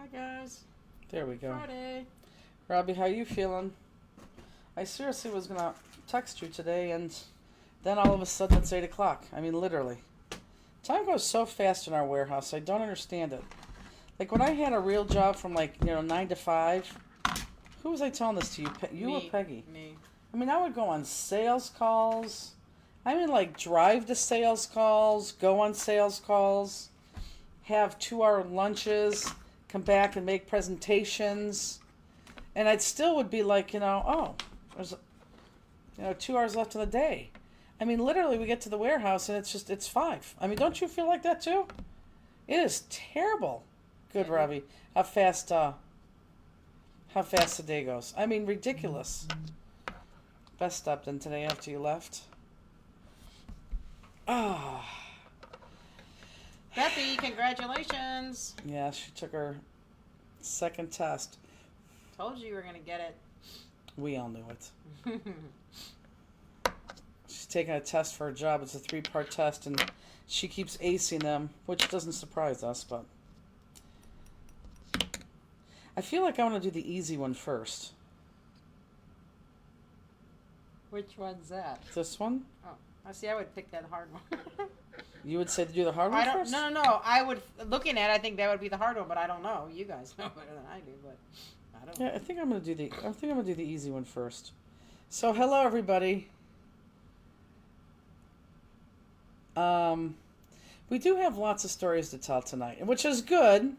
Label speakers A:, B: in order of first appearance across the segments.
A: Hi guys.
B: There we go.
A: Friday.
B: Robbie, how you feeling? I seriously was gonna text you today, and then all of a sudden it's 8 o'clock. I mean, literally. Time goes so fast in our warehouse. I don't understand it. Like when I had a real job from 9 to 5. Who was I telling this to you? You or
A: Me.
B: Peggy?
A: Me.
B: I mean, I would go on sales calls. I mean, like drive to sales calls, go on sales calls, have 2 hour lunches, come back and make presentations. And I still would be like, oh, there's, 2 hours left in the day. I mean, literally, we get to the warehouse and it's 5. I mean, don't you feel like that too? It is terrible. Good, Robbie. How fast the day goes. I mean, ridiculous. Best stopped in today after you left. Ah.
A: Beppy, congratulations.
B: Yeah, she took her second test.
A: Told you were going to get it.
B: We all knew it. She's taking a test for her job. It's a 3-part test, and she keeps acing them, which doesn't surprise us, but I feel like I want to do the easy one first.
A: Which one's that?
B: This one?
A: Oh, I see. I would pick that hard one.
B: You would say to do the hard one
A: I don't.
B: first?
A: No. I would. Looking at it, I think that would be the hard one, but I don't know. You guys know better than I do, but I don't.
B: Yeah, I think I'm gonna do the easy one first. So hello everybody. We do have lots of stories to tell tonight, which is good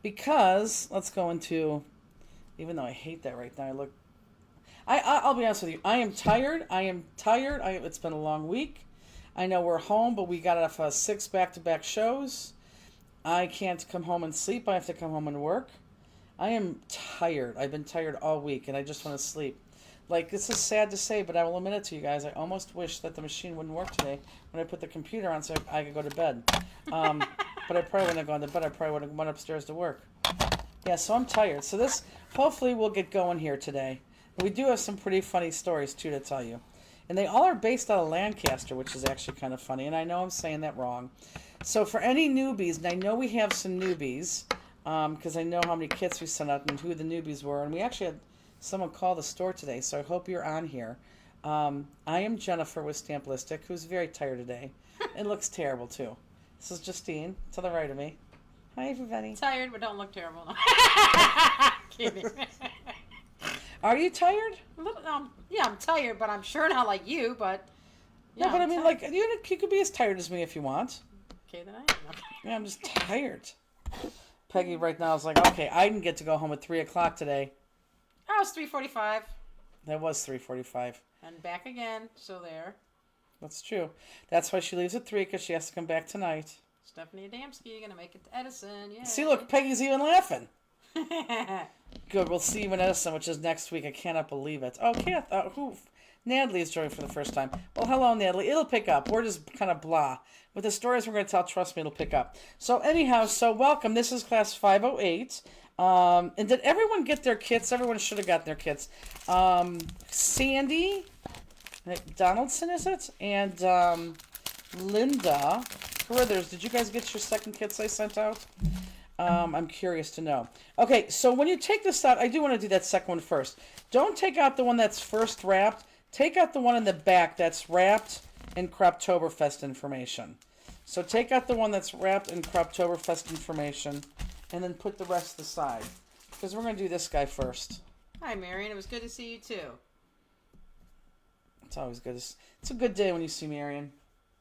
B: because let's go into. Even though I hate that right now, I'll be honest with you. I am tired. It's been a long week. I know we're home, but we got off 6 back-to-back shows. I can't come home and sleep. I have to come home and work. I am tired. I've been tired all week, and I just want to sleep. Like, this is sad to say, but I will admit it to you guys. I almost wish that the machine wouldn't work today when I put the computer on so I could go to bed. But I probably wouldn't have gone to bed. I probably would have went upstairs to work. Yeah, so I'm tired. So this, hopefully we'll get going here today. We do have some pretty funny stories, too, to tell you. And they all are based out of Lancaster, which is actually kind of funny. And I know I'm saying that wrong. So for any newbies, and I know we have some newbies, because I know how many kits we sent out and who the newbies were. And we actually had someone call the store today, so I hope you're on here. I am Jennifer with Stamplistic, who's very tired today. It looks terrible, too. This is Justine, to the right of me. Hi, everybody.
A: Tired, but don't look terrible. No. Kidding.
B: Are you tired?
A: Yeah, I'm tired, but I'm sure not like you. But yeah,
B: No, but I
A: I'm
B: mean,
A: tired.
B: like, you could be as tired as me if you want.
A: Okay, then I am. Okay.
B: Yeah, I'm just tired. Peggy right now is like, okay, I didn't get to go home at 3 o'clock today.
A: Oh, it's 3:45.
B: That was 3:45.
A: And back again. So there.
B: That's true. That's why she leaves at 3, because she has to come back tonight.
A: Stephanie Adamski gonna make it to Edison. Yeah.
B: See, look, Peggy's even laughing. Good, we'll see you in Edison, which is next week. I cannot believe it. Oh, Natalie is joining for the first time. Well, hello, Natalie. It'll pick up. We're just kind of blah. With the stories we're going to tell, trust me, it'll pick up. So anyhow, welcome. This is class 508. And did everyone get their kits? Everyone should have gotten their kits. Sandy Donaldson, is it? And Linda Carruthers, did you guys get your second kits I sent out? I'm curious to know. Okay, so when you take this out, I do want to do that second one first. Don't take out the one that's first wrapped. Take out the one in the back that's wrapped in Croptoberfest information. So take out the one that's wrapped in Croptoberfest information, and then put the rest aside. Because we're going to do this guy first.
A: Hi, Marion. It was good to see you too.
B: It's always good. It's a good day when you see Marion.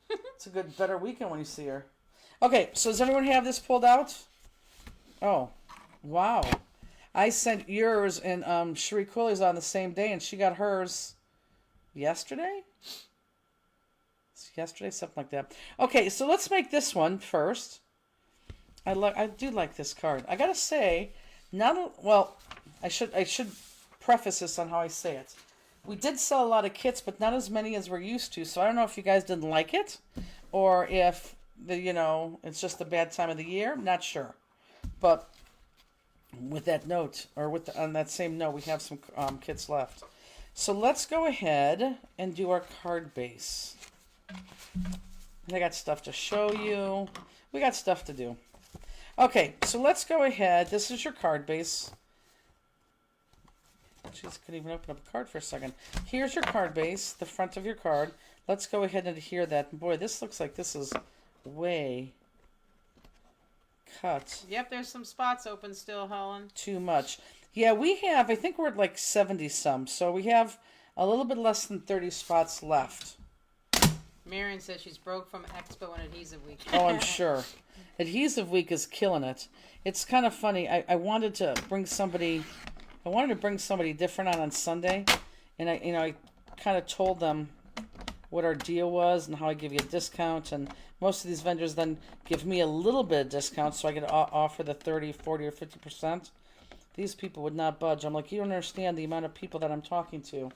B: It's a better weekend when you see her. Okay, so does everyone have this pulled out? Oh, wow. I sent yours and Cherie Cooley's on the same day, and she got hers yesterday? Yesterday, something like that. Okay, so let's make this one first. I do like this card. I gotta say, I should preface this on how I say it. We did sell a lot of kits, but not as many as we're used to. So I don't know if you guys didn't like it, or if it's just a bad time of the year. Not sure. But with that note, or on that same note, we have some kits left. So let's go ahead and do our card base. And I got stuff to show you. We got stuff to do. Okay, so let's go ahead. This is your card base. Jeez, couldn't even open up a card for a second. Here's your card base, the front of your card. Let's go ahead and adhere that. Boy, this looks like this is way cut.
A: Yep, there's some spots open still, Helen.
B: Too much. Yeah, we have, I think we're at like 70 some. So we have a little bit less than 30 spots left.
A: Marion says she's broke from Expo and Adhesive Week.
B: Oh, I'm sure. Adhesive Week is killing it. It's kind of funny. I wanted to bring somebody different on Sunday, and I kind of told them what our deal was and how I give you a discount, and most of these vendors then give me a little bit of discount so I could offer the 30, 40, or 50%. These people would not budge. I'm like, you don't understand the amount of people that I'm talking to.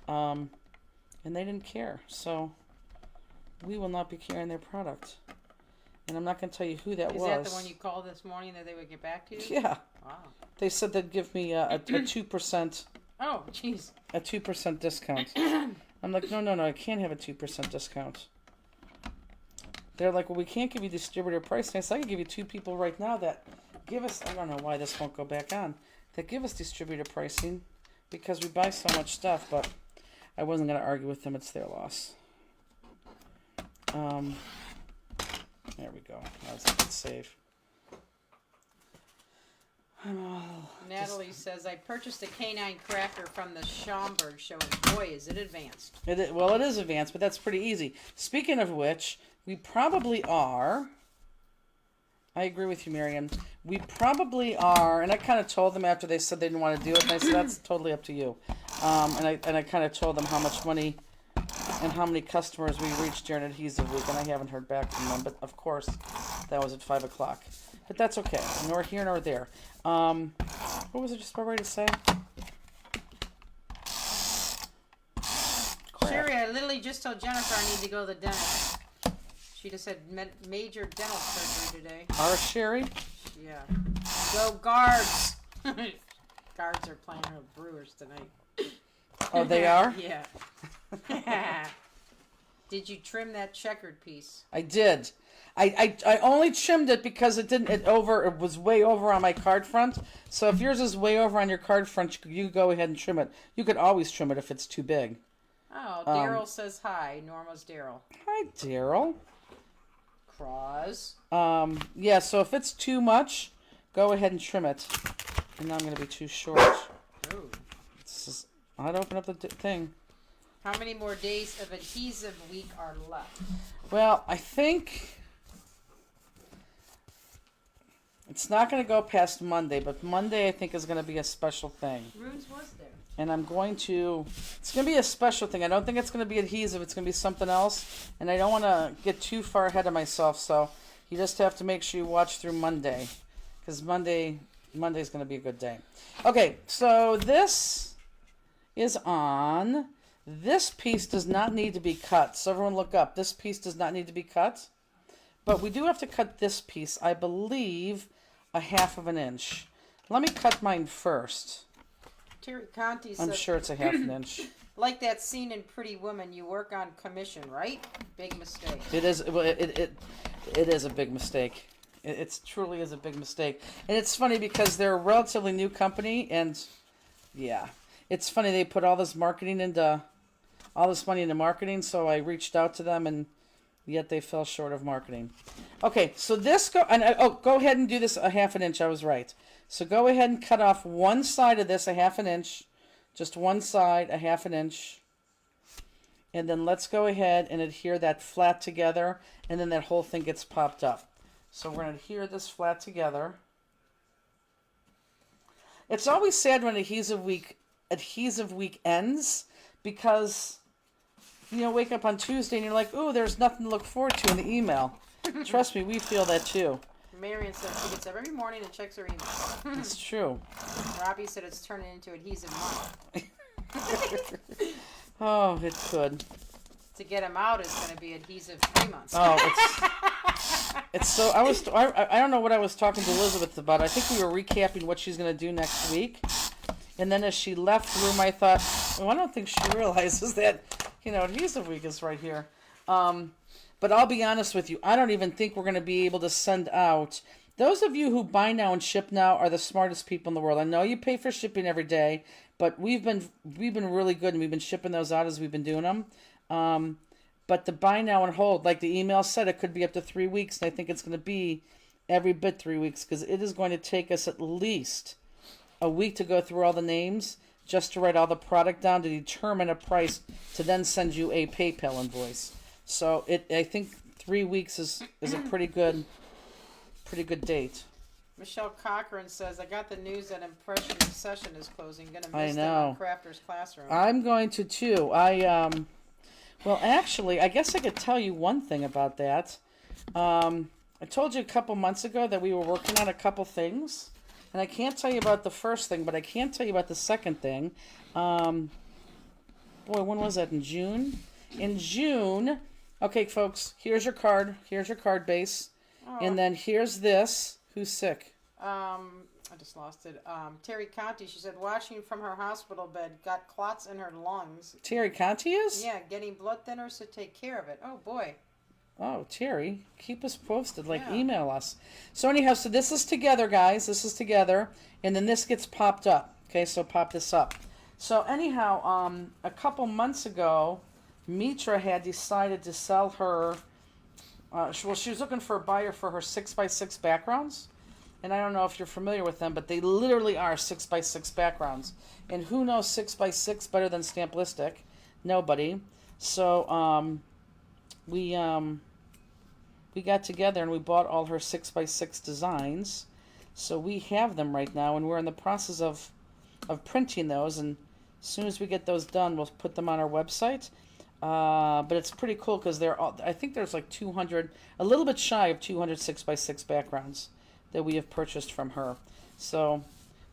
B: And they didn't care. So we will not be carrying their product. And I'm not going to tell you who that was.
A: Is that the one you called this morning that they would get back to you?
B: Yeah.
A: Wow.
B: They said they'd give me a 2%.
A: Oh, jeez.
B: A 2% discount. I'm like, no, I can't have a 2% discount. They're like, well, we can't give you distributor pricing. I said, I can give you 2 people right now that give us, I don't know why this won't go back on, that give us distributor pricing because we buy so much stuff, but I wasn't going to argue with them. It's their loss. There we go. That was a good save.
A: Natalie says, I purchased a canine cracker from the Schaumburg show, and boy, is it advanced.
B: Well, it is advanced, but that's pretty easy. Speaking of which, we probably are. I agree with you, Marion. We probably are, and I kind of told them after they said they didn't want to do it, and I said, that's totally up to you. And I kind of told them how much money and how many customers we reached during Adhesive Week, and I haven't heard back from them. But, of course, that was at 5 o'clock. But that's okay. Nor here nor there. What was I just about ready to say? Crap.
A: Sherry, I literally just told Jennifer I need to go to the dentist. She just had major dental surgery today.
B: Our Sherry?
A: Yeah. Go Guards! Guards are playing the Brewers tonight.
B: Oh, they are?
A: Yeah. Did you trim that checkered piece?
B: I did. I only trimmed it because it was way over on my card front. So if yours is way over on your card front, you go ahead and trim it. You could always trim it if it's too big.
A: Oh, Daryl says hi. Norma's Daryl.
B: Hi, Daryl.
A: Cross.
B: Yeah, so if it's too much, go ahead and trim it. And I'm going to be too short.
A: Ooh.
B: I'd open up the thing.
A: How many more days of Adhesive Week are left?
B: Well, I think it's not going to go past Monday, but Monday I think is going to be a special thing.
A: Runes was there.
B: And it's going to be a special thing. I don't think it's going to be adhesive. It's going to be something else. And I don't want to get too far ahead of myself. So you just have to make sure you watch through Monday. Because Monday's going to be a good day. Okay, so this is on. This piece does not need to be cut. So everyone look up. This piece does not need to be cut. But we do have to cut this piece. I believe a 1/2 inch. Let me cut mine first.
A: Terry Conti says,
B: I'm sure it's a 1/2 inch.
A: like that scene in Pretty Woman, you work on commission, right? Big mistake.
B: It is. It is a big mistake. It truly is a big mistake. And it's funny because they're a relatively new company, and yeah, it's funny they put all this money into marketing. So I reached out to them, and yet they fell short of marketing. Okay, so go ahead and do this a 1/2 inch. I was right. So go ahead and cut off one side of this a 1/2 inch, just one side a 1/2 inch, and then let's go ahead and adhere that flat together, and then that whole thing gets popped up. So we're going to adhere this flat together. It's always sad when Adhesive Week ends, because wake up on Tuesday and you're like, ooh, there's nothing to look forward to in the email. Trust me, we feel that too.
A: Marion said she gets up every morning and checks her email.
B: It's true.
A: Robbie said it's turning into Adhesive Month.
B: Oh, it could.
A: To get him out is going to be Adhesive 3 months.
B: Oh, it's so. I don't know what I was talking to Elizabeth about. I think we were recapping what she's going to do next week. And then as she left the room, I thought, well, I don't think she realizes that, Adhesive Week is right here. But I'll be honest with you, I don't even think we're going to be able to send out Those of you who buy now and ship now are the smartest people in the world. I know you pay for shipping every day, but we've been really good, and we've been shipping those out as we've been doing them. But the buy now and hold, like the email said, it could be up to 3 weeks, and I think it's going to be every bit 3 weeks, because it is going to take us at least a week to go through all the names, just to write all the product down to determine a price to then send you a PayPal invoice. So I think 3 weeks is a pretty good date.
A: Michelle Cochran says, I got the news that Impression Session is closing. Gonna miss them
B: know.
A: on Crafters Classroom.
B: I'm going to too. Well, actually, I guess I could tell you one thing about that. I told you a couple months ago that we were working on a couple things, and I can't tell you about the first thing, but I can tell you about the second thing. Boy, when was that? In June? In June. Okay, folks, here's your card. Here's your card base.
A: Oh.
B: And then here's this. Who's sick?
A: I just lost it. Terry Conti, she said, watching from her hospital bed, got clots in her lungs.
B: Terry Conti is?
A: Yeah, getting blood thinners to take care of it. Oh, boy.
B: Oh, Terry, keep us posted.
A: Yeah.
B: Email us. So anyhow, so this is together, guys. This is together. And then this gets popped up. Okay, so pop this up. So anyhow, a couple months ago, Mitra had decided to sell her... she was looking for a buyer for her 6x6 backgrounds. And I don't know if you're familiar with them, but they literally are 6x6 backgrounds. And who knows 6x6 better than Stamplistic? Nobody. So we got together and we bought all her 6x6 designs. So we have them right now, and we're in the process of printing those. And as soon as we get those done, we'll put them on our website. But it's pretty cool because I think there's like 200, a little bit shy of 200 6x6 backgrounds that we have purchased from her. So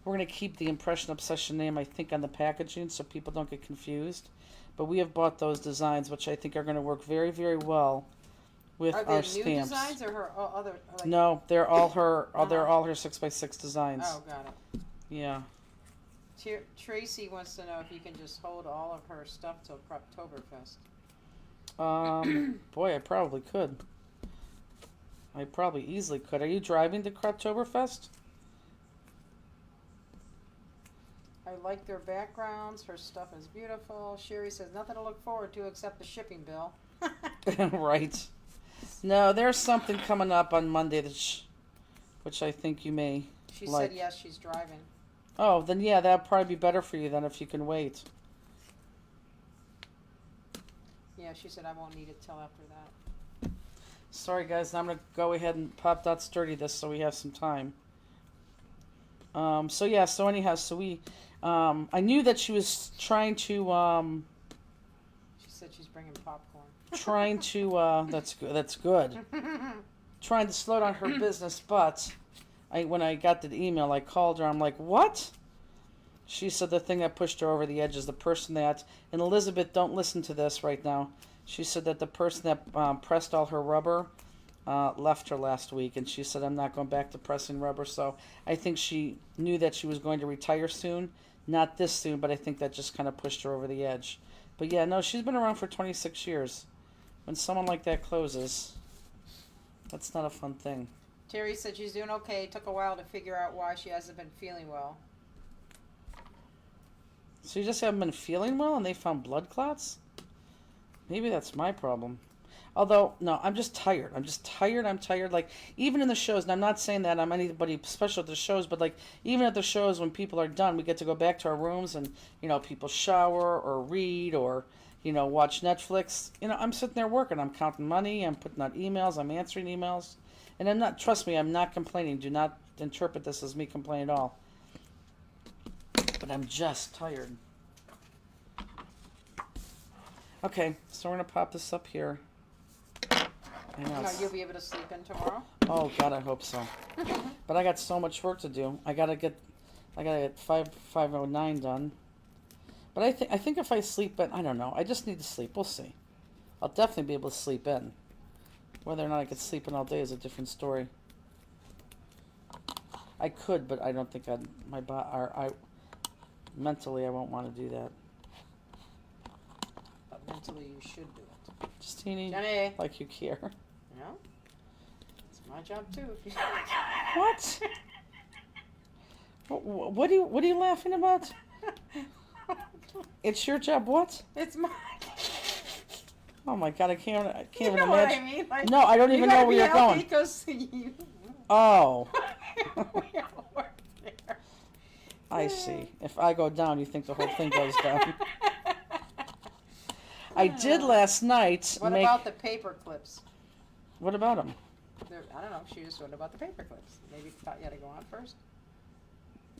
B: we're going to keep the Impression Obsession name, I think, on the packaging so people don't get confused. But we have bought those designs, which I think are going to work very, very well with
A: Are
B: our
A: they
B: stamps.
A: new designs or her other? Like...
B: No, they're all her. They're all her 6x6 designs.
A: Oh, got it.
B: Yeah.
A: Tracy wants to know if you can just hold all of her stuff till Craftoberfest.
B: Boy, I probably could. I probably easily could. Are you driving to Craftoberfest?
A: I like their backgrounds. Her stuff is beautiful. Sherry says nothing to look forward to except the shipping bill.
B: Right. No, there's something coming up on Monday which I think you may
A: She
B: like.
A: said yes, she's driving.
B: Oh, then yeah, that'd probably be better for you then if you can wait.
A: Yeah, she said I won't need it till after that.
B: Sorry guys, I'm going to go ahead and pop dot sturdy this so we have some time. So yeah, so anyhow, so we, I knew that she was trying to,
A: She said she's bringing popcorn.
B: that's good, trying to slow down her business, but when I got the email, I called her, I'm like, what? She said the thing that pushed her over the edge is the person that, and Elizabeth, don't listen to this right now. She said that the person that pressed all her rubber left her last week, and she said, I'm not going back to pressing rubber. So I think she knew that she was going to retire soon. Not this soon, but I think that just kind of pushed her over the edge. But yeah, no, she's been around for 26 years. When someone like that closes, that's not a fun thing.
A: Terry said she's doing okay. Took a while to figure out why she hasn't been feeling well.
B: So you just haven't been feeling well and they found blood clots? Maybe that's my problem. Although, no, I'm just tired. I'm tired. Like, even in the shows, and I'm not saying that I'm anybody special at the shows, but, like, even at the shows when people are done, we get to go back to our rooms and, people shower or read or, watch Netflix. I'm sitting there working. I'm counting money. I'm putting out emails. I'm answering emails. And I'm not, trust me, I'm not complaining. Do not interpret this as me complaining at all. But I'm just tired. Okay, so we're going to pop this up here.
A: No, you'll be able to sleep in tomorrow?
B: Oh God, I hope so. But I got so much work to do. I gotta get 509 done. But I think if I sleep in, I don't know. I just need to sleep. We'll see. I'll definitely be able to sleep in. Whether or not I could sleep in all day is a different story. I could, but I don't think mentally I won't want to do that.
A: But mentally you should do it.
B: Justini,
A: Jenny!
B: like you care.
A: Yeah? My job too.
B: What? What are you laughing about? It's your job. What?
A: It's my.
B: Oh my God! I can't
A: You
B: even
A: know what I
B: imagine.
A: mean? Like,
B: No, I don't even know where you're going.
A: Because you.
B: Oh,
A: We all work there.
B: I see. If I go down, you think the whole thing goes down. I did last night.
A: What about the paper clips?
B: What about them?
A: I don't know. She just wrote about the paper clips. Maybe thought you had to go on first.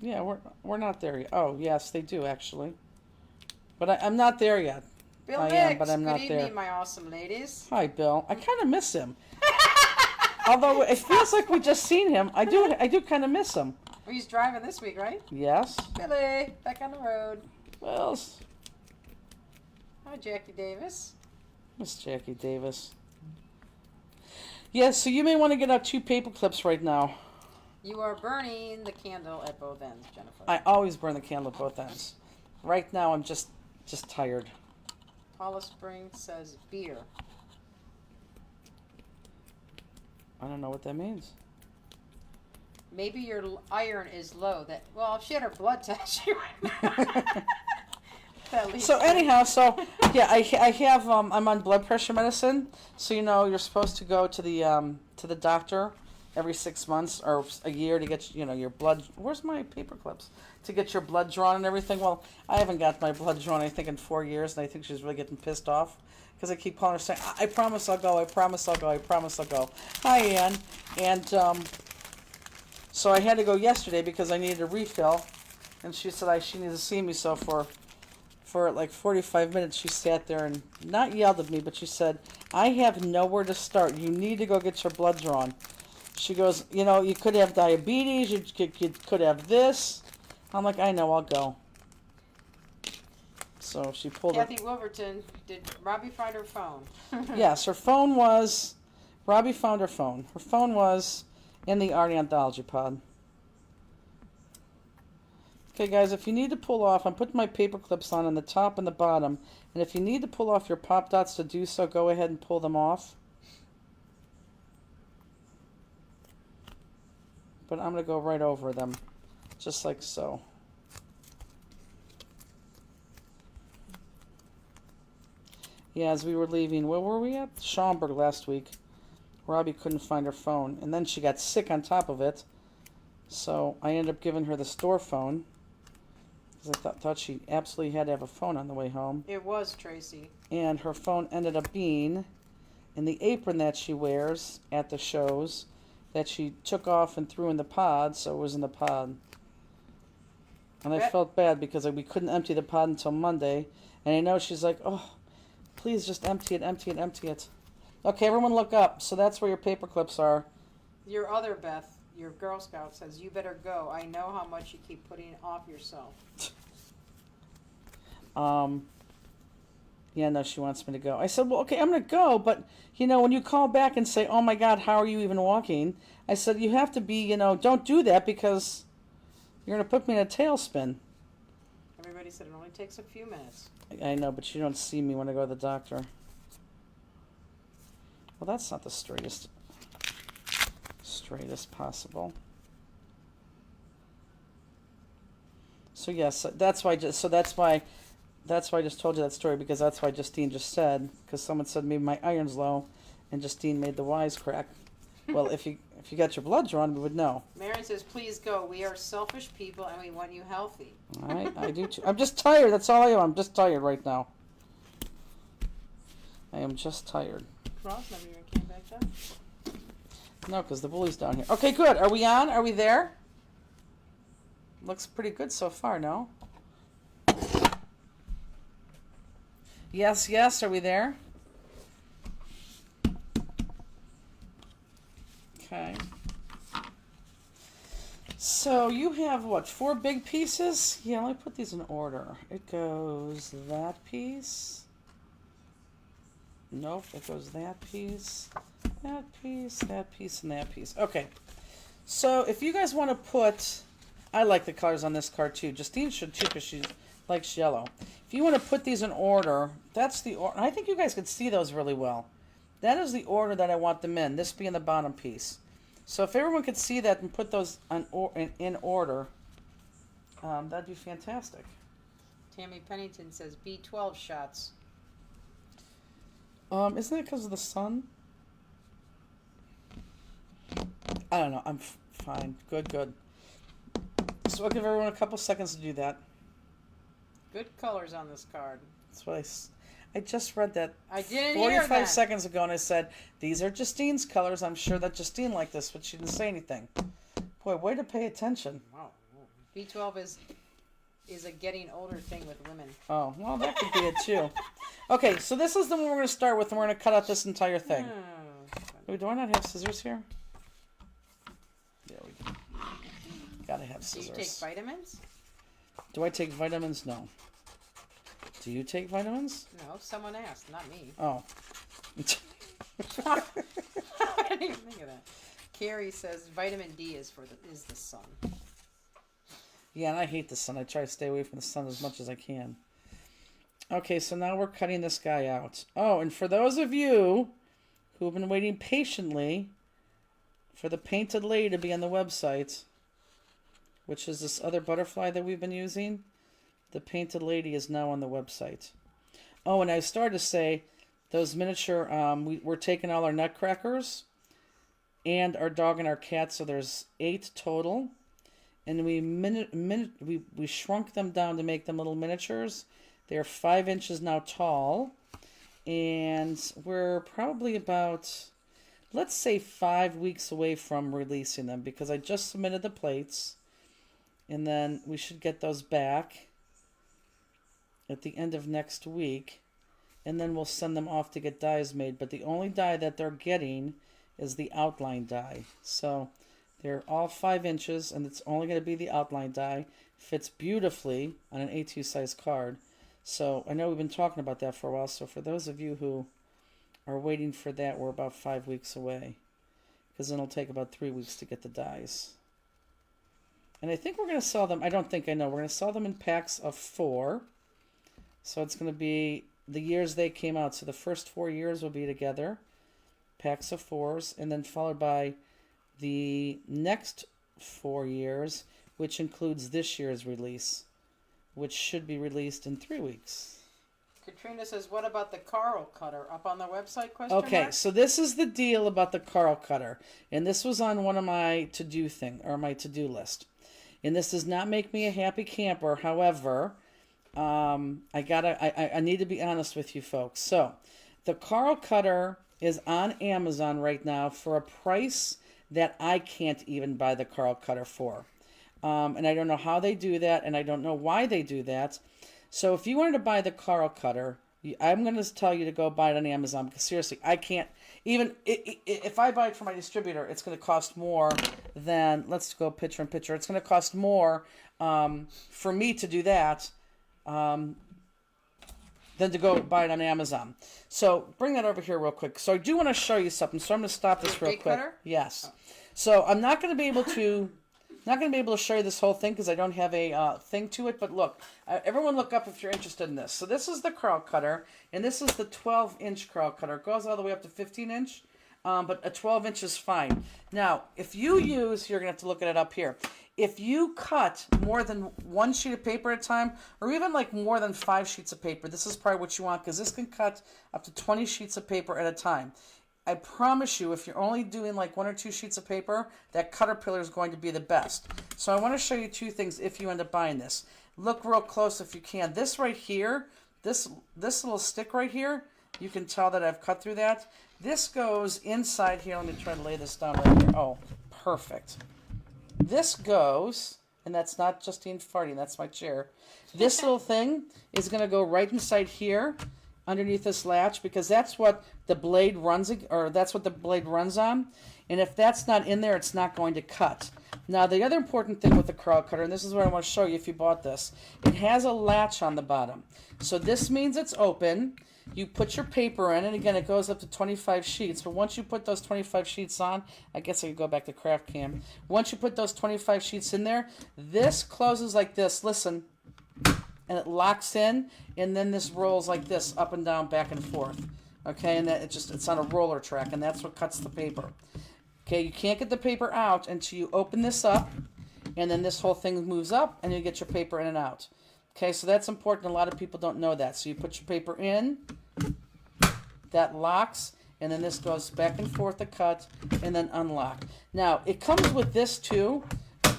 B: Yeah, we're not there yet. Oh, yes, they do actually. But I'm not there yet.
A: Bill
B: I
A: Nix,
B: am, but I'm
A: good
B: not
A: evening,
B: there.
A: my awesome ladies.
B: Hi, Bill. I kind of miss him. Although it feels like we just seen him, I do kind of miss him.
A: Well, he's driving this week, right?
B: Yes.
A: Billy, back on the road.
B: Well,
A: Hi, Jackie Davis.
B: Miss Jackie Davis. Yes, so you may want to get out 2 paper clips right now.
A: You are burning the candle at both ends, Jennifer.
B: I always burn the candle at both ends. Right now, I'm just tired.
A: Paula Springs says beer.
B: I don't know what that means.
A: Maybe your iron is low. Well, if she had her blood test, she would. At least.
B: So anyhow, yeah, I have I'm on blood pressure medicine. So you're supposed to go to the doctor every 6 months or a year to get your blood. Where's my paper clips? To get your blood drawn and everything. Well, I haven't got my blood drawn I think in 4 years, and I think she's really getting pissed off because I keep calling her saying, I promise I'll go. I promise I'll go. I promise I'll go. Hi, Ann. And so I had to go yesterday because I needed a refill, and she said she needed to see me. So for like 45 minutes, she sat there and not yelled at me, but she said, I have nowhere to start. You need to go get your blood drawn. She goes, you could have diabetes, you could have this. I'm like, I know, I'll go. So she pulled
A: Kathy Wilverton, did Robbie find her phone?
B: Yes, Robbie found her phone. Her phone was in the Art Anthology pod. Okay, guys, if you need to pull off, I'm putting my paper clips on the top and the bottom. And if you need to pull off your pop dots to do so, go ahead and pull them off. But I'm going to go right over them, just like so. Yeah, as we were leaving, where were we at? Schaumburg last week. Robbie couldn't find her phone, and then she got sick on top of it. So I ended up giving her the store phone, because I thought she absolutely had to have a phone on the way home.
A: It was Tracy.
B: And her phone ended up being in the apron that she wears at the shows, that she took off and threw in the pod, so it was in the pod. And I felt bad because we couldn't empty the pod until Monday. And I know she's like, oh, please just empty it, empty it, empty it. Okay, everyone look up. So that's where your paper clips are.
A: Your other Beth, your Girl Scout, says, you better go. I know how much you keep putting off yourself.
B: Yeah, no, she wants me to go. I said, well, okay, I'm going to go, but, when you call back and say, oh, my God, how are you even walking? I said, you have to be, don't do that because you're going to put me in a tailspin.
A: Everybody said it only takes a few minutes.
B: I know, but you don't see me when I go to the doctor. Well, that's not the straightest possible. So, yes, that's why I just told you that story, because that's why Justine just said, because someone said maybe my iron's low, and Justine made the wisecrack. Well, if you got your blood drawn, we would know.
A: Marion says, please go. We are selfish people, and we want you healthy.
B: I do too. I'm just tired. That's all I am. I'm just tired right now. I am just tired.
A: Ross never even came back up.
B: No, because the bully's down here. Okay, good. Are we on? Are we there? Looks pretty good so far, no? Yes, yes. Are we there? Okay. So you have, what, 4 big pieces? Yeah, let me put these in order. It goes that piece. Nope, it goes that piece, that piece, that piece, and that piece. Okay. So if you guys want to put... I like the colors on this card too. Justine should too, because she likes yellow. If you want to put these in order, that's the order. I think you guys can see those really well. That is the order that I want them in, this being the bottom piece. So if everyone could see that and put those in order, that'd be fantastic.
A: Tammy Pennington says B12 shots.
B: Isn't it because of the sun? I don't know. I'm fine. Good. So I'll give everyone a couple seconds to do that.
A: Good colors on this card.
B: That's what I just read that
A: I didn't hear
B: 45
A: that.
B: seconds ago, and I said, these are Justine's colors. I'm sure that Justine liked this, but she didn't say anything. Boy, way to pay attention.
A: Wow. B12 is a getting older thing with women.
B: Oh, well, that could be it, too. Okay, so this is the one we're going to start with, and we're going to cut out this entire thing. Do I not have scissors here? There we go. Gotta have scissors.
A: Do you take vitamins?
B: Do I take vitamins? No. Do you take vitamins?
A: No, someone asked, not me.
B: Oh.
A: I didn't even think of that. Carrie says vitamin D is the sun.
B: Yeah, and I hate the sun. I try to stay away from the sun as much as I can. Okay, so now we're cutting this guy out. Oh, and for those of you who have been waiting patiently for the painted lady to be on the website, which is this other butterfly that we've been using, the painted lady is now on the website. Oh, and I started to say those miniature, we're taking all our nutcrackers and our dog and our cat, so there's 8 total. And we shrunk them down to make them little miniatures. They're 5 inches now tall. And we're probably about, let's say, 5 weeks away from releasing them, because I just submitted the plates. And then we should get those back at the end of next week. And then we'll send them off to get dies made. But the only die that they're getting is the outline die. So they're all 5 inches, and it's only going to be the outline die. Fits beautifully on an A2 size card. So I know we've been talking about that for a while. So for those of you who are waiting for that, we're about 5 weeks away. Because then it'll take about 3 weeks to get the dies. And I think we're going to sell them. I don't think I know. We're going to sell them in packs of 4. So it's going to be the years they came out. So the first 4 years will be together. Packs of 4s. And then followed by the next 4 years, which includes this year's release, which should be released in 3 weeks.
A: Katrina says, what about the Carl cutter up on the website?
B: Okay, so this is the deal about the Carl cutter. And this was on one of my my to-do list. And this does not make me a happy camper. However, I need to be honest with you folks. So the Carl cutter is on Amazon right now for a price that I can't even buy the Carl cutter for. And I don't know how they do that, and I don't know why they do that. So if you wanted to buy the Carl cutter, I'm going to tell you to go buy it on Amazon, because seriously, I can't even, if I buy it from my distributor, it's going to cost more than, let's go picture in picture, it's going to cost more for me to do that than to go buy it on Amazon. So bring that over here real quick. So I do want to show you something, so I'm going to stop this real quick.
A: Cutter?
B: Yes. So I'm not going to be able to show you this whole thing because I don't have a thing to it. But look, everyone look up if you're interested in this. So this is the Carl cutter, and this is the 12-inch Carl cutter. It goes all the way up to 15-inch, but a 12-inch is fine. Now, if you use, you're going to have to look at it up here. If you cut more than 1 sheet of paper at a time, or even like more than 5 sheets of paper, this is probably what you want, because this can cut up to 20 sheets of paper at a time. I promise you, if you're only doing like 1 or 2 sheets of paper, that Caterpillar is going to be the best. So I want to show you 2 things if you end up buying this. Look real close if you can. This right here, this little stick right here, you can tell that I've cut through that. This goes inside here. Let me try to lay this down right here. Oh, perfect. This goes, and that's not Justine farting, that's my chair. This little thing is going to go right inside here, underneath this latch, because that's what the blade runs, or that's what the blade runs on. And if that's not in there, it's not going to cut. Now, the other important thing with the Carl cutter, and this is what I want to show you if you bought this, it has a latch on the bottom. So this means it's open. You put your paper in, and again, it goes up to 25 sheets. But once you put those 25 sheets on, I guess I could go back to Craft Cam. Once you put those 25 sheets in there, this closes like this. Listen. And it locks in, and then this rolls like this, up and down, back and forth. Okay, and that it's on a roller track, and that's what cuts the paper. Okay, you can't get the paper out until you open this up, and then this whole thing moves up, and you get your paper in and out. Okay, so that's important. A lot of people don't know that. So you put your paper in, that locks, and then this goes back and forth to cut, and then unlock. Now, it comes with this too,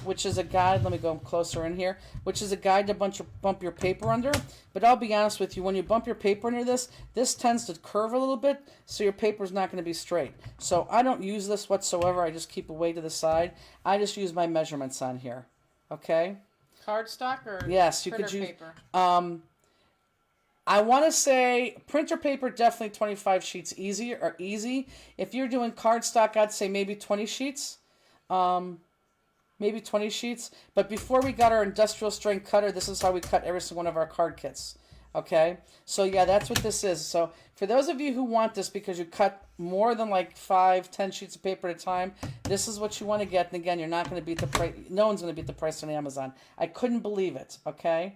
B: which is a guide. Let me go closer in here, which is a guide to bump your paper under. But I'll be honest with you, when you bump your paper under this tends to curve a little bit, so your paper's not going to be straight. So I don't use this whatsoever. I just keep it way to the side. I just use my measurements on here. Okay?
A: Cardstock or
B: yes, you
A: printer
B: could use
A: paper?
B: I want to say printer paper, definitely 25 sheets easy. If you're doing cardstock, I'd say maybe 20 sheets. Maybe 20 sheets. But before we got our industrial strength cutter, this is how we cut every single one of our card kits. Okay? So yeah, that's what this is. So for those of you who want this because you cut more than like 5-10 sheets of paper at a time, this is what you want to get. And again, you're not going to beat the price. No one's going to beat the price on Amazon. I couldn't believe it. Okay?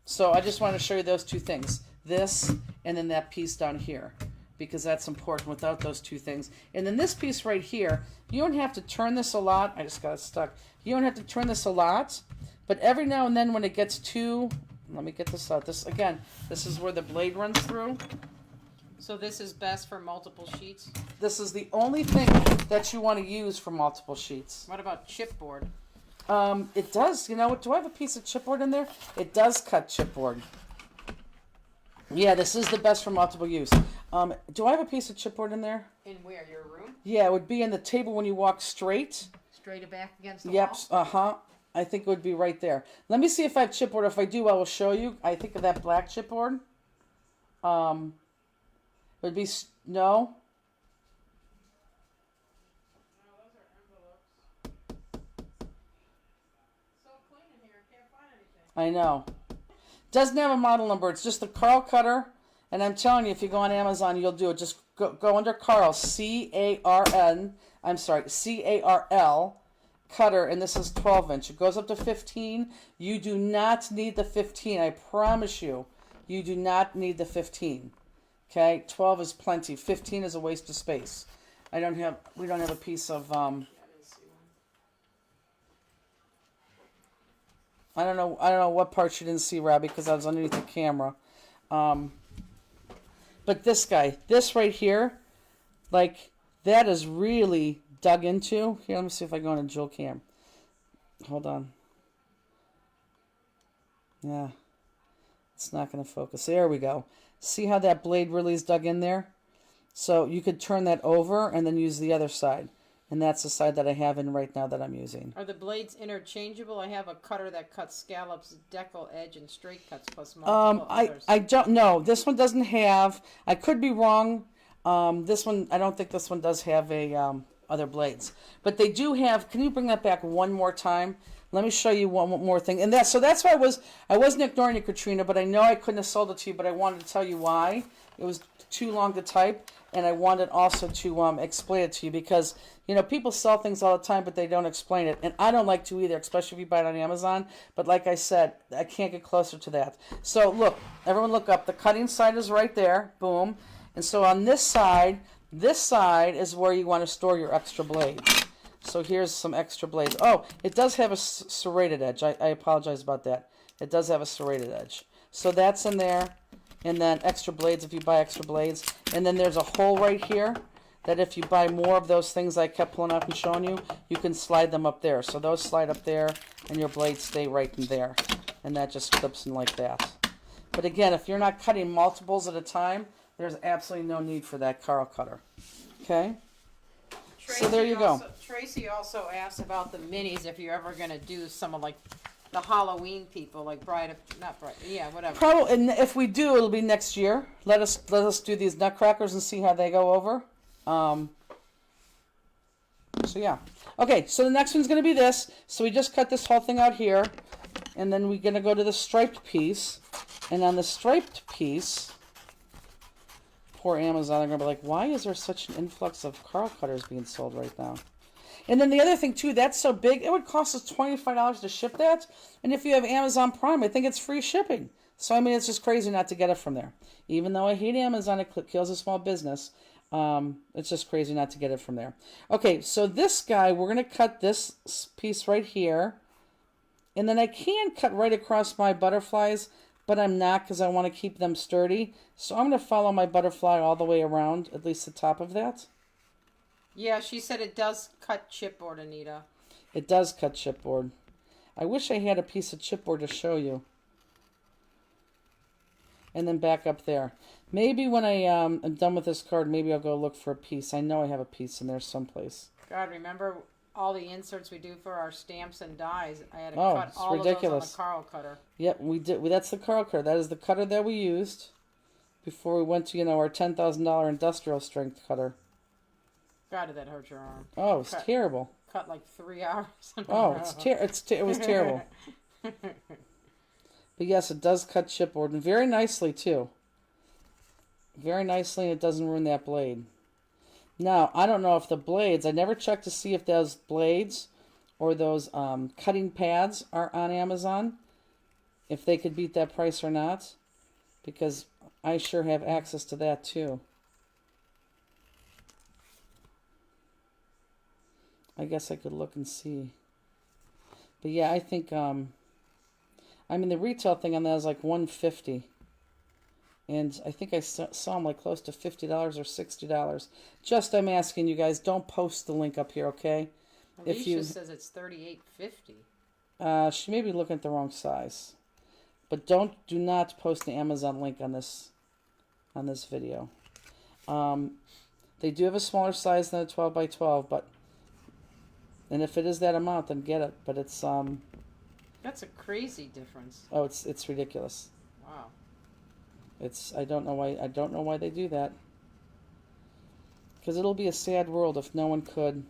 B: So I just wanted to show you those two things. This and then that piece down here, because that's important without those two things. And then this piece right here, you don't have to turn this a lot. I just got it stuck. You don't have to turn this a lot, but every now and then when it gets too, let me get this out. This is where the blade runs through.
A: So this is best for multiple sheets?
B: This is the only thing that you want to use for multiple sheets.
A: What about chipboard?
B: It does. You know what? Do I have a piece of chipboard in there? It does cut chipboard. Yeah, this is the best for multiple use. Do I have a piece of chipboard in there?
A: In where? Your room?
B: Yeah, it would be in the table when you walk straight.
A: Straight back against the
B: Yep.
A: wall?
B: I think it would be right there. Let me see if I have chipboard. If I do, I will show you. I think of that black chipboard. It would be no. I know. Doesn't have a model number. It's just the Carl cutter. And I'm telling you, if you go on Amazon, you'll do it. Just go under Carl, C-A-R-N. I'm sorry, C-A-R-L cutter. And this is 12-inch. It goes up to 15. You do not need the 15. I promise you. You do not need the 15. Okay? 12 is plenty. 15 is a waste of space. We don't have a piece of... I don't know what parts you didn't see, Robbie, because I was underneath the camera. But this right here, like, that is really dug into. Here, let me see if I go on a dual cam. Hold on. Yeah. It's not going to focus. There we go. See how that blade really is dug in there? So you could turn that over and then use the other side. And that's the side that I have in right now that I'm using.
A: Are the blades interchangeable? I have a cutter that cuts scallops, decal, edge, and straight cuts plus multiple others.
B: I don't know. This one doesn't have. I could be wrong. This one, I don't think this one does have a other blades, but they do have. Can you bring that back one more time? Let me show you one more thing. And so that's why I wasn't ignoring you, Katrina, but I know I couldn't have sold it to you, but I wanted to tell you why. It was too long to type. And I wanted also to explain it to you because, you know, people sell things all the time, but they don't explain it. And I don't like to either, especially if you buy it on Amazon. But like I said, I can't get closer to that. So look, everyone look up. The cutting side is right there. Boom. And so on this side is where you want to store your extra blades. So here's some extra blades. Oh, it does have a serrated edge. I apologize about that. It does have a serrated edge. So that's in there. And then extra blades if you buy extra blades. And then there's a hole right here that if you buy more of those things I kept pulling up and showing you, you can slide them up there. So those slide up there and your blades stay right in there. And that just clips in like that. But again, if you're not cutting multiples at a time, there's absolutely no need for that Carl cutter. Okay? So there you go.
A: Tracy also asked about the minis if you're ever going to do someone like the Halloween people, like whatever.
B: Probably, and if we do, it'll be next year. Let us do these nutcrackers and see how they go over. So yeah. Okay, so the next one's going to be this. So we just cut this whole thing out here, and then we're going to go to the striped piece. And on the striped piece, poor Amazon, they're going to be like, why is there such an influx of Carl cutters being sold right now? And then the other thing, too, that's so big, it would cost us $25 to ship that. And if you have Amazon Prime, I think it's free shipping. So, I mean, it's just crazy not to get it from there. Even though I hate Amazon, it kills a small business. It's just crazy not to get it from there. Okay, so this guy, we're going to cut this piece right here. And then I can cut right across my butterflies, but I'm not because I want to keep them sturdy. So I'm going to follow my butterfly all the way around, at least the top of that.
A: Yeah, she said it does cut chipboard, Anita.
B: It does cut chipboard. I wish I had a piece of chipboard to show you. And then back up there. Maybe when I am done with this card, maybe I'll go look for a piece. I know I have a piece in there someplace.
A: God, remember all the inserts we do for our stamps and dies? I had to
B: Oh,
A: cut
B: it's
A: all
B: ridiculous.
A: of those on the Carl cutter.
B: Yep, we did. That's the Carl cutter. That is the cutter that we used before we went to, our $10,000 industrial strength cutter.
A: God, did that hurt your arm?
B: Oh, it's terrible.
A: Cut like 3 hours.
B: Oh, it was terrible. But yes, it does cut chipboard, and very nicely too. Very nicely, and it doesn't ruin that blade. Now, I don't know if the blades, I never checked to see if those blades or those cutting pads are on Amazon, if they could beat that price or not, because I sure have access to that too. I guess I could look and see. But yeah, I think, the retail thing on that is like $150. And I think I saw them like close to $50 or $60. Just, I'm asking you guys, don't post the link up here, okay?
A: Alicia says it's $38.50.
B: She may be looking at the wrong size. But do not post the Amazon link on this video. They do have a smaller size than a 12 by 12, and if it is that amount, then get it. But it's
A: That's a crazy difference.
B: Oh, it's ridiculous.
A: Wow.
B: I don't know why they do that. Because it'll be a sad world if no one could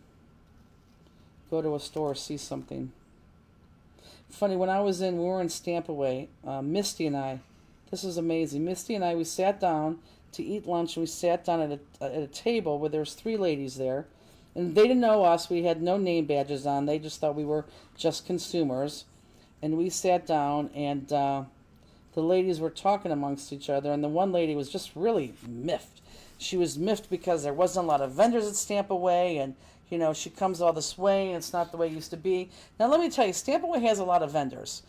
B: go to a store or see something. Funny, when we were in Stampaway, Misty and I, this is amazing. Misty and I, we sat down to eat lunch, and we sat down at a table where there was 3 ladies there. And they didn't know us. We had no name badges on. They just thought we were just consumers. And we sat down, and the ladies were talking amongst each other, and the one lady was just really miffed. She was miffed because there wasn't a lot of vendors at Stampaway, and, she comes all this way, and it's not the way it used to be. Now, let me tell you, Stampaway has a lot of vendors.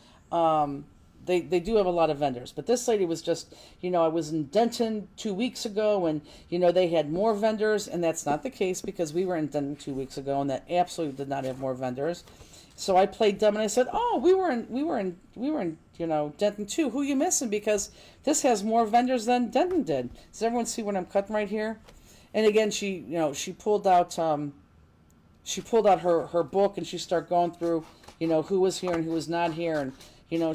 B: They do have a lot of vendors, but this lady was just, I was in Denton 2 weeks ago, and, they had more vendors, and that's not the case because we were in Denton 2 weeks ago, and that absolutely did not have more vendors. So I played dumb, and I said, "Oh, we were in Denton too. Who you missing? Because this has more vendors than Denton did." Does everyone see what I'm cutting right here? And again, she pulled out her book, and she started going through, who was here and who was not here, and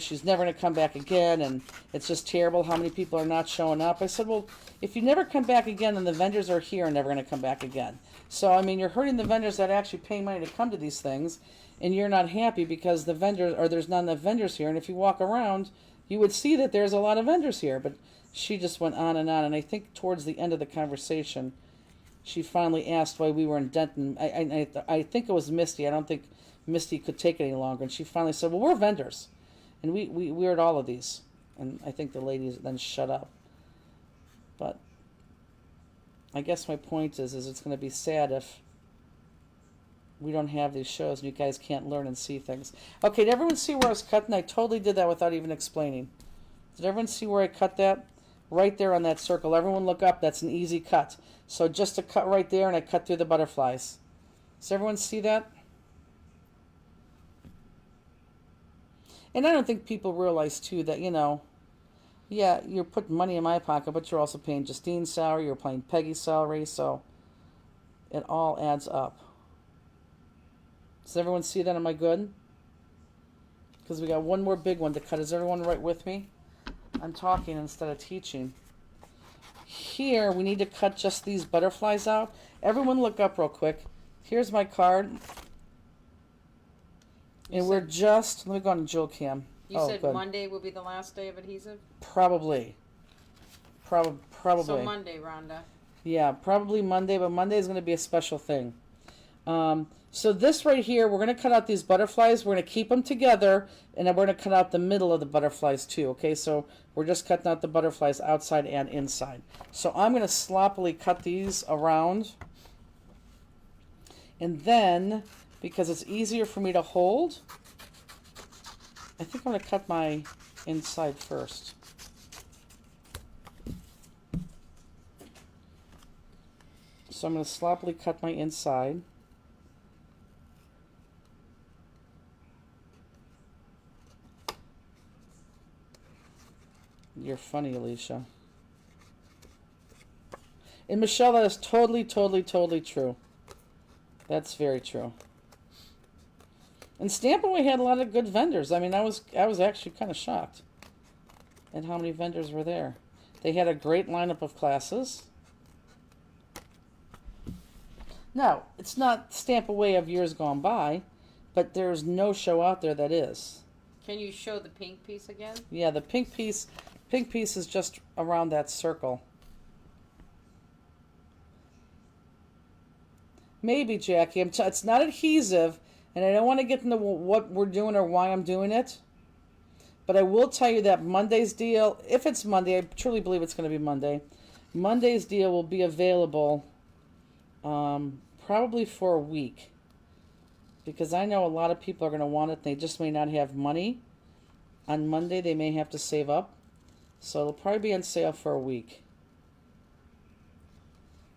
B: she's never going to come back again, and it's just terrible how many people are not showing up. I said, well, if you never come back again, then the vendors are here and never going to come back again. So, you're hurting the vendors that actually pay money to come to these things, and you're not happy because there's not enough vendors here. And if you walk around, you would see that there's a lot of vendors here. But she just went on, and I think towards the end of the conversation, she finally asked why we were in Denton. I think it was Misty. I don't think Misty could take it any longer. And she finally said, well, we're vendors. And we're at all of these. And I think the ladies then shut up. But I guess my point is it's going to be sad if we don't have these shows and you guys can't learn and see things. Okay, did everyone see where I was cutting? I totally did that without even explaining. Did everyone see where I cut that? Right there on that circle. Everyone look up. That's an easy cut. So just a cut right there, and I cut through the butterflies. Does everyone see that? And I don't think people realize, too, that, yeah, you're putting money in my pocket, but you're also paying Justine's salary, you're paying Peggy's salary, so it all adds up. Does everyone see that? Am I good? Because we got one more big one to cut. Is everyone right with me? I'm talking instead of teaching. Here, we need to cut just these butterflies out. Everyone look up real quick. Here's my card. And we're just, let me go on Jewel Cam.
A: You said good. Monday will be the last day of adhesive?
B: Probably. Probably.
A: So Monday, Rhonda.
B: Yeah, probably Monday, but Monday is going to be a special thing. So this right here, we're going to cut out these butterflies. We're going to keep them together, and then we're going to cut out the middle of the butterflies too. Okay, so we're just cutting out the butterflies outside and inside. So I'm going to sloppily cut these around. And then, because it's easier for me to hold, I think I'm going to cut my inside first. So I'm going to sloppily cut my inside. You're funny, Alicia. And Michelle, that is totally, totally, totally true. That's very true. And Stamp Away had a lot of good vendors. I mean, I was actually kind of shocked at how many vendors were there. They had a great lineup of classes. Now, it's not Stamp Away of years gone by, but there's no show out there that is.
A: Can you show the pink piece again?
B: Yeah, the pink piece is just around that circle. Maybe, Jackie. It's not adhesive, and I don't want to get into what we're doing or why I'm doing it. But I will tell you that Monday's deal, if it's Monday, I truly believe it's going to be Monday. Monday's deal will be available probably for a week. Because I know a lot of people are going to want it. They just may not have money. On Monday, they may have to save up. So it'll probably be on sale for a week.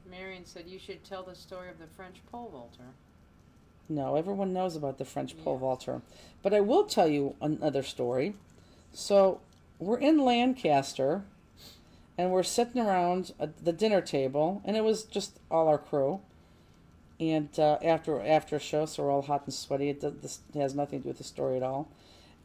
A: Marion said you should tell the story of the French pole vaulter.
B: No, everyone knows about the French pole
A: Yes.
B: vaulter. But I will tell you another story. So we're in Lancaster, and we're sitting around the dinner table, and it was just all our crew. And after a show, so we're all hot and sweaty. This has nothing to do with the story at all.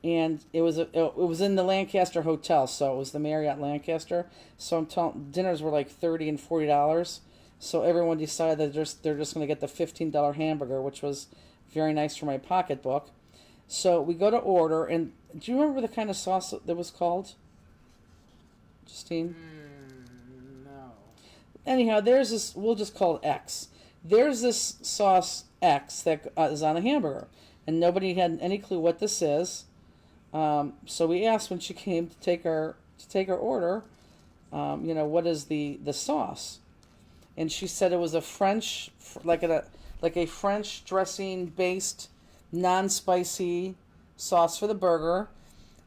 B: And it was in the Lancaster Hotel, so it was the Marriott Lancaster. So dinners were like $30 and $40. So everyone decided that they're just going to get the $15 hamburger, which was very nice for my pocketbook. So we go to order, and do you remember the kind of sauce that was called, Justine?
A: No.
B: Anyhow, there's this, we'll just call it X. There's this sauce X that is on a hamburger, and nobody had any clue what this is. So we asked when she came to take our order, what is the sauce? And she said it was a French, like a French dressing based, non-spicy sauce for the burger.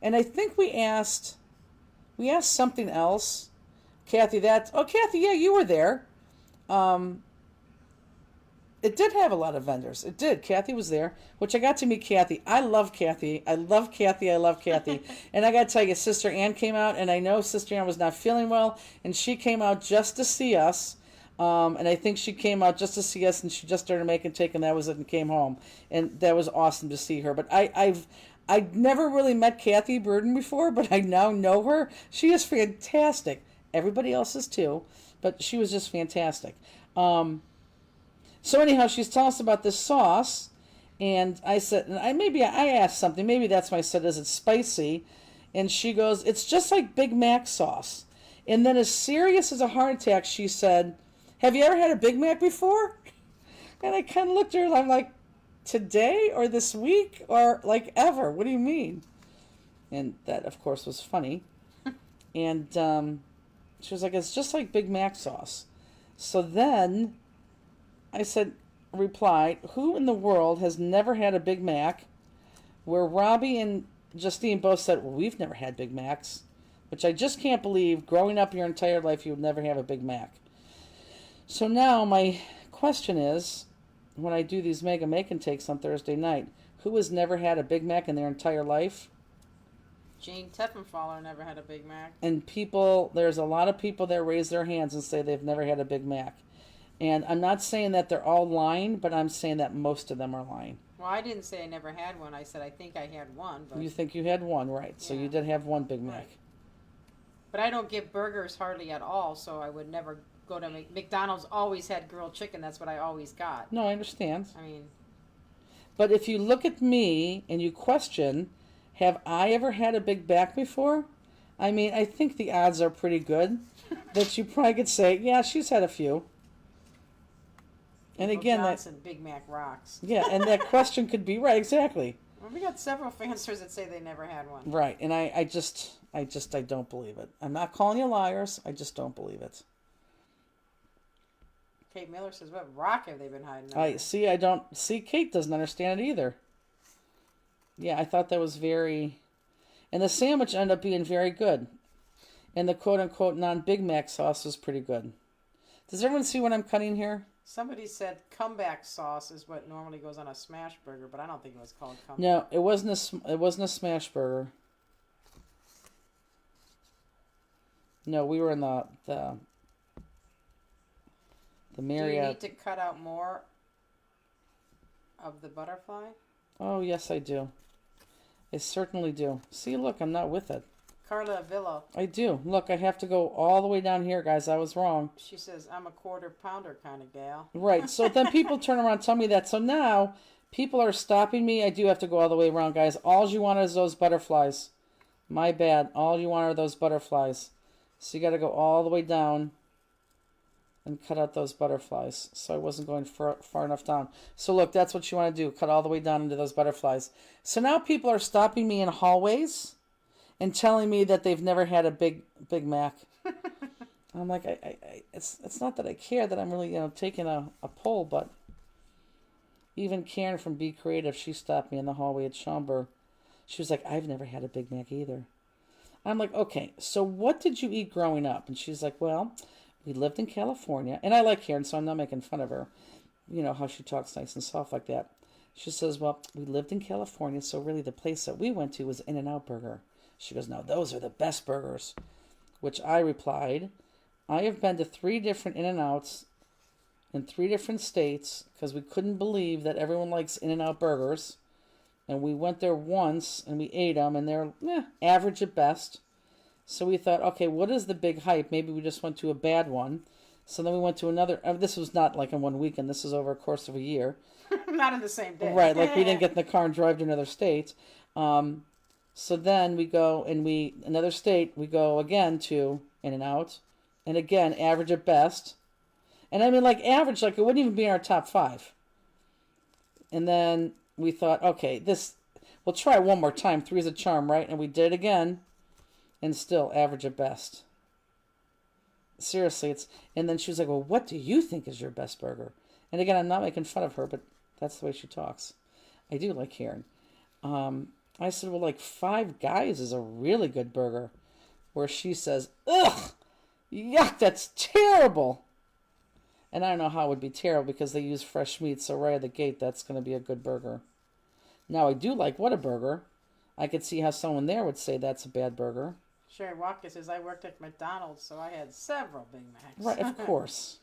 B: And I think we asked something else. Kathy, Kathy, yeah, you were there. It did have a lot of vendors. It did. Kathy was there, which I got to meet Kathy. I love Kathy. I love Kathy. And I got to tell you, Sister Ann came out, and I know Sister Ann was not feeling well, and she came out just to see us. And I think she came out just to see us, and she just started making cake, and that was it, and came home. And that was awesome to see her. But I've never really met Kathy Burden before, but I now know her. She is fantastic. Everybody else is too, but she was just fantastic. So anyhow, she's telling us about this sauce, and I said, and I asked something. Maybe that's why I said, is it spicy? And she goes, it's just like Big Mac sauce. And then, as serious as a heart attack, she said, have you ever had a Big Mac before? And I kind of looked at her, and I'm like, today or this week or like ever? What do you mean? And that, of course, was funny. And she was like, it's just like Big Mac sauce. So then I replied, who in the world has never had a Big Mac? Where Robbie and Justine both said, well, we've never had Big Macs. Which I just can't believe, growing up your entire life, you would never have a Big Mac. So now my question is, when I do these Mega Make and Takes on Thursday night, who has never had a Big Mac in their entire life?
A: Jane Teppenfaller never had a Big Mac.
B: And there's a lot of people that raise their hands and say they've never had a Big Mac. And I'm not saying that they're all lying, but I'm saying that most of them are lying.
A: Well, I didn't say I never had one. I said I think I had one. But
B: You think you had one, right? So
A: Yeah.
B: you did have one Big Mac.
A: Right. But I don't get burgers hardly at all, so I would never go to McDonald's. Always had grilled chicken. That's what I always got.
B: No, I understand.
A: I mean,
B: But if you look at me and you question, have I ever had a Big Mac before? I mean, I think the odds are pretty good that you probably could say, yeah, she's had a few. And
A: Uncle
B: again,
A: Johnson, Big Mac rocks.
B: yeah, and that question could be right, exactly.
A: Well, we got several fancers that say they never had one.
B: Right, and I don't believe it. I'm not calling you liars. I just don't believe it.
A: Kate Miller says, "What rock have they been hiding?"
B: I don't see. Kate doesn't understand it either. Yeah, I thought that was very, and the sandwich ended up being very good, and the quote unquote non Big Mac sauce was pretty good. Does everyone see what I'm cutting here?
A: Somebody said comeback sauce is what normally goes on a smash burger, but I don't think it was called comeback.
B: No, it wasn't a smash burger. No, we were in the Marriott.
A: Do you need to cut out more of the butterfly?
B: Oh, yes, I do. I certainly do. See, look, I'm not with it.
A: Carla Villa.
B: I do. Look, I have to go all the way down here, guys. I was wrong.
A: She says, "I'm a quarter pounder kind of gal."
B: Right. So then people turn around and tell me that. So now people are stopping me. I do have to go all the way around, guys. All you want is those butterflies. My bad. All you want are those butterflies. So you got to go all the way down and cut out those butterflies. So I wasn't going far enough down. So look, that's what you want to do. Cut all the way down into those butterflies. So now people are stopping me in hallways and telling me that they've never had a Big Mac. I'm like, it's not that I care that I'm really, taking a poll, but even Karen from Be Creative, she stopped me in the hallway at Schaumburg. She was like, I've never had a Big Mac either. I'm like, okay, so what did you eat growing up? And she's like, well, we lived in California. And I like Karen, so I'm not making fun of her. You know, how she talks nice and soft like that. She says, well, we lived in California, so really the place that we went to was In-N-Out Burger. She goes, no, those are the best burgers. Which I replied, I have been to 3 different In-N-Outs in 3 different states because we couldn't believe that everyone likes In-N-Out burgers. And we went there once and we ate them and they're average at best. So we thought, okay, what is the big hype? Maybe we just went to a bad one. So then we went to another. This was not like in one weekend. This was over a course of a year.
A: Not in the same day.
B: Right, like we didn't get in the car and drive to another state. So then we go and another state, we go again to In-N-Out. And again, average at best. And I mean, like average, like it wouldn't even be in our top 5. And then we thought, okay, we'll try one more time. 3 is a charm, right? And we did it again. And still average at best. Seriously, and then she was like, well, what do you think is your best burger? And again, I'm not making fun of her, but that's the way she talks. I do like Karen. I said, well, like Five Guys is a really good burger. Where she says, ugh, yuck, that's terrible. And I don't know how it would be terrible because they use fresh meat, so right at the gate, that's going to be a good burger. Now, I do like Whataburger. I could see how someone there would say that's a bad burger.
A: Sherry Watkins says, I worked at McDonald's, so I had several Big Macs.
B: Right, of course.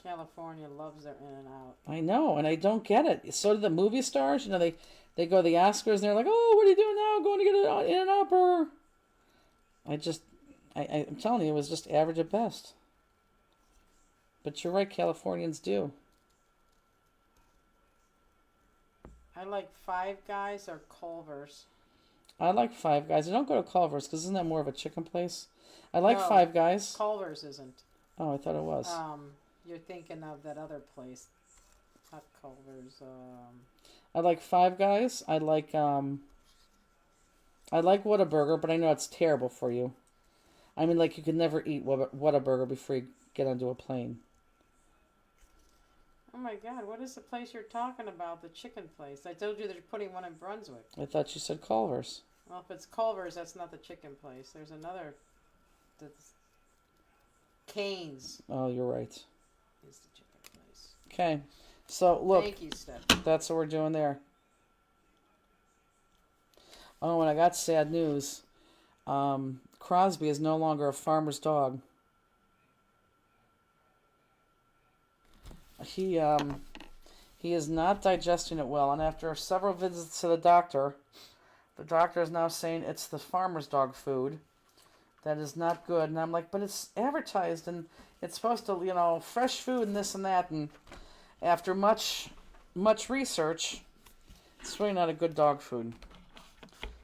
A: California loves their In-N-Out.
B: I know, and I don't get it. So do the movie stars. You know, they go to the Oscars, and they're like, oh, what are you doing now? Going to get an In-N-Out burger. I'm telling you, it was just average at best. But you're right, Californians do.
A: I like Five Guys or Culver's.
B: I like Five Guys. I don't go to Culver's because isn't that more of a chicken place? I like
A: No,
B: Five Guys.
A: Culver's isn't.
B: Oh, I thought it was.
A: You're thinking of that other place. Not Culver's.
B: I like Five Guys. I like Whataburger, but I know it's terrible for you. I mean, like you could never eat Whataburger before you get onto a plane.
A: Oh my God, what is the place you're talking about? The chicken place. I told you they're putting one in Brunswick.
B: I thought you said Culver's.
A: Well, if it's Culver's, that's not the chicken place. There's another. That's Cane's.
B: Oh, you're right.
A: Is the chicken place.
B: Okay. So, look.
A: Thank you, Steph.
B: That's what we're doing there. Oh, and I got sad news. Crosby is no longer a farmer's dog. He is not digesting it well, and after several visits to the doctor is now saying it's the farmer's dog food that is not good. And I'm like, but it's advertised and it's supposed to, fresh food and this and that. And after much research, it's really not a good dog food.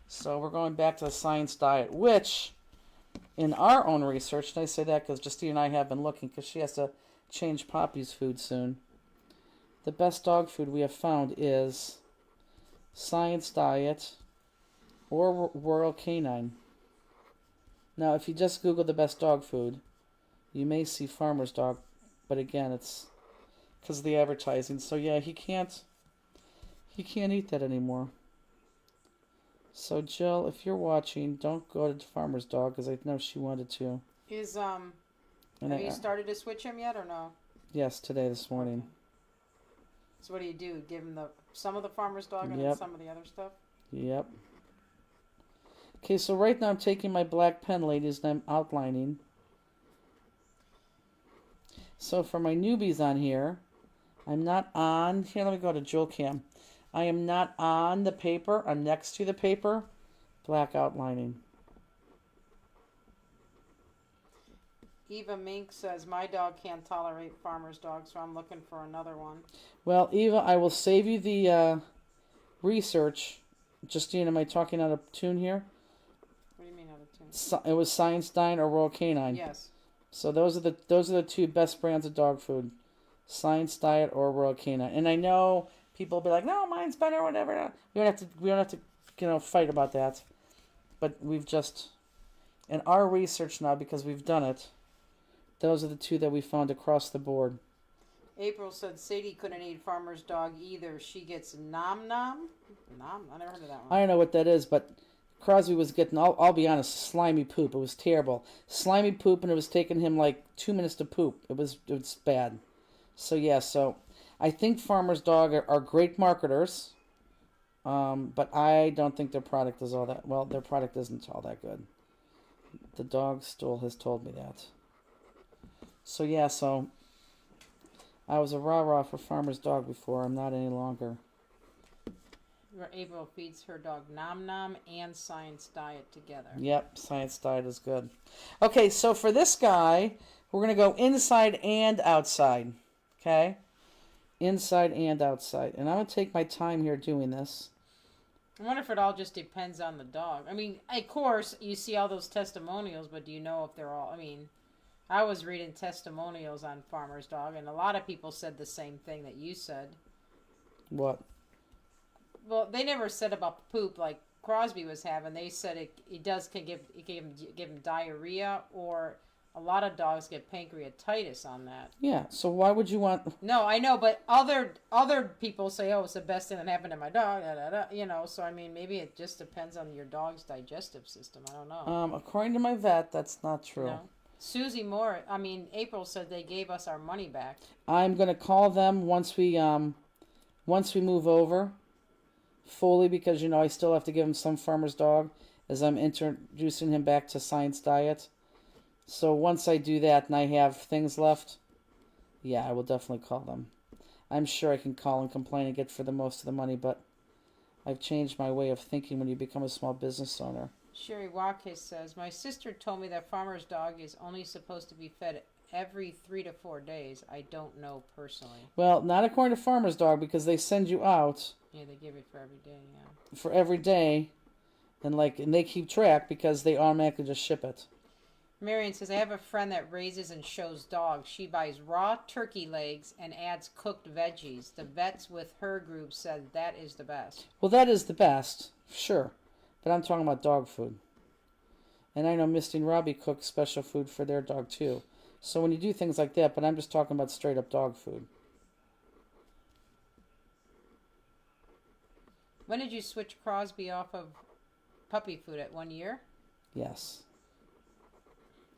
B: So we're going back to the science diet, which in our own research, and I say that because Justine and I have been looking because she has to change Poppy's food soon. The best dog food we have found is Science Diet or Royal Canine. Now, if you just Google the best dog food, you may see Farmer's Dog, but again, it's because of the advertising. So yeah, he can't eat that anymore. So Jill, if you're watching, don't go to Farmer's Dog because I know she wanted to.
A: Have you started to switch him yet or no?
B: Yes, this morning.
A: Okay. So what do? Give him some of the Farmer's Dog and
B: Yep.
A: then some of the other stuff?
B: Yep. Okay, so right now I'm taking my black pen, ladies, and I'm outlining. So for my newbies on here, I'm not on. Here, let me go to Jewel Cam. I am not on the paper. I'm next to the paper. Black outlining.
A: Eva Mink says, my dog can't tolerate Farmer's Dog, so I'm looking for another one.
B: Well, Eva, I will save you the research. Justine, am I talking out of tune here?
A: What do you mean out of tune?
B: It was Science Diet or Royal Canine.
A: Yes.
B: So those are the two best brands of dog food, Science Diet or Royal Canine. And I know people will be like, no, mine's better, or whatever. We don't have to fight about that. But we've just, in our research now, because we've done it, those are the two that we found across the board.
A: April said Sadie couldn't eat Farmer's Dog either. She gets nom nom. Nom? I never heard of that one.
B: I don't know what that is, but Crosby was getting, I'll be honest, slimy poop. It was terrible. Slimy poop, and it was taking him like 2 minutes to poop. It was bad. So yeah, I think Farmer's Dog are great marketers, but I don't think their product is all that, well, their product isn't all that good. The dog stool has told me that. So yeah, I was a rah-rah for Farmer's Dog before. I'm not any longer.
A: April feeds her dog Nom Nom and Science Diet together.
B: Yep, Science Diet is good. Okay, so for this guy, we're going to go inside and outside. Okay? Inside and outside. And I'm going to take my time here doing this.
A: I wonder if it all just depends on the dog. I mean, of course, you see all those testimonials, but do you know if they're all... I mean, I was reading testimonials on Farmer's Dog, and a lot of people said the same thing that you said.
B: What?
A: Well, they never said about the poop like Crosby was having. They said it can give him diarrhea, or a lot of dogs get pancreatitis on that.
B: Yeah, so why would you want...
A: No, I know, but other people say, oh, it's the best thing that happened to my dog, so I mean, maybe it just depends on your dog's digestive system. I don't know.
B: According to my vet, that's not true.
A: No. Susie Moore, April said they gave us our money back.
B: I'm going to call them once we move over fully, because I still have to give him some Farmer's Dog as I'm introducing him back to Science Diet. So once I do that and I have things left, yeah, I will definitely call them. I'm sure I can call and complain and get for the most of the money, but I've changed my way of thinking when you become a small business owner.
A: Sherry Watkins says, my sister told me that Farmer's Dog is only supposed to be fed every 3 to 4 days. I don't know personally.
B: Well, not according to Farmer's Dog, because they send you out.
A: Yeah, they give it for every day, yeah.
B: For every day, and they keep track because they automatically just ship it.
A: Marion says, I have a friend that raises and shows dogs. She buys raw turkey legs and adds cooked veggies. The vets with her group said that is the best.
B: Well, that is the best, sure. But I'm talking about dog food. And I know Misty and Robbie cook special food for their dog too. So when you do things like that, but I'm just talking about straight up dog food.
A: When did you switch Crosby off of puppy food? At 1 year?
B: Yes.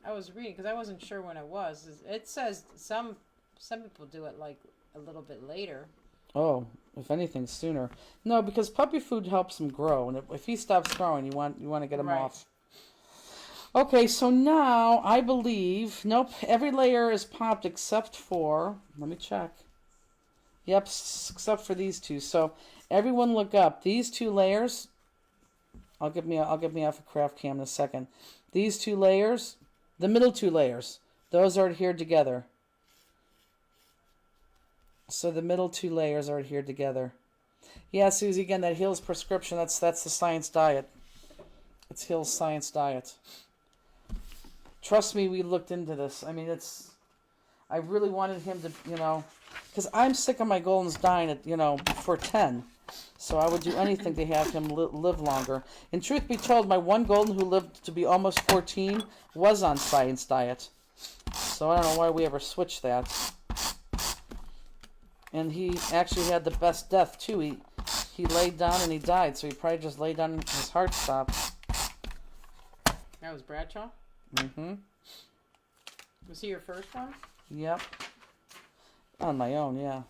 A: I was reading because I wasn't sure when it was. It says some people do it like a little bit later.
B: Oh, if anything, sooner. No, because puppy food helps him grow, and if he stops growing, you want to get him off. Okay, so now I believe every layer is popped except for. Let me check. Yep, except for these two. So everyone look up these 2 layers. I'll get me off of Craft Cam in a second. These 2 layers, the middle 2 layers, those are adhered together. So the middle 2 layers are adhered together. Yeah, Susie, again, that Hill's prescription, that's the Science Diet. It's Hill's Science Diet. Trust me, we looked into this. I mean, I really wanted him to, because I'm sick of my Goldens dying at, before 10. So I would do anything to have him live longer. And truth be told, my one Golden who lived to be almost 14 was on Science Diet. So I don't know why we ever switched that. And he actually had the best death, too. He laid down and he died, so he probably just laid down and his heart stopped.
A: That was Bradshaw?
B: Mm-hmm.
A: Was he your first one?
B: Yep. On my own, yeah.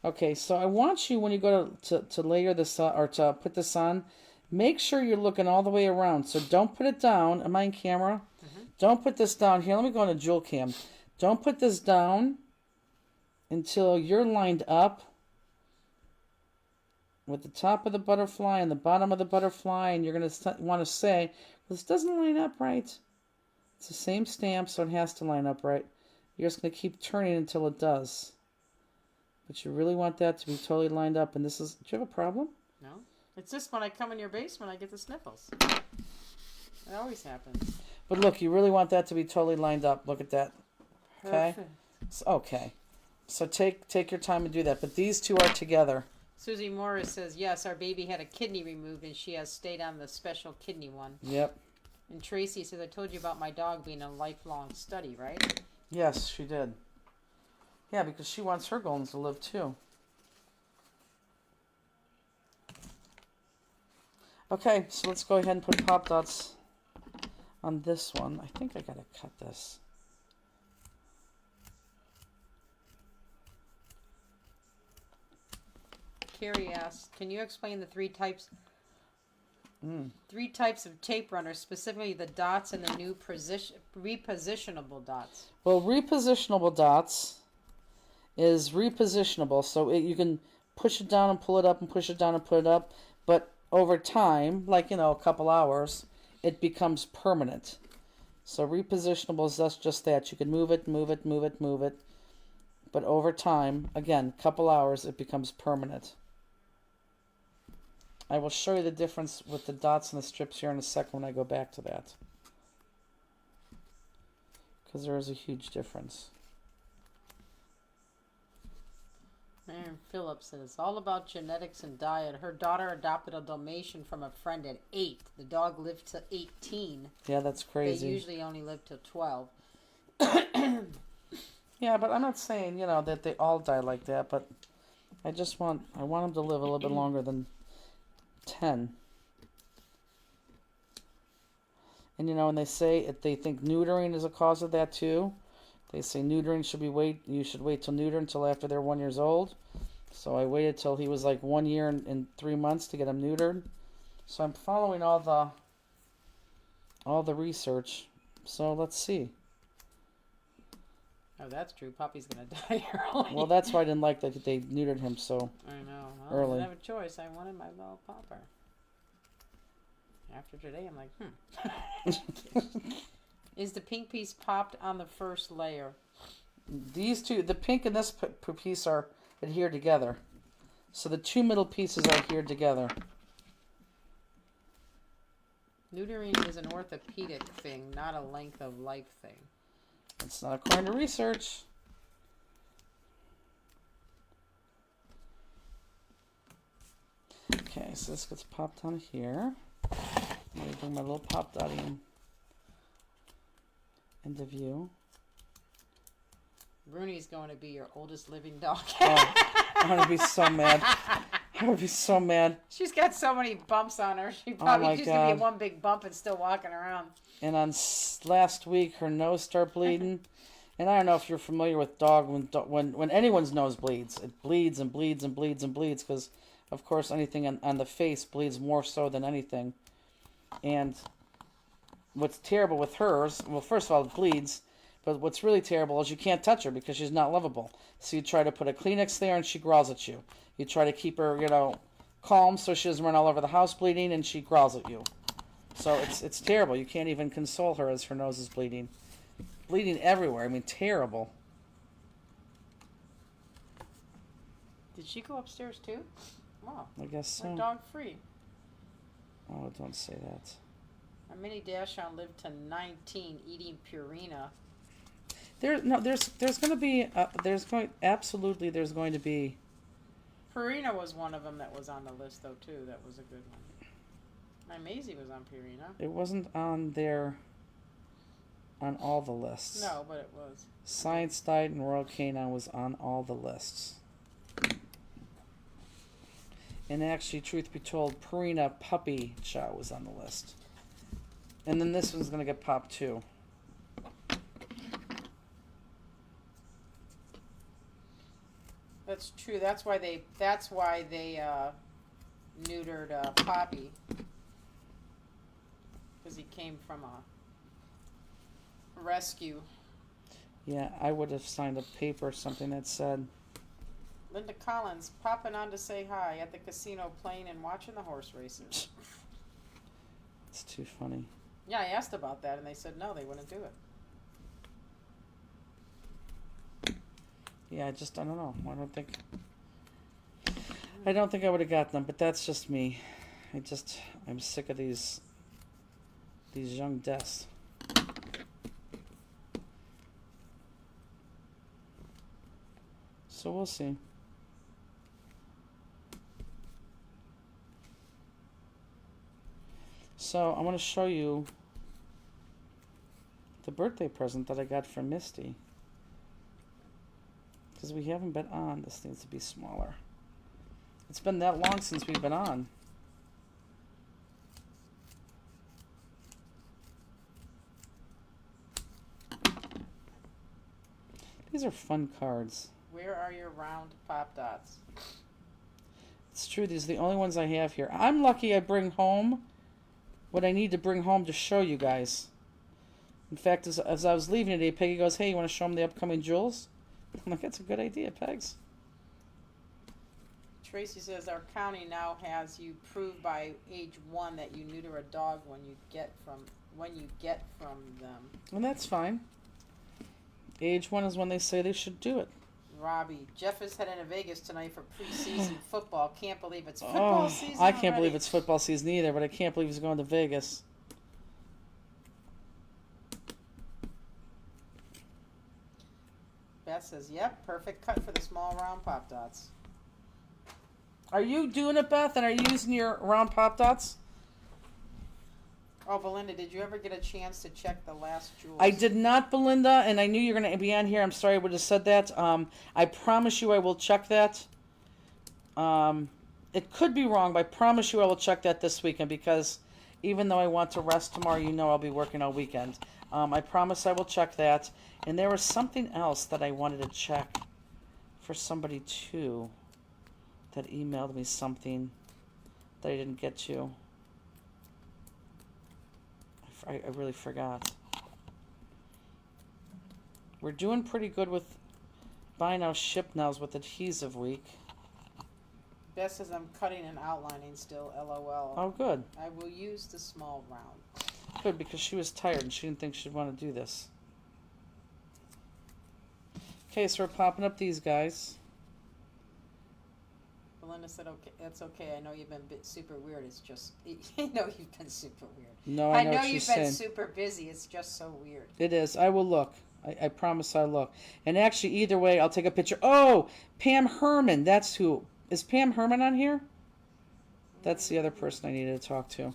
B: Okay, so I want you, when you go to layer this or to put this on, make sure you're looking all the way around. So don't put it down. Am I in camera? Mm-hmm. Don't put this down here. Let me go into Jewel Cam. Don't put this down until you're lined up with the top of the butterfly and the bottom of the butterfly, and you're going to want to say, this doesn't line up right. It's the same stamp, so it has to line up right. You're just going to keep turning until it does. But you really want that to be totally lined up. And this is, do you have a problem?
A: No. It's just when I come in your basement, I get the sniffles. It always happens.
B: But look, you really want that to be totally lined up. Look at that. Okay?
A: Perfect.
B: Okay. So take your time and do that. But these two are together.
A: Susie Morris says, yes, our baby had a kidney removed and she has stayed on the special kidney one.
B: Yep.
A: And Tracy says, I told you about my dog being a lifelong study, right?
B: Yes, she did. Yeah, because she wants her Goldens to live too. Okay, so let's go ahead and put Pop Dots on this one. I think I gotta cut this.
A: Carrie asks, can you explain the three types of tape runners, specifically the dots and the new repositionable dots?
B: Well, repositionable dots is repositionable, so you can push it down and pull it up and push it down and put it up, but over time, like, a couple hours, it becomes permanent. So repositionable is just that. You can move it, move it, move it, move it, but over time, again, couple hours, it becomes permanent. I will show you the difference with the dots and the strips here in a second when I go back to that, because there is a huge difference.
A: Mary Phillips says, it's all about genetics and diet. Her daughter adopted a Dalmatian from a friend at 8. The dog lived to 18.
B: Yeah, that's crazy.
A: They usually only live till 12.
B: Yeah, but I'm not saying, that they all die like that, but I want them to live a little bit longer than 10. And, and they say they think neutering is a cause of that too. They say neutering you should wait till neuter until after they're 1 year old. So I waited till he was like 1 year and 3 months to get him neutered. So I'm following all the research. So let's see.
A: Oh, that's true. Puppy's gonna die early.
B: Well, that's why I didn't like that they neutered him so early.
A: I didn't have a choice. I wanted my little popper. After today, I'm like, Is the pink piece popped on the first layer?
B: These two, the pink and this piece are adhered together. So the two middle pieces are adhered together.
A: Neutering is an orthopedic thing, not a length of life thing.
B: It's not according to research. Okay, so this gets popped on here. Let me bring my little pop dot in. Into view.
A: Bruni's going to be your oldest living dog.
B: Oh, I'm going to be so mad. I would be so mad.
A: She's got so many bumps on her. She probably just going to be one big bump and still walking around.
B: And on last week, her nose started bleeding. And I don't know if you're familiar with dog, when anyone's nose bleeds, it bleeds and bleeds and bleeds and bleeds because, of course, anything on the face bleeds more so than anything. And what's terrible with hers, well, first of all, it bleeds, but what's really terrible is you can't touch her because she's not lovable. So you try to put a Kleenex there and she growls at you. You try to keep her, calm so she doesn't run all over the house bleeding and she growls at you. So it's terrible. You can't even console her as her nose is bleeding. Bleeding everywhere. I mean, terrible.
A: Did she go upstairs too? Wow.
B: I guess so.
A: We're dog free.
B: Oh, don't say that.
A: A mini Dachshund lived to 19 eating Purina.
B: There's going to be there's going to be.
A: Purina was one of them that was on the list though too. That was a good one. My Maisie was on Purina.
B: It wasn't on there. On all the lists.
A: No, but it was.
B: Science Diet and Royal Canin was on all the lists. And actually, truth be told, Purina Puppy Chow was on the list. And then this one's going to get popped too.
A: That's true. That's why they neutered Poppy. Because he came from a rescue.
B: Yeah, I would have signed a paper or something that said,
A: Linda Collins popping on to say hi at the casino, playing and watching the horse races.
B: it's too funny.
A: Yeah, I asked about that, and they said no, they wouldn't do it.
B: Yeah, I don't know. I don't think I would have got them, but that's just me. I'm sick of these young deaths. So we'll see. So I want to show you the birthday present that I got from Misty. Because we haven't been on. This needs to be smaller. It's been that long since we've been on. These are fun cards.
A: Where are your round pop dots?
B: It's true, these are the only ones I have here. I'm lucky I bring home what I need to bring home to show you guys. In fact, as I was leaving today, Peggy goes, hey, you want to show them the upcoming jewels? I'm like, that's a good idea, Pegs.
A: Tracy says our county now has you prove by age 1 that you neuter a dog when you get from them.
B: And that's fine. Age 1 is when they say they should do it.
A: Robbie, Jeff is heading to Vegas tonight for preseason football. Can't believe it's football season.
B: I can't
A: already.
B: believe it's football season either, but I can't believe he's going to Vegas.
A: Beth says, yep, perfect cut for the small round pop dots.
B: Are you doing it, Beth? And are you using your round pop dots?
A: Oh, Belinda, did you ever get a chance to check the last jewels?
B: I did not, Belinda, and I knew you were going to be on here. I'm sorry I would have said that. I promise you I will check that. It could be wrong, but I promise you I will check that this weekend because even though I want to rest tomorrow, you know I'll be working all weekend. I promise I will check that. And there was something else that I wanted to check for somebody too that emailed me something that I didn't get to. I really forgot. We're doing pretty good with buy now, ship nows with adhesive week.
A: Beth says I'm cutting and outlining still, LOL.
B: Oh, good.
A: I will use the small round.
B: Good, because she was tired and she didn't think she'd want to do this. Okay, so we're popping up these guys.
A: Belinda said, okay, that's okay. I know you've been super weird. It's just, I know you've been super weird.
B: No, I know what
A: you've
B: she's
A: been
B: saying.
A: super busy. It's just so weird.
B: It is. I will look. I promise I'll look. And actually, either way, I'll take a picture. Oh, Pam Herman. That's who. Is Pam Herman on here? That's the other person I needed to talk to.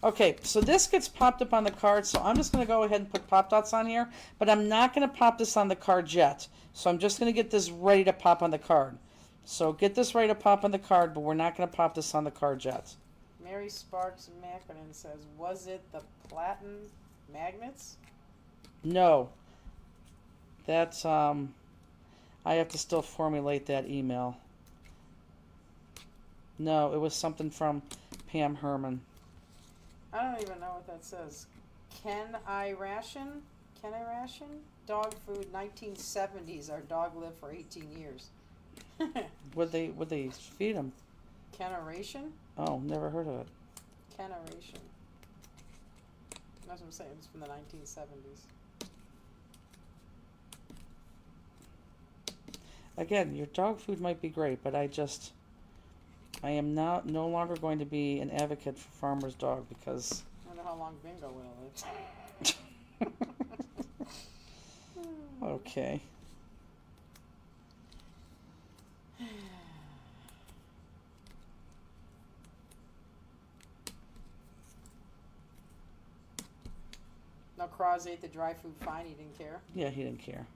B: Okay, so this gets popped up on the card, so I'm just going to go ahead and put pop dots on here, but I'm not going to pop this on the card yet. So I'm just going to get this ready to pop on the card. So get this ready to pop on the card, but we're not going to pop this on the card yet.
A: Mary Sparks Mackinnon says, was it the platinum magnets?
B: No. That's, I have to still formulate that email. No, it was something from Pam Herman.
A: I don't even know what that says. Can I ration? Can I ration? Dog food, 1970s. Our dog lived for 18 years.
B: Would they feed him?
A: Caneration?
B: Oh, never heard of it.
A: Caneration. That's what I'm saying. It's from the 1970s.
B: Again, your dog food might be great, but I just I am now no longer going to be an advocate for Farmer's Dog because.
A: I wonder how long Bingo will live.
B: Okay.
A: No, Cross ate the dry food fine. He didn't care.
B: Yeah, he didn't care.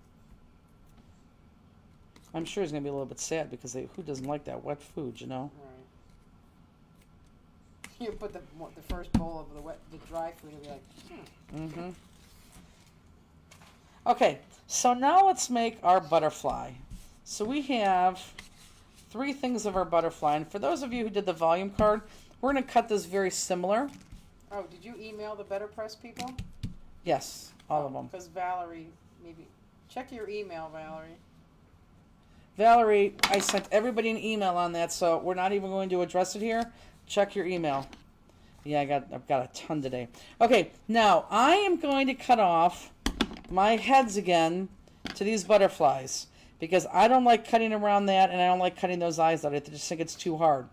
B: I'm sure he's gonna be a little bit sad because who doesn't like that wet food, you know?
A: Right. You put the first bowl of the dry food and be like,
B: Mm-hmm. Okay, so now let's make our butterfly. So we have 3 things of our butterfly, and for those of you who did the volume card, we're gonna cut this very similar.
A: Oh, did you email the Better Press people?
B: Yes, all of them.
A: Because Valerie, maybe check your email, Valerie.
B: Valerie, I sent everybody an email on that, so we're not even going to address it here. Check your email. Yeah, I've got a ton today. Okay, now I am going to cut off my heads again to these butterflies because I don't like cutting around that, and I don't like cutting those eyes out. I just think it's too hard.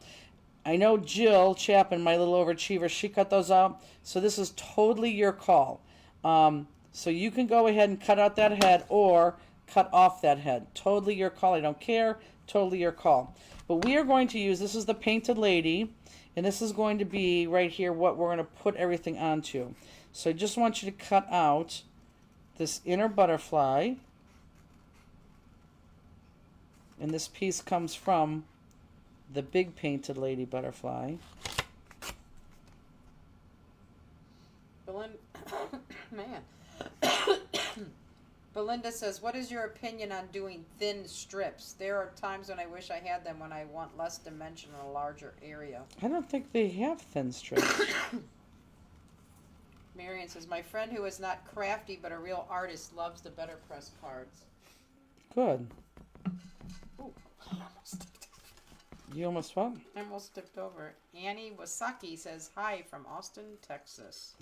B: I know Jill Chapman, my little overachiever, she cut those out, so this is totally your call. So you can go ahead and cut out that head or cut off that head. Totally your call. I don't care. Totally your call. But we are going to use, this is the Painted Lady, and this is going to be right here what we're going to put everything onto. So I just want you to cut out this inner butterfly. And this piece comes from the big Painted Lady butterfly.
A: Man. Belinda says, what is your opinion on doing thin strips? There are times when I wish I had them when I want less dimension in a larger area.
B: I don't think they have thin strips.
A: Marion says, my friend who is not crafty but a real artist loves the Better Press cards.
B: Good.
A: Ooh,
B: You almost what?
A: I almost tipped over. Annie Wasaki says, hi from Austin, Texas.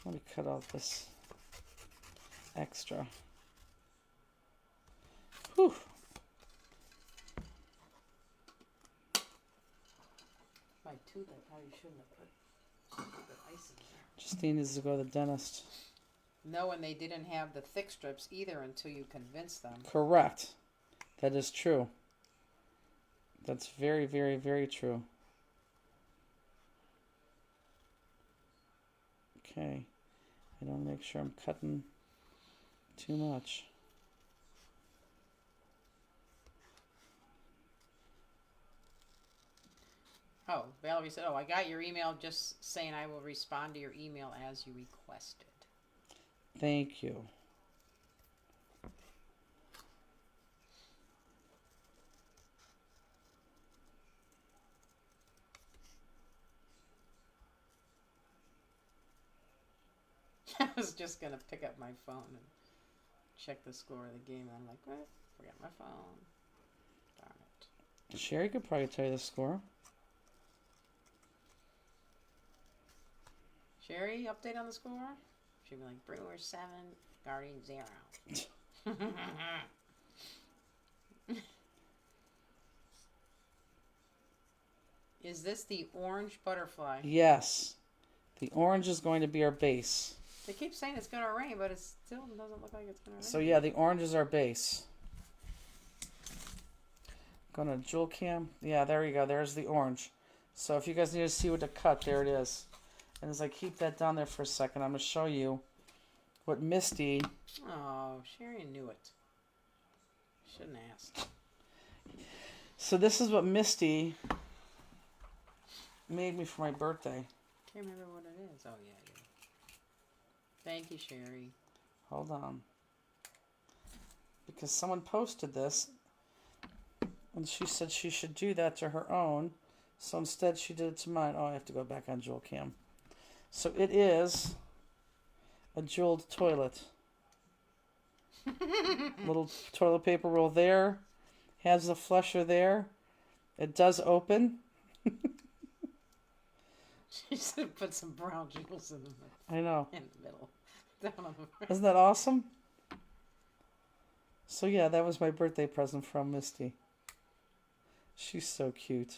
B: Let me cut out this extra. Whew.
A: My tooth, I probably shouldn't have put the ice in there.
B: Justine needs to go to the dentist.
A: No, and they didn't have the thick strips either until you convinced them.
B: Correct. That is true. That's very, very, very true. Okay. I don't make sure I'm cutting too much.
A: Oh, Valerie said, oh, I got your email just saying I will respond to your email as you requested.
B: Thank you.
A: I was just going to pick up my phone and check the score of the game. And I'm like, what? Forgot my phone. Darn it.
B: Sherry could probably tell you the score.
A: Sherry, update on the score? She'd be like, Brewers 7, Guardians 0. Is this the orange butterfly?
B: Yes. The orange is going to be our base.
A: They keep saying it's going to rain, but it still doesn't look like it's going to rain.
B: So yeah, the orange is our base. Going to Jewel Cam. Yeah, there you go. There's the orange. So if you guys need to see what to cut, there it is. And as I keep that down there for a second, I'm going to show you what Misty...
A: Oh, Sherry knew it. Shouldn't ask.
B: So this is what Misty made me for my birthday.
A: Can't remember what it is. Oh, yeah, yeah. Thank you, Sherry.
B: Hold on. Because someone posted this, and she said she should do that to her own. So instead she did it to mine. Oh, I have to go back on Jewel Cam. So it is a jeweled toilet. Little toilet paper roll there. Has the flusher there. It does open.
A: She should put some brown jewels in the middle.
B: I know.
A: In the middle. Down on the
B: Isn't that awesome? So yeah, that was my birthday present from Misty. She's so cute.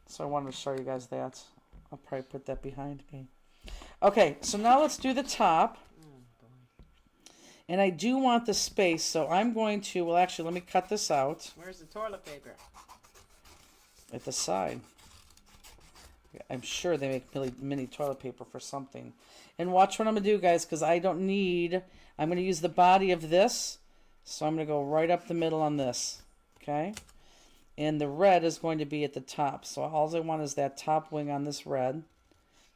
B: So I wanted to show you guys that. I'll probably put that behind me. Okay, so now let's do the top. And I do want the space, so I'm going to, well actually, let me cut this out.
A: Where's the toilet paper?
B: At the side. I'm sure they make mini toilet paper for something. And watch what I'm going to do, guys, because I don't need, I'm going to use the body of this. So I'm going to go right up the middle on this. Okay? And the red is going to be at the top. So all I want is that top wing on this red.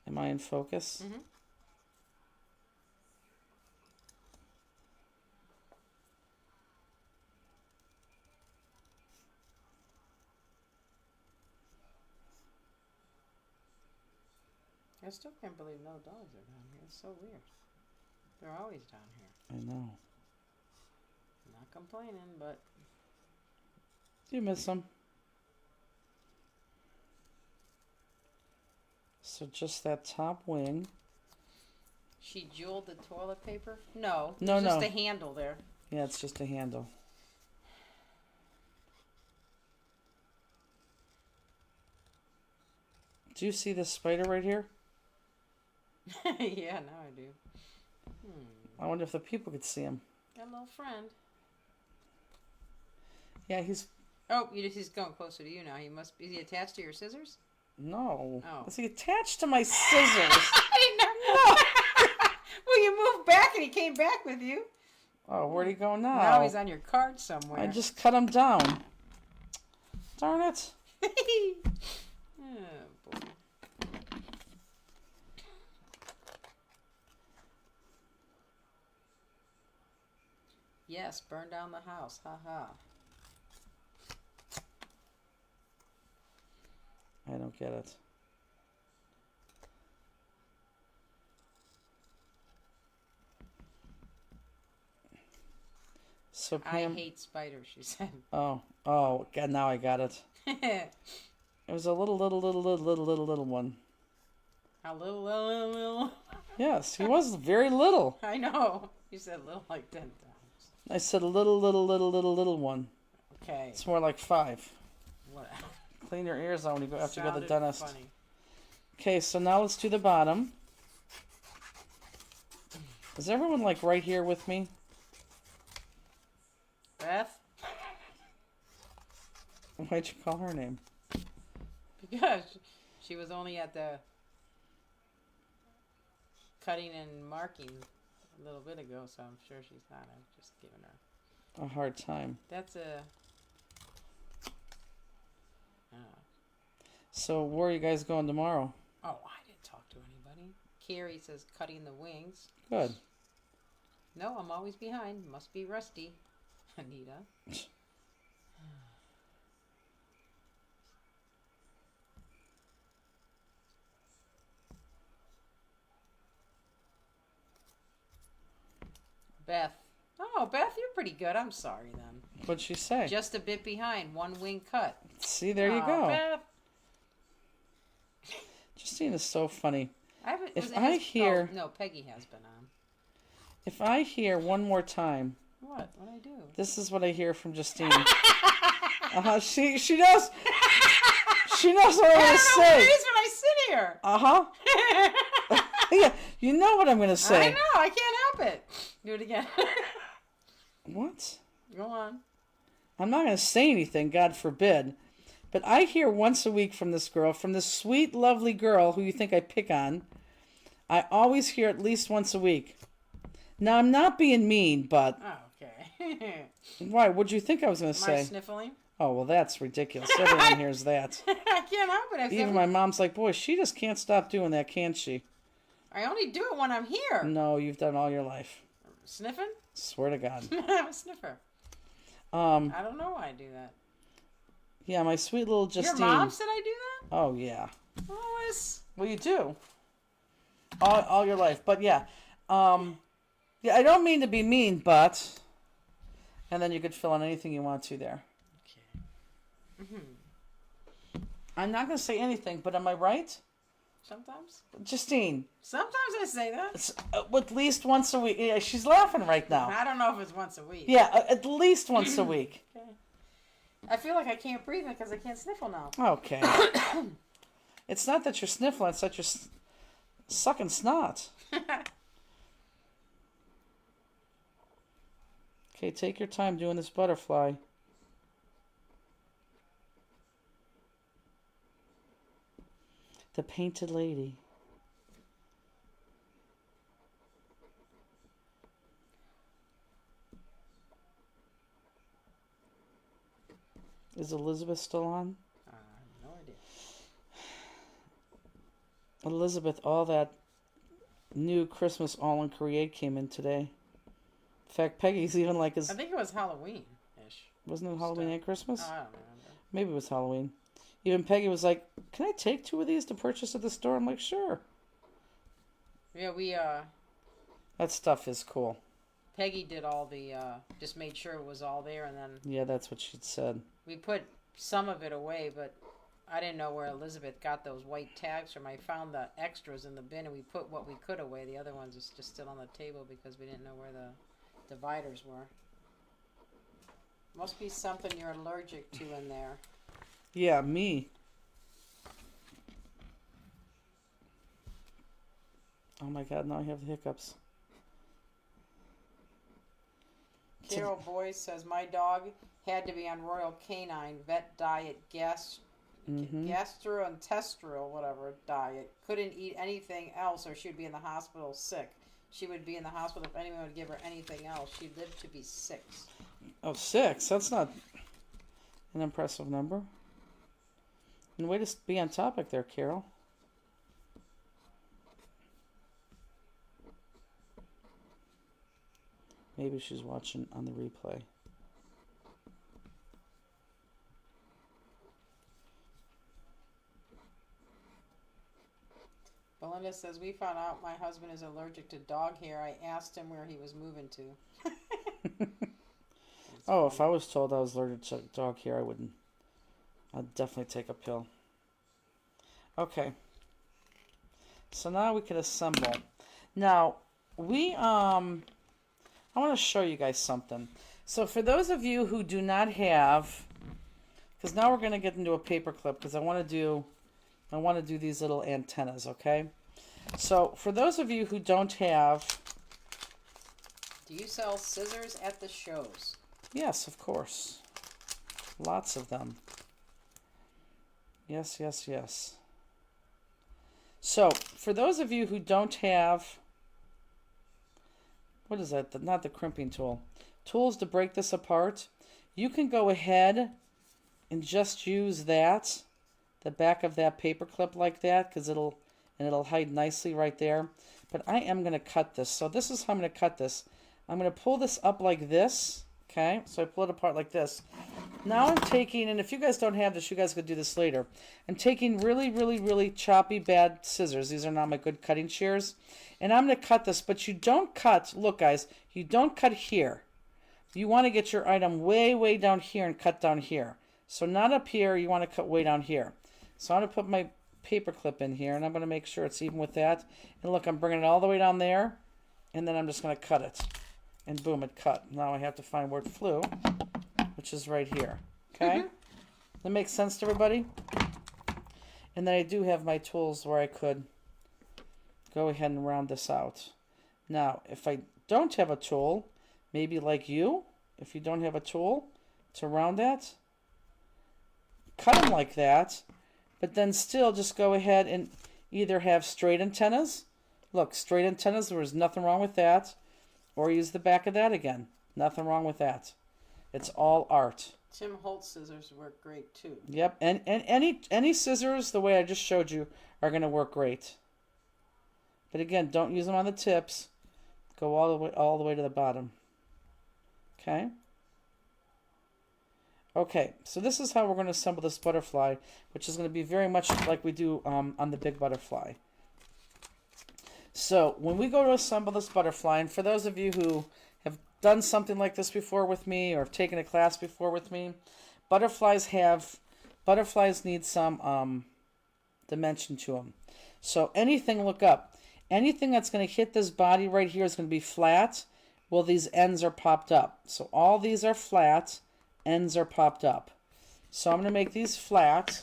B: Am I in focus?
A: Mm-hmm. I still can't believe no dogs are down here. It's so weird. They're always down here.
B: I know.
A: I'm not complaining, but
B: You miss them. So just that top wing.
A: she jeweled the toilet paper? No.
B: No,
A: there's just
B: no.
A: a handle there.
B: Yeah, it's just a handle. Do you see this spider right here?
A: Yeah, now I do.
B: I wonder if the people could see him.
A: Got a little friend.
B: Yeah, he's...
A: Oh, he's going closer to you now. Is he attached to your scissors?
B: No.
A: Oh.
B: Is he attached to my scissors?
A: I didn't know. Well, you moved back and he came back with you.
B: Oh, where'd he go now?
A: Now he's on your card somewhere.
B: I just cut him down. Darn it.
A: Oh, boy. Yes, burn down the house. Ha ha.
B: I don't get it. So Pam...
A: I hate spiders, she said.
B: Oh, God, now I got it. It was a little one.
A: How little.
B: Yes, he was very little.
A: I know. You said little like 10 times.
B: I said a little one.
A: Okay.
B: It's more like 5.
A: Whatever.
B: Clean your ears out when you go after you go to the
A: Sounded
B: dentist.
A: funny.
B: Okay, so now let's do the bottom. Is everyone like right here with me?
A: Beth?
B: Why'd you call her name?
A: Because she was only at the cutting and marking a little bit ago, so I'm sure she's not. I'm just giving her.
B: A hard time.
A: That's a.
B: So where are you guys going tomorrow?
A: Oh, I didn't talk to anybody. Carrie says cutting the wings.
B: Good.
A: No, I'm always behind. Must be rusty. Anita. Beth. Oh, Beth, you're pretty good. I'm sorry then.
B: What'd she say?
A: Just a bit behind. One wing cut.
B: See, there you
A: Aw,
B: go.
A: Beth.
B: Justine is so funny. If
A: Was it
B: I hear...
A: Oh, no, Peggy has been on.
B: If I hear one more time...
A: What? What'd I do?
B: This is what I hear from Justine. She knows... She knows what I'm going to say.
A: It is when I sit here.
B: Yeah, you know what I'm going to say.
A: I know. I can't help it. Do it again.
B: What?
A: Go on.
B: I'm not going to say anything, God forbid. But I hear once a week from this girl, from this sweet, lovely girl who you think I pick on. I always hear at least once a week. Now, I'm not being mean, but...
A: Oh, okay.
B: Why? What'd you think I was going to
A: Am I
B: say?
A: sniffling?
B: Oh, well, that's ridiculous. Everyone hears that.
A: I can't help it.
B: Even my mom's like, boy, she just can't stop doing that, can she?
A: I only do it when I'm here.
B: No, you've done all your life.
A: Sniffing?
B: Swear to God.
A: I'm a sniffer. I don't know why I do that.
B: Yeah, my sweet little Justine.
A: Your mom said I do that?
B: Oh, yeah.
A: Always.
B: Well, you do. All your life. But, yeah. Yeah, I don't mean to be mean, but... And then you could fill in anything you want to there.
A: Okay.
B: I'm not going to say anything, but am I right?
A: Sometimes.
B: Justine,
A: Sometimes I say that.
B: it's, at least once a week. Yeah, she's laughing right now.
A: I don't know if it's once a week.
B: Yeah, at least once a week.
A: Okay. I feel like I can't breathe because I can't sniffle now.
B: Okay. It's not that you're sniffling, it's that you're sucking snot. Okay, take your time doing this butterfly. The Painted Lady. Is Elizabeth still on?
A: No idea.
B: Elizabeth, all that new Christmas all in Create came in today. In fact, Peggy's even like,
A: I think it was Halloween-ish.
B: wasn't it Halloween and Christmas?
A: I don't remember.
B: Maybe it was Halloween. Even Peggy was like, can I take 2 of these to purchase at the store? I'm like, sure.
A: Yeah, we,
B: That stuff is cool.
A: Peggy did all the, just made sure it was all there, and then
B: Yeah, that's what she'd said.
A: we put some of it away, but I didn't know where Elizabeth got those white tags from. I found the extras in the bin, and we put what we could away. The other ones is just still on the table because we didn't know where the dividers were. Must be something you're allergic to in there.
B: Yeah, me. Oh my God, now I have the hiccups.
A: Carol Boyce says, my dog had to be on Royal Canine vet diet, gastrointestinal, whatever diet. Couldn't eat anything else or she'd be in the hospital sick. She would be in the hospital if anyone would give her anything else. She lived to be 6.
B: Oh, 6? That's not an impressive number. And way to be on topic there, Carol. Maybe she's watching on the replay.
A: Belinda says, we found out my husband is allergic to dog hair. I asked him where he was moving to.
B: Oh, if I was told I was allergic to dog hair, I wouldn't. I'd definitely take a pill. Okay. So now we can assemble. Now, I want to show you guys something. So for those of you who do not have, because now we're going to get into a paper clip because I want to do these little antennas, okay? So for those of you who don't have,
A: Do you sell scissors at the shows?
B: yes, of course. Lots of them. Yes, yes, yes. So for those of you who don't have, what is that? Not the crimping tool. Tools to break this apart. You can go ahead and just use that, the back of that paper clip like that, because it'll hide nicely right there. But I am going to cut this. So this is how I'm going to cut this. I'm going to pull this up like this. Okay, so I pull it apart like this. Now I'm taking, and if you guys don't have this, you guys could do this later. I'm taking really, really, really choppy, bad scissors. These are not my good cutting shears. And I'm going to cut this, but you don't cut, look guys, you don't cut here. You want to get your item way, way down here and cut down here. So not up here, you want to cut way down here. So I'm going to put my paper clip in here, and I'm going to make sure it's even with that. And look, I'm bringing it all the way down there, and then I'm just going to cut it. And boom, it cut. Now I have to find where it flew, which is right here. Okay? That makes sense to everybody? And then I do have my tools where I could go ahead and round this out. Now, if I don't have a tool, maybe like you, if you don't have a tool to round that, cut them like that, but then still just go ahead and either have straight antennas. Look, straight antennas, there was nothing wrong with that. Or use the back of that again. Nothing wrong with that. It's all art.
A: Tim Holtz scissors work great too.
B: Yep, and any scissors, the way I just showed you, are going to work great. But again, don't use them on the tips. Go all the way to the bottom. Okay? Okay, so this is how we're going to assemble this butterfly, which is going to be very much like we do on the big butterfly. So when we go to assemble this butterfly, and for those of you who have done something like this before with me or have taken a class before with me, butterflies need some dimension to them. So anything, look up. Anything that's going to hit this body right here is going to be flat. Well, these ends are popped up. So all these are flat, ends are popped up. So I'm going to make these flat.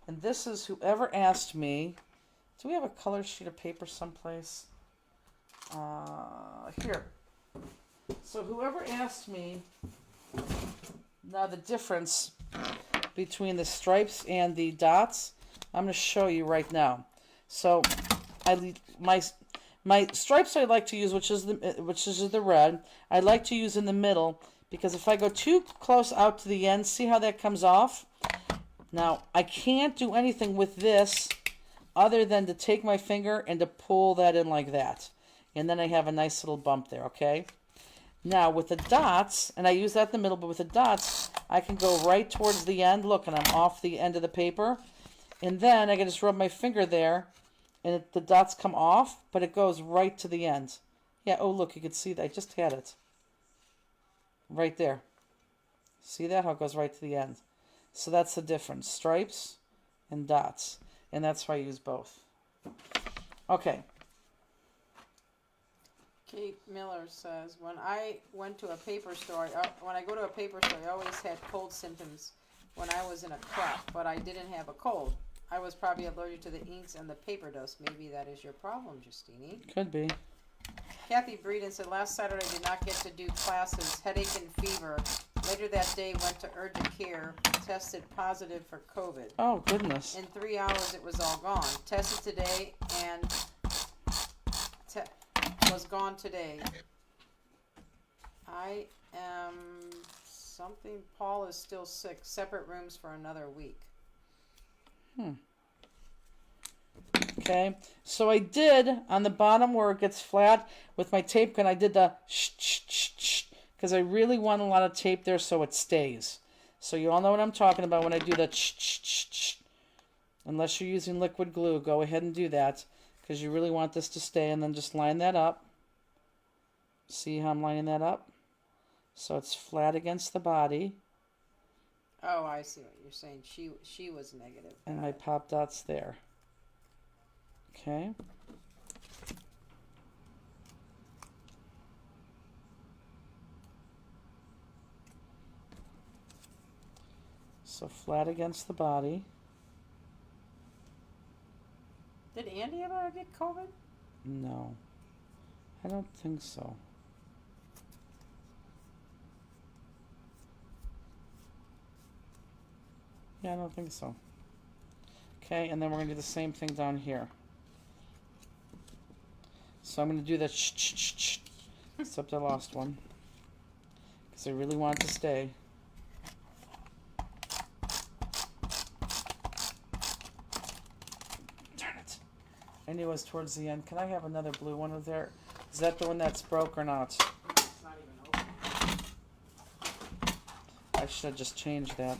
B: And this is whoever asked me. Do we have a color sheet of paper someplace? Here. So whoever asked me, now the difference between the stripes and the dots, I'm going to show you right now. So my stripes I like to use, which is the red, I like to use in the middle, because if I go too close out to the end, see how that comes off? Now, I can't do anything with this other than to take my finger and to pull that in like that. And then I have a nice little bump there, okay? Now, with the dots, and I use that in the middle, but with the dots, I can go right towards the end. Look, and I'm off the end of the paper. And then I can just rub my finger there, and the dots come off, but it goes right to the end. Yeah, oh, look, you can see that. I just had it. Right there. See that? How it goes right to the end. So that's the difference. Stripes and dots. And that's why I use both. Okay.
A: Kate Miller says, when I went to a paper store, when I go to a paper store, I always had cold symptoms when I was in a craft, but I didn't have a cold. I was probably allergic to the inks and the paper dust. Maybe that is your problem, Justini.
B: Could be.
A: Kathy Breeden said, last Saturday I did not get to do classes, headache and fever. Later that day, went to urgent care, tested positive for COVID.
B: Oh, goodness.
A: In 3 hours, it was all gone. Tested today and was gone today. I am something. Paul is still sick. Separate rooms for another week.
B: Okay, so I did on the bottom where it gets flat with my tape gun. I did the shh because I really want a lot of tape there so it stays. So you all know what I'm talking about when I do the shh. Unless you're using liquid glue, go ahead and do that because you really want this to stay. And then just line that up. See how I'm lining that up? So it's flat against the body.
A: Oh, I see what you're saying. She was negative.
B: And my pop dots there. Okay. So flat against the body.
A: Did Andy ever get COVID?
B: No. I don't think so. Yeah, I don't think so. Okay, and then we're going to do the same thing down here. So I'm going to do that shh, except I lost one. Because I really want it to stay. Darn it. I knew it was towards the end. Can I have another blue one over there? Is that the one that's broke or not?
A: It's not even open.
B: I should have just changed that.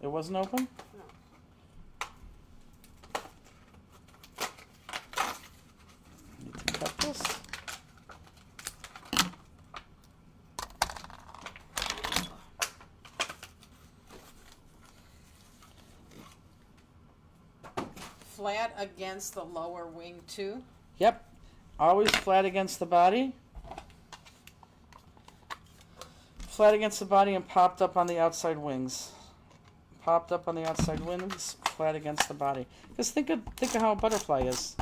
B: It wasn't open?
A: No.
B: Need to cut this.
A: Flat against the lower wing too.
B: Yep. Always flat against the body. Flat against the body and popped up on the outside wings. Popped up on the outside wings, flat against the body. Just think of how a butterfly is.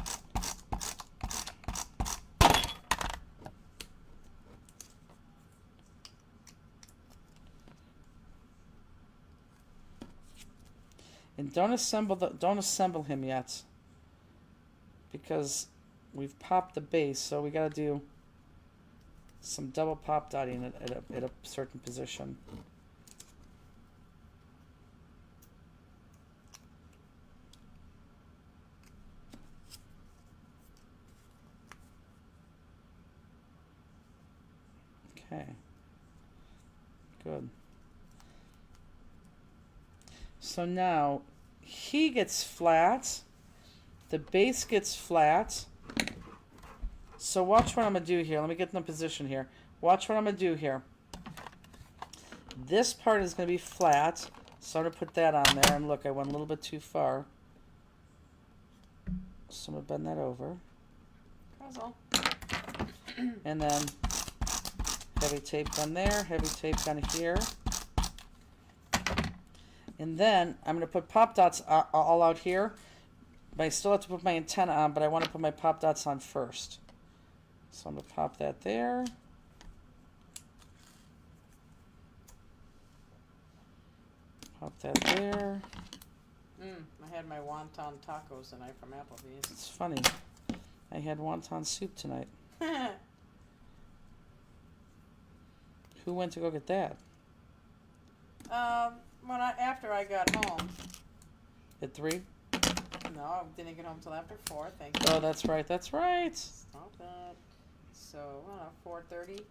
B: And don't assemble him yet, because we've popped the base, so we got to do some double pop dotting at a certain position. Okay, good. So now he gets flat, the base gets flat. So watch what I'm going to do here. Let me get in the position here. Watch what I'm going to do here. This part is going to be flat. So I'm going to put that on there. And look, I went a little bit too far. So I'm going to bend that over.
A: Puzzle.
B: And then heavy tape gun there, heavy tape gun here. And then I'm going to put pop dots all out here. But I still have to put my antenna on, but I want to put my pop dots on first. So I'm going to pop that there. Pop that there.
A: I had my wonton tacos tonight from Applebee's.
B: It's funny. I had wonton soup tonight. Who went to go get that?
A: After I got home.
B: At 3?
A: No, I didn't get home till after 4. Thank you.
B: Oh, that's right. That's right.
A: Stop that. So, I don't know, 4:30.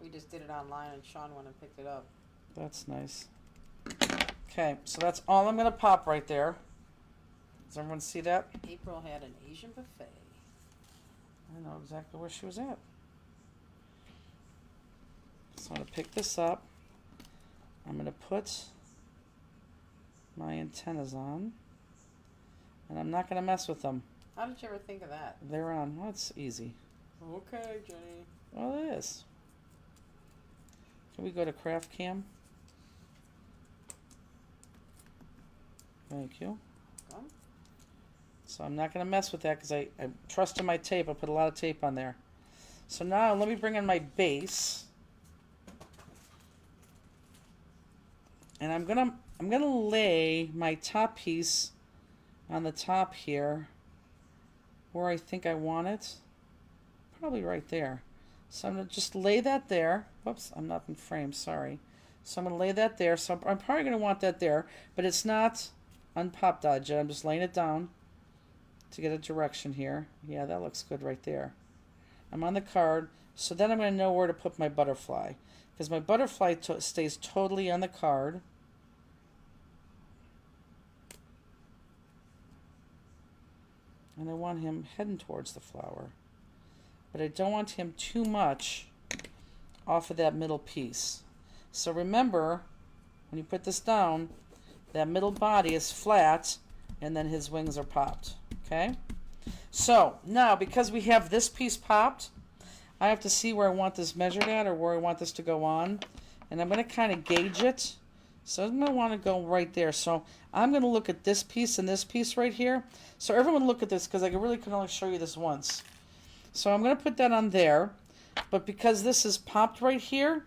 A: We just did it online, and Sean went and picked it up.
B: That's nice. Okay, so that's all I'm going to pop right there. Does everyone see that?
A: April had an Asian buffet.
B: I know exactly where she was at. So I'm going to pick this up. I'm going to put my antennas on. And I'm not going to mess with them.
A: How did you ever think of that?
B: They're on. Well, it's easy.
A: Okay, Jenny.
B: Well, it is. Can we go to Craft Cam? Thank you.
A: Come.
B: So I'm not going to mess with that because I trust in my tape. I put a lot of tape on there. So now let me bring in my base. And I'm gonna lay my top piece on the top here where I think I want it. Probably right there. So I'm going to just lay that there. Whoops, I'm not in frame, sorry. So I'm going to lay that there. So I'm probably going to want that there, but it's not unpopped out yet. I'm just laying it down to get a direction here. Yeah, that looks good right there. I'm on the card. So then I'm going to know where to put my butterfly, because my butterfly stays totally on the card. And I want him heading towards the flower. But I don't want him too much off of that middle piece. So remember, when you put this down, that middle body is flat, and then his wings are popped. Okay? So, now, because we have this piece popped, I have to see where I want this measured at, or where I want this to go on. And I'm going to kind of gauge it. So I'm going to want to go right there. So I'm going to look at this piece and this piece right here. So everyone look at this, because I really can only show you this once. So I'm going to put that on there. But because this is popped right here,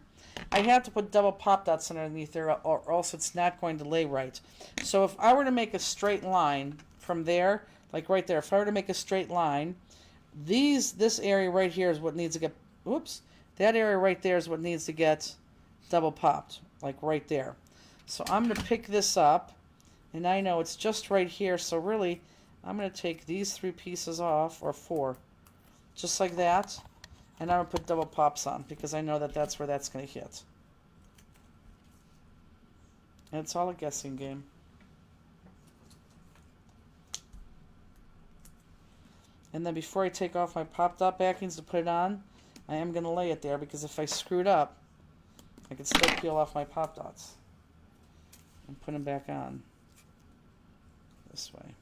B: I have to put double pop dots underneath there, or else it's not going to lay right. So if I were to make a straight line from there, like right there, if I were to make a straight line, this area right here is what needs to get, whoops, that area right there is what needs to get double popped, like right there. So I'm going to pick this up, and I know it's just right here, so really I'm going to take these 3 pieces off, or 4, just like that, and I'm going to put double pops on, because I know that that's where that's going to hit. And it's all a guessing game. And then before I take off my pop dot backings to put it on, I am going to lay it there, because if I screwed up, I could still peel off my pop dots and put them back on this way.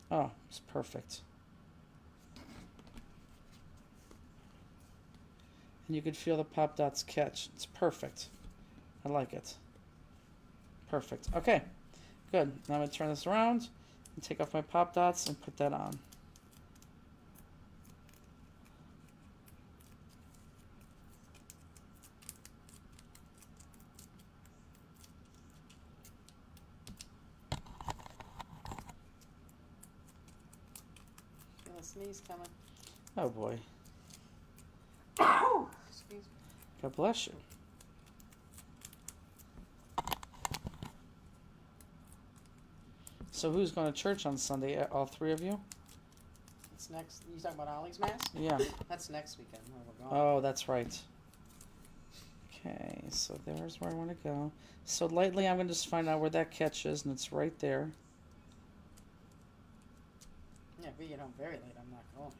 B: Oh, it's perfect. And you could feel the pop dots catch. It's perfect. I like it. Perfect. Okay, good. Now I'm going to turn this around and take off my pop dots and put that on.
A: Sneeze coming.
B: Oh boy.
A: Excuse me.
B: God bless you. So who's going to church on Sunday? All 3 of you?
A: It's next. You talking about Ollie's Mass?
B: Yeah.
A: That's next weekend where we're going.
B: Oh, that's right. Okay, so there's where I want to go. So lightly I'm going to just find out where that catch is, and it's right there.
A: Yeah, if we get home very late, I'm not going.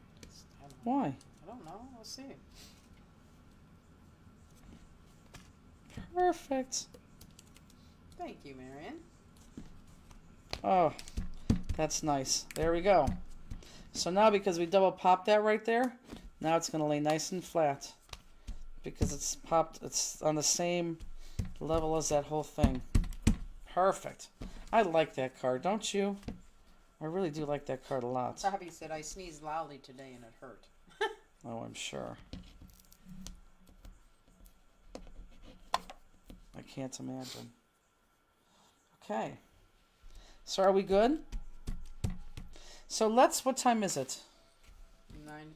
B: Why?
A: I don't know. We'll see.
B: Perfect.
A: Thank you, Marion.
B: Oh, that's nice. There we go. So now because we double popped that right there, now it's going to lay nice and flat. Because it's popped, it's on the same level as that whole thing. Perfect. I like that card, don't you? I really do like that card a lot.
A: Bobby said I sneezed loudly today and it hurt.
B: Oh, I'm sure. I can't imagine. Okay. So are we good? So what time is it?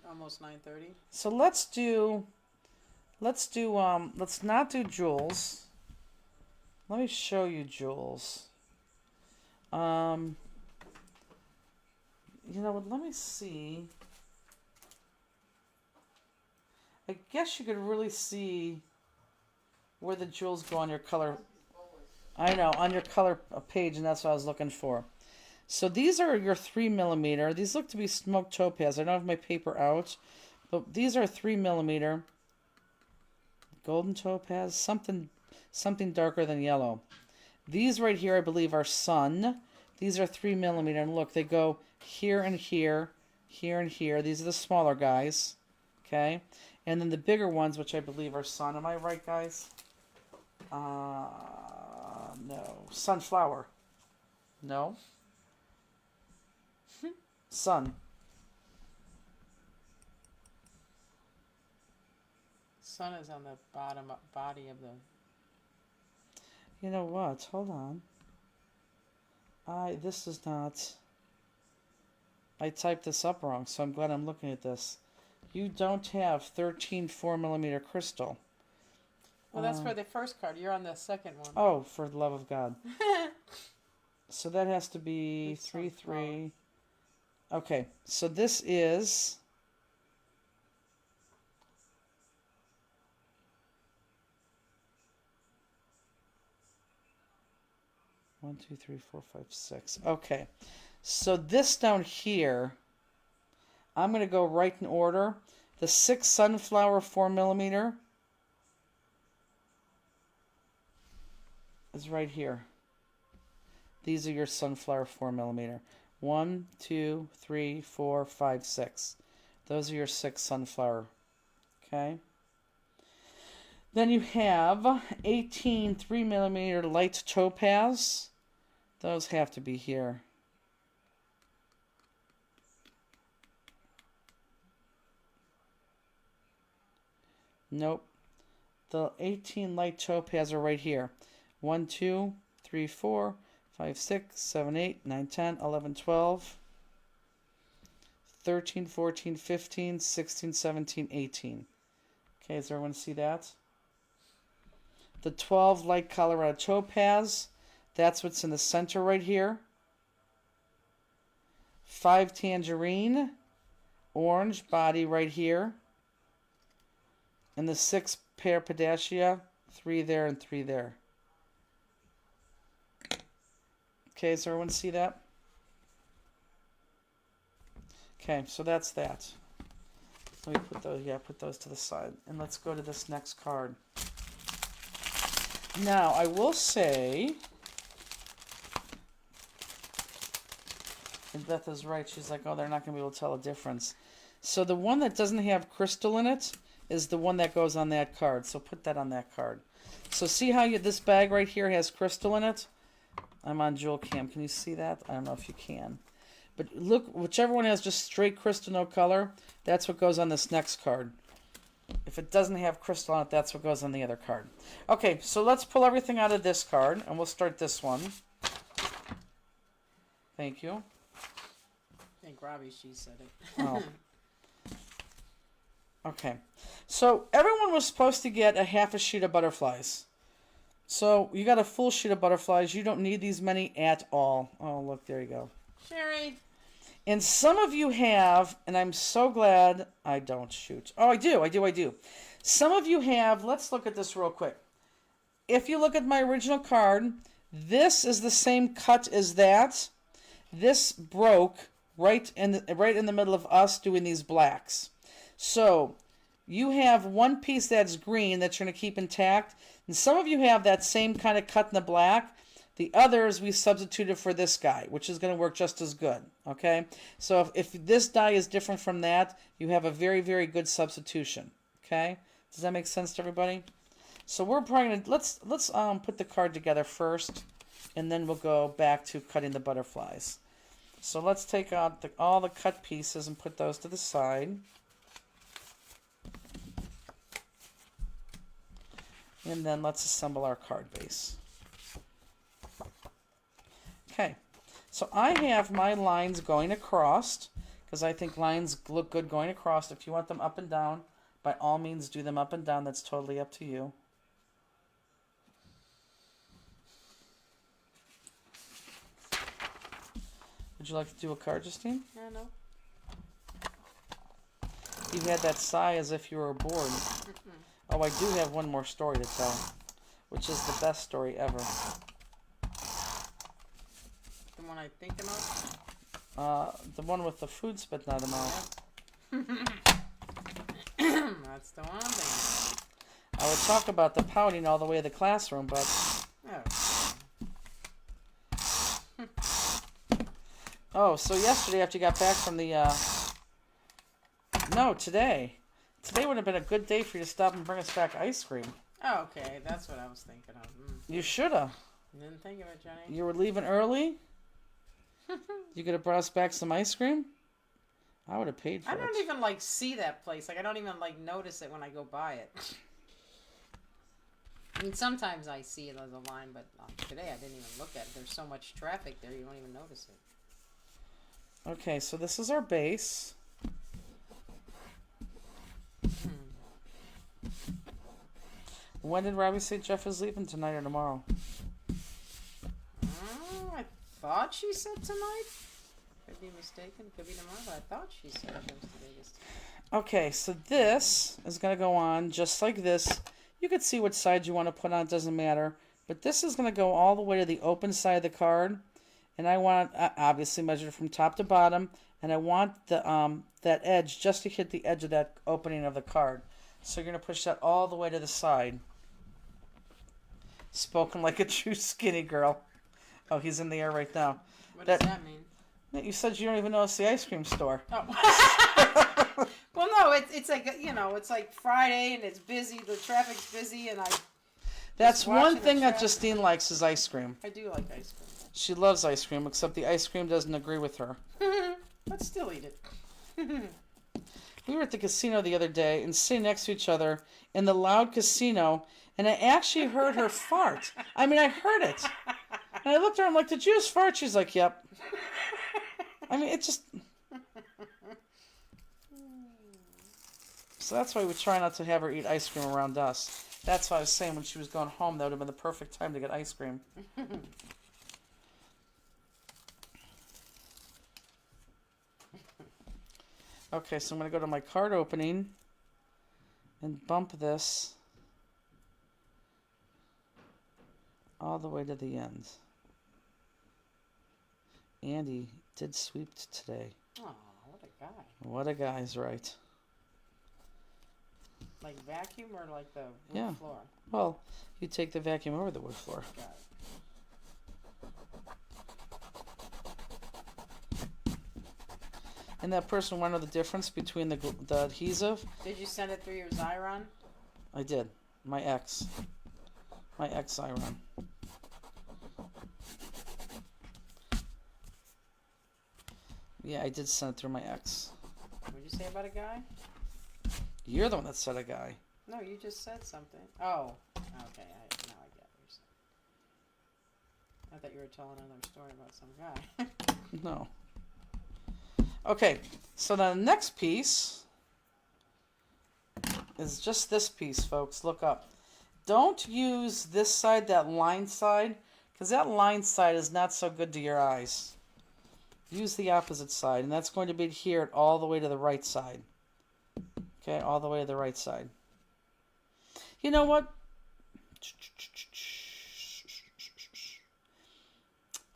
A: Almost 9:30.
B: So let's not do Jules. Let me show you Jules. You know what, let me see. I guess you could really see where the jewels go on your color. I know, on your color page, and that's what I was looking for. So these are your 3mm. These look to be smoked topaz. I don't have my paper out, but these are 3mm. Golden topaz, something darker than yellow. These right here, I believe, are sun. These are 3mm, and look, they go here and here, here and here. These are the smaller guys, okay? And then the bigger ones, which I believe are sun. Am I right, guys? No. Sunflower. No. Sun.
A: Sun is on the body of the...
B: You know what? Hold on. This is not... I typed this up wrong, so I'm glad I'm looking at this. You don't have 13 4mm crystal.
A: Well, that's for the first card. You're on the second one.
B: Oh, for the love of God. So that has to be
A: It's
B: 3,
A: sunflower.
B: 3. Okay, so this is... One, 2, 3, 4, 5, 6. Okay, so this down here, I'm going to go right in order. The 6 sunflower 4mm is right here. These are your sunflower 4mm. 1, 2, 3, 4, 5, 6. Those are your 6 sunflower. Okay. Then you have 18 3mm light topaz. Those have to be here. Nope. The 18 light topaz are right here. 1, 2, 3, 4, 5, 6, 7, 8, 9, 10, 11, 12, 13, 14, 15, 16, 17, 18. Okay, does everyone see that? The 12 light Colorado topaz, that's what's in the center right here. 5 tangerine, orange body right here. And the 6 Parapedacia, 3 there and 3 there. Okay, does everyone see that? Okay, so that's that. Let me put those to the side. And let's go to this next card. Now, I will say, and Beth is right, she's like, oh, they're not going to be able to tell a difference. So the one that doesn't have crystal in it is the one that goes on that card. So put that on that card. So see how this bag right here has crystal in it? I'm on Jewel Cam. Can you see that? I don't know if you can. But look, whichever one has just straight crystal, no color, that's what goes on this next card. If it doesn't have crystal on it, that's what goes on the other card. Okay, so let's pull everything out of this card, and we'll start this one. Thank you.
A: I think Robbie, she said it.
B: Oh. Okay. So everyone was supposed to get a half a sheet of butterflies. So you got a full sheet of butterflies. You don't need these many at all. Oh, look, there you go.
A: Sherry.
B: And some of you have, and I'm so glad I don't shoot. Oh, I do. Some of you have, let's look at this real quick. If you look at my original card, this is the same cut as that. This broke right in the middle of us doing these blacks. So you have one piece that's green that you're going to keep intact. And some of you have that same kind of cut in the black. The others we substituted for this guy, which is going to work just as good. Okay, so if this die is different from that, you have a very, very good substitution. Okay, does that make sense to everybody? So we're probably gonna let's put the card together first, and then we'll go back to cutting the butterflies. So let's take out all the cut pieces and put those to the side. And then let's assemble our card base. Okay, so I have my lines going across, because I think lines look good going across. If you want them up and down, by all means do them up and down. That's totally up to you. Would you like to do a card, Justine?
A: Yeah, no.
B: You had that sigh as if you were bored. Oh, I do have one more story to tell, which is the best story ever.
A: The one I'm thinking of?
B: The one with the food spitting out of the mouth.
A: That's the one I'm thinking.
B: I would talk about the pouting all the way to the classroom, but... Oh, so yesterday after you got back from the... No, today. Today would have been a good day for you to stop and bring us back ice cream.
A: Oh, okay. That's what I was thinking of.
B: You should have.
A: Didn't think of it, Johnny.
B: You were leaving early? You could have brought us back some ice cream? I would have paid for it.
A: I don't even, see that place. I don't even, notice it when I go by it. I mean, sometimes I see it as a line, but today I didn't even look at it. There's so much traffic there, you don't even notice it.
B: Okay, so this is our base. When did Robbie say Jeff is leaving, tonight or tomorrow?
A: I thought she said tonight. Could be mistaken. Could be tomorrow, but I thought she said it was to Vegas.
B: Okay, so this is going to go on just like this. You could see which side you want to put on. It doesn't matter. But this is going to go all the way to the open side of the card. And I want obviously measured from top to bottom. And I want the that edge just to hit the edge of that opening of the card. So you're going to push that all the way to the side. Spoken like a true skinny girl. Oh, he's in the air right now.
A: What does that mean?
B: You said you don't even know it's the ice cream store.
A: Oh. Well, no, it's like, it's like Friday and it's busy. The traffic's busy and
B: That's one thing that Justine likes is ice cream.
A: I do like ice cream.
B: She loves ice cream, except the ice cream doesn't agree with her.
A: But still eat it.
B: We were at the casino the other day and sitting next to each other in the loud casino, and I actually heard her fart. I mean, I heard it. And I looked at her, I'm like, did you just fart? She's like, yep. I mean, it just... So that's why we try not to have her eat ice cream around us. That's why I was saying when she was going home, that would have been the perfect time to get ice cream. Okay, so I'm going to go to my card opening and bump this all the way to the end. Andy did sweep today.
A: Oh, what a guy.
B: What a guy's right.
A: Like vacuum or like the wood floor?
B: Well, you take the vacuum over the wood floor.
A: Got it.
B: And that person want to know the difference between the adhesive?
A: Did you send it through your Xyron?
B: I did. My ex Xyron. Yeah, I did send it through my ex.
A: What'd you say about a guy?
B: You're the one that said a guy.
A: No, you just said something. Oh, okay. Now I get what you're saying. I thought you were telling another story about some guy.
B: No. Okay, so the next piece is just this piece, folks. Look up. Don't use this side, that line side, because that line side is not so good to your eyes. Use the opposite side, and that's going to be adhered all the way to the right side. Okay, all the way to the right side. You know what?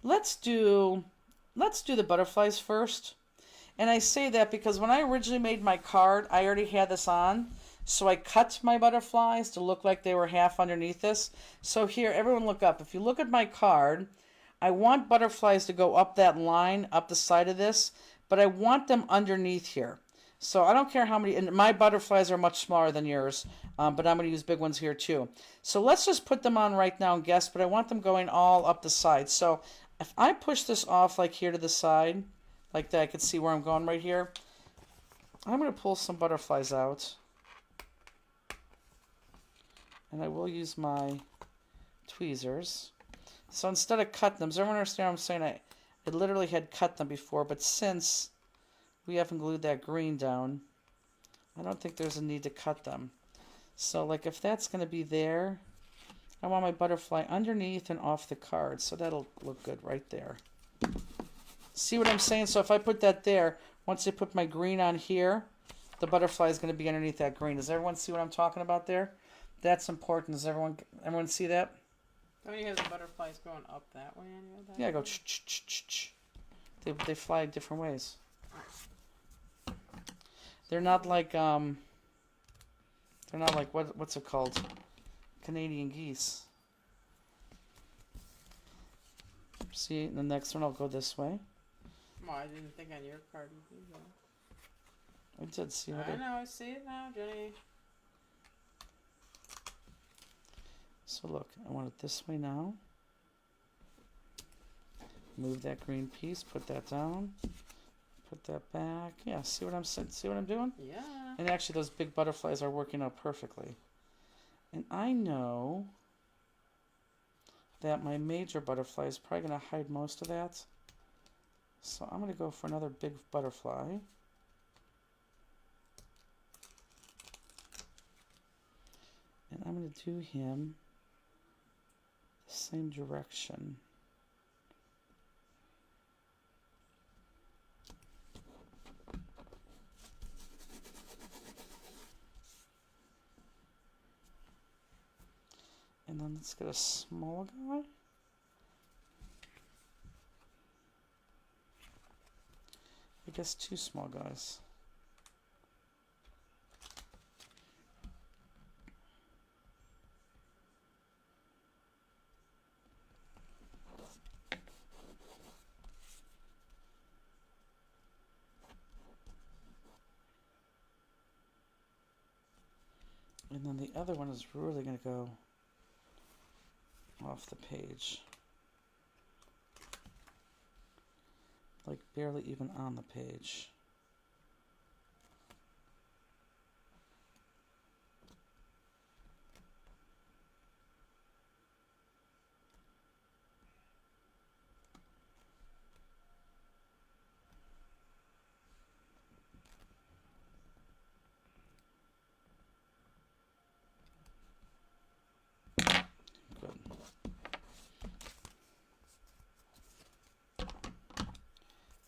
B: Let's do the butterflies first. And I say that because when I originally made my card, I already had this on. So I cut my butterflies to look like they were half underneath this. So here, everyone look up. If you look at my card, I want butterflies to go up that line, up the side of this, but I want them underneath here. So I don't care how many, and my butterflies are much smaller than yours, but I'm going to use big ones here too. So let's just put them on right now and guess, but I want them going all up the side. So if I push this off like here to the side, like that, I can see where I'm going right here. I'm going to pull some butterflies out. And I will use my tweezers. So instead of cutting them, does everyone understand what I'm saying? I literally had cut them before, but since we haven't glued that green down, I don't think there's a need to cut them. So like if that's going to be there, I want my butterfly underneath and off the card. So that'll look good right there. See what I'm saying? So if I put that there, once I put my green on here, the butterfly is going to be underneath that green. Does everyone see what I'm talking about there? That's important. Does everyone see that?
A: Don't you have the butterflies going up that way?
B: Yeah, go ch-ch-ch-ch-ch. They fly different ways. They're not like what's it called? Canadian geese. See, the next one I'll go this way.
A: Well, I didn't think on your card you do that.
B: I did see what
A: I know, I see it now, Jenny.
B: So look, I want it this way now. Move that green piece, put that down, put that back. Yeah, see what I'm doing?
A: Yeah.
B: And actually those big butterflies are working out perfectly. And I know that my major butterfly is probably going to hide most of that. So I'm going to go for another big butterfly. And I'm going to do him the same direction. And then let's get a small guy. I guess two small guys. And then the other one is really going to go off the page. Like barely even on the page.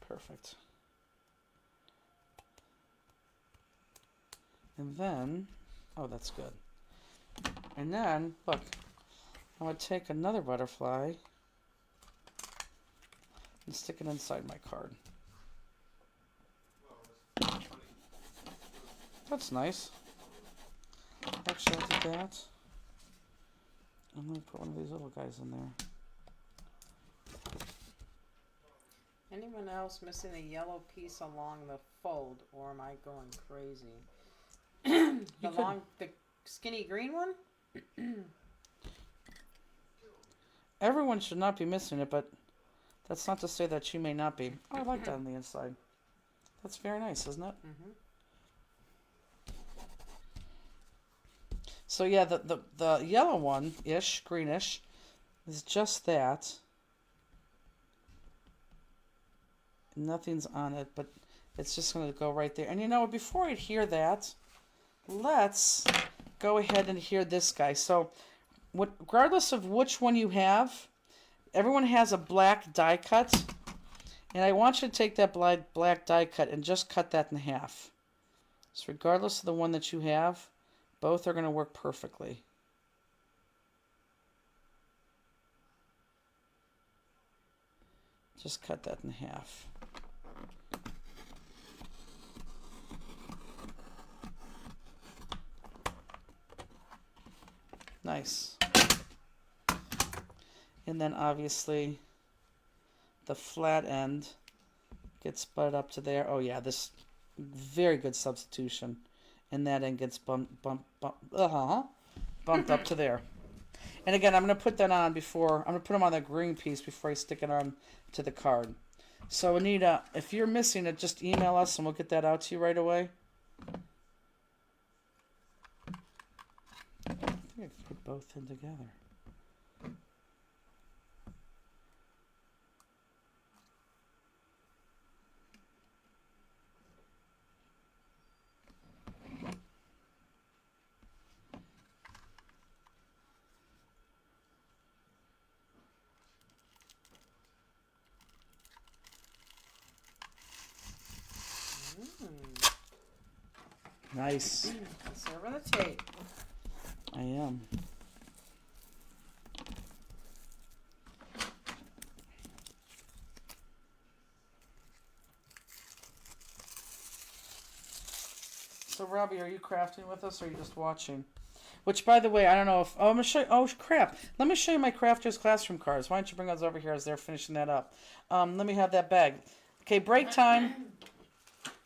B: Perfect. And then, oh, that's good. And then, look, I'm going to take another butterfly and stick it inside my card. That's nice. Actually, I'll do that. I'm going to put one of these little guys in there.
A: Anyone else missing a yellow piece along the fold, or am I going crazy? The skinny green one?
B: Everyone should not be missing it, but that's not to say that you may not be. Oh, I like that on the inside. That's very nice, isn't it?
A: Mm-hmm.
B: So yeah, the yellow one-ish, greenish, is just that. Nothing's on it, but it's just going to go right there. And you know, before I hear that, let's go ahead and hear this guy. So regardless of which one you have, everyone has a black die cut. And I want you to take that black die cut and just cut that in half. So regardless of the one that you have, both are going to work perfectly. Just cut that in half. Nice. And then obviously the flat end gets butted up to there. Oh yeah, this very good substitution. And that end gets bumped up to there. And again, I'm going to put that on before, I'm going to put them on the green piece before I stick it on to the card. So Anita, if you're missing it, just email us and we'll get that out to you right away. I think I can put both in together. Nice.
A: Serving the tape.
B: I am. So Robbie, are you crafting with us or are you just watching? Which, by the way, I don't know if... Oh, I'm going to show you... Oh, crap. Let me show you my Crafters Classroom cards. Why don't you bring those over here as they're finishing that up? Let me have that bag. Okay, break time.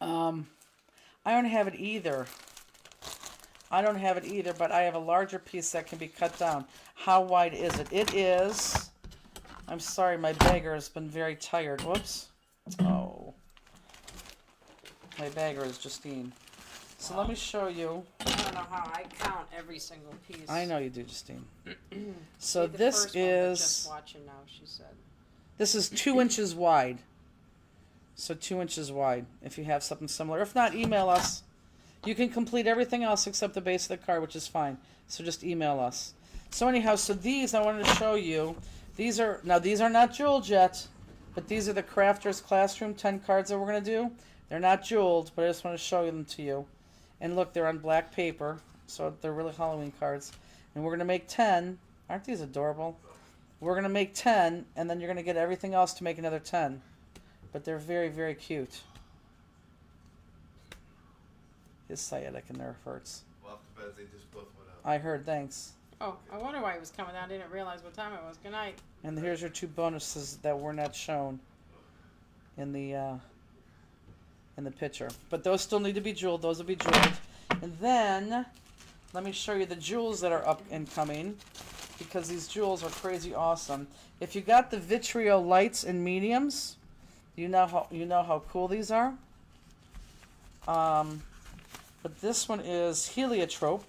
B: I don't have it either. But I have a larger piece that can be cut down. How wide is it? It is... I'm sorry, my bagger has been very tired. Whoops. Oh. My bagger is Justine. So let me show you.
A: I don't know how I count every single piece.
B: I know you do, Justine. So
A: The
B: this
A: first one, but
B: is...
A: just watching now, she said.
B: This is 2 inches wide. So 2 inches wide, if you have something similar. If not, email us. You can complete everything else except the base of the card, which is fine. So just email us. So anyhow, so these I wanted to show you. These are not jeweled yet, but these are the Crafters Classroom 10 cards that we're going to do. They're not jeweled, but I just want to show them to you. And look, they're on black paper, so they're really Halloween cards. And we're going to make 10. Aren't these adorable? We're going to make 10, and then you're going to get everything else to make another 10. But they're very, very cute. His sciatic and nerve hurts.
C: Well, the beds, they just both went up.
B: I heard, thanks.
A: Oh, I wonder why he was coming down. I didn't realize what time it was. Good night.
B: And here's your 2 bonuses that were not shown in the picture. But those still need to be jeweled. Those will be jeweled. And then, let me show you the jewels that are up and coming, because these jewels are crazy awesome. If you got the Vitrio lights and mediums, you know how cool these are. But this one is Heliotrope.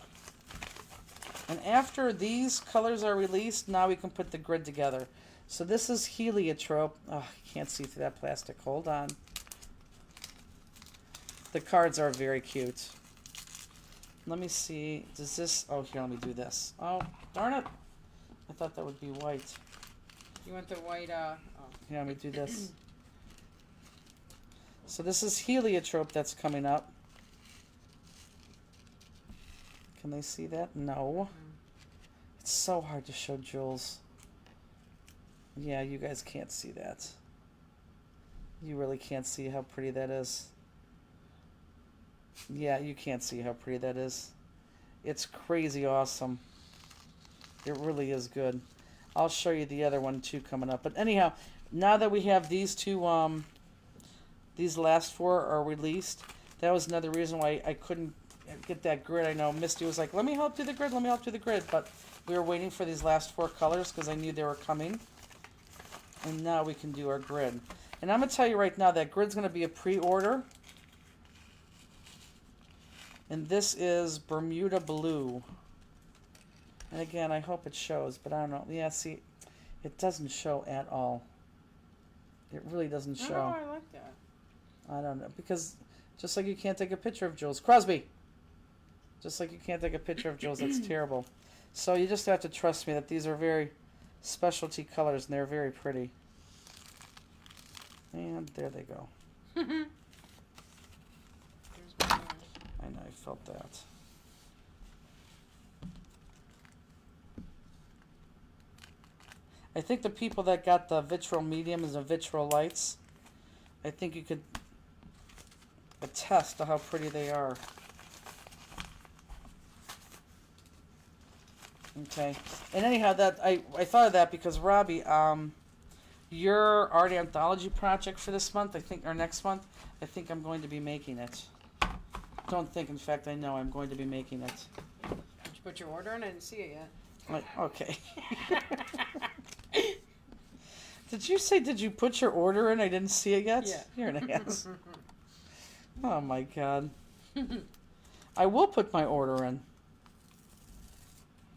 B: And after these colors are released, now we can put the grid together. So this is Heliotrope. Oh, you can't see through that plastic. Hold on. The cards are very cute. Let me see. Does this... Oh, here, let me do this. Oh, darn it. I thought that would be white.
A: You want the white, oh.
B: Here, let me do this. So this is Heliotrope that's coming up. Can they see that? No. It's so hard to show jewels. Yeah, you guys can't see that. You really can't see how pretty that is. Yeah, you can't see how pretty that is. It's crazy awesome. It really is good. I'll show you the other one too coming up. But anyhow, now that we have these two, these last 4 are released, that was another reason why I couldn't get that grid. I know Misty was like, let me help do the grid, let me help do the grid. But we were waiting for these last 4 colors because I knew they were coming. And now we can do our grid. And I'm going to tell you right now, that grid's going to be a pre-order. And this is Bermuda Blue. And again, I hope it shows, but I don't know. Yeah, see, it doesn't show at all. It really doesn't show.
A: Oh, I like that.
B: I don't know, because just like you can't take a picture of Jules. Crosby! Just like you can't take a picture of Jules, that's terrible. So you just have to trust me that these are very specialty colors, and they're very pretty. And there they go. I know, I felt that. I think the people that got the Vitro mediums and Vitro lights, I think you could attest to how pretty they are. Okay. And anyhow, that I thought of that because Robbie, your art anthology project for this month, I think, or next month, I think I'm going to be making it. Don't think, in fact, I know I'm going to be making it.
A: Did you put your order in? I didn't see it yet.
B: Like, okay. Did you say, did you put your order in? I didn't see it yet?
A: Yeah.
B: You're an ass. Oh my god. I will put my order in.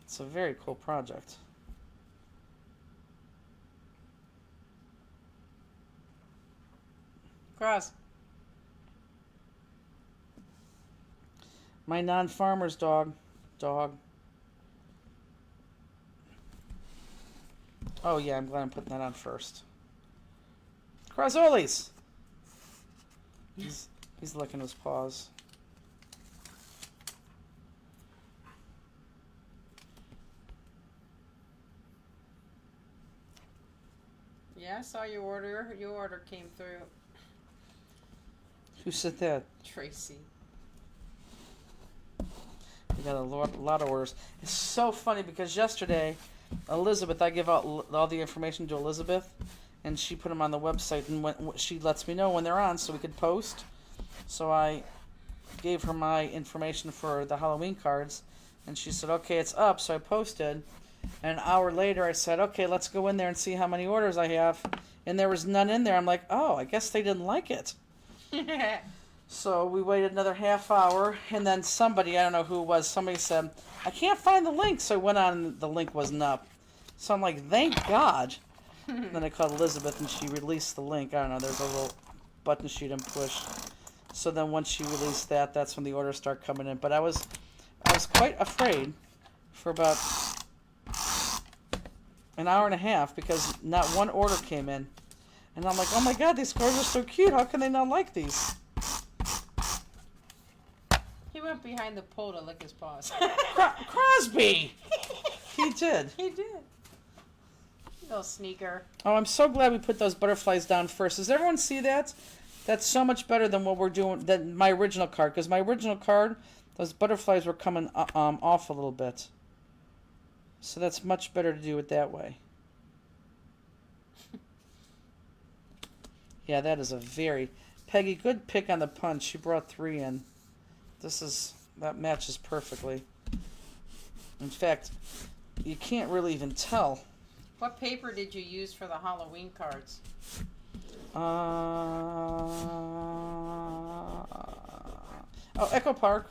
B: It's a very cool project.
A: Cross.
B: My non-farmer's dog. Oh yeah, I'm glad I'm putting that on first. Crozzolis! He's licking his paws.
A: Yeah, I saw your order. Your order came through.
B: Who said that?
A: Tracy.
B: We got a lot of orders. It's so funny because yesterday, Elizabeth, I give out all the information to Elizabeth, and she put them on the website, and she lets me know when they're on so we could post. So I gave her my information for the Halloween cards, and she said, okay, it's up, so I posted. And an hour later, I said, okay, let's go in there and see how many orders I have. And there was none in there. I'm like, oh, I guess they didn't like it. So we waited another half hour, and then somebody, I don't know who it was, somebody said, I can't find the link. So I went on, and the link wasn't up. So I'm like, thank God. Then I called Elizabeth, and she released the link. I don't know, there's a little button she didn't push. So then once she released that, that's when the orders start coming in. But I was quite afraid for about an hour and a half because not one order came in. And I'm like, oh my God, these cards are so cute. How can they not like these?
A: He went behind the pole to lick his paws.
B: Crosby! He did.
A: He did. Little sneaker.
B: Oh, I'm so glad we put those butterflies down first. Does everyone see that? That's so much better than what we're doing, than my original card. Because my original card, those butterflies were coming off a little bit. So that's much better to do it that way. Yeah, that is a very... Peggy, good pick on the punch. She brought 3 in. That matches perfectly. In fact, you can't really even tell.
A: What paper did you use for the Halloween cards?
B: Echo Park.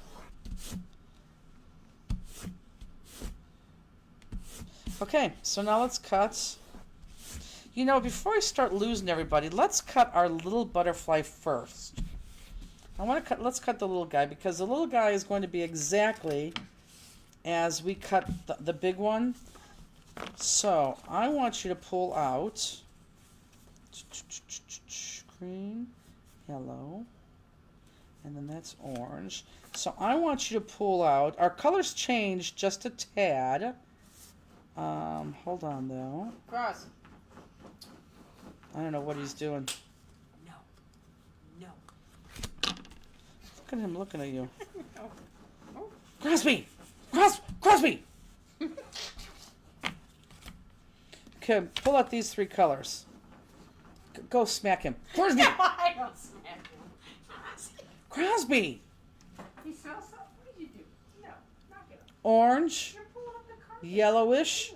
B: Okay, so now let's cut. You know, before I start losing everybody, let's cut our little butterfly first. Let's cut the little guy because the little guy is going to be exactly as we cut the big one. So I want you to pull out green, yellow, and then that's orange. So I want you to pull out, our colors changed just a tad. Hold on though.
A: Cross.
B: I don't know what he's doing.
A: No.
B: Look at him looking at you.
A: No. Oh.
B: Crosby! Crosby! Okay, pull out these 3 colors. Go smack him. Crosby!
A: No, I don't smack him.
B: Crosby!
A: He smells something? What did you do? No, knock it up.
B: Orange,
A: You're pulling up the carpet.
B: yellowish,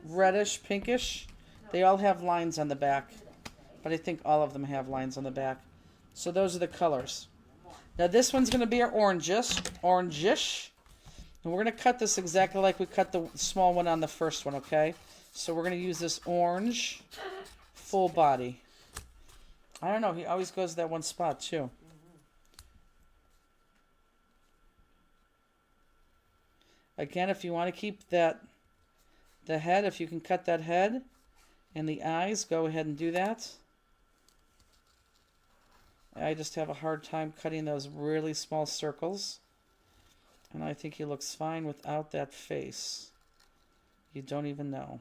B: reddish, pinkish. They all have lines on the back. But I think all of them have lines on the back. So those are the colors. Now this one's going to be our orangish. And we're going to cut this exactly like we cut the small one on the first one, okay? So we're going to use this orange full body. I don't know, he always goes to that one spot too. Again, if you want to keep the head, if you can cut that head and the eyes, go ahead and do that. I just have a hard time cutting those really small circles. And I think he looks fine without that face. You don't even know.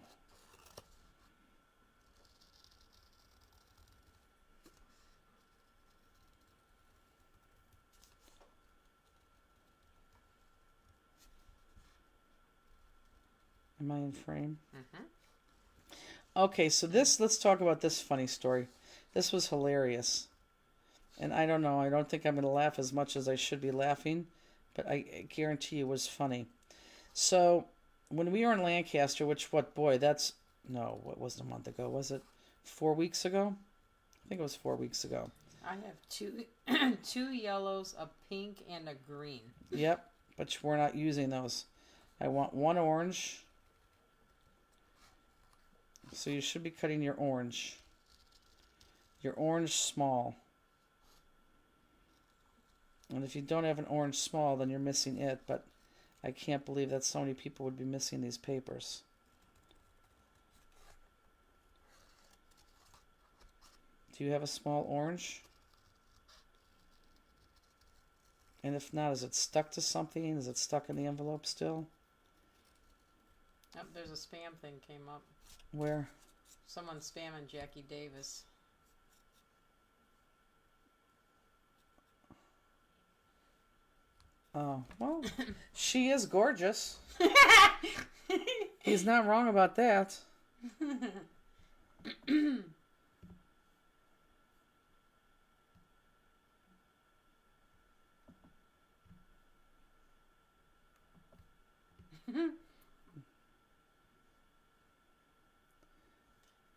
B: Am I in frame?
A: Mm-hmm.
B: Okay, so let's talk about this funny story. This was hilarious. And I don't know, I don't think I'm going to laugh as much as I should be laughing, but I guarantee you it was funny. So, when we were in Lancaster, what was it a month ago? Was it 4 weeks ago? I think it was 4 weeks ago.
A: I have two yellows, a pink, and a green.
B: Yep, but we're not using those. I want one orange. So you should be cutting your orange. Your orange small. And if you don't have an orange small, then you're missing it. But I can't believe that so many people would be missing these papers. Do you have a small orange? And if not, is it stuck to something? Is it stuck in the envelope still?
A: Oh, there's a spam thing came up.
B: Where?
A: Someone's spamming Jackie Davis.
B: Oh, well, she is gorgeous. He's not wrong about that.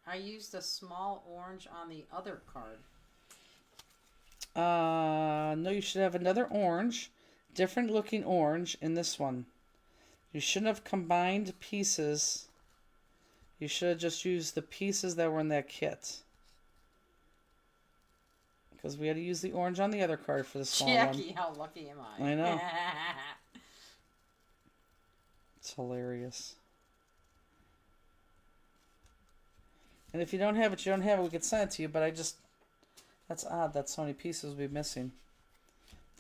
A: I used a small orange on the other card.
B: No, you should have another orange, different looking orange in this one. You shouldn't have combined pieces. You should have just used the pieces that were in that kit. Because we had to use the orange on the other card for the small one.
A: Jackie, how lucky am I?
B: I know. It's hilarious. And if you don't have it, you don't have it. We could send it to you, but that's odd that so many pieces will be missing.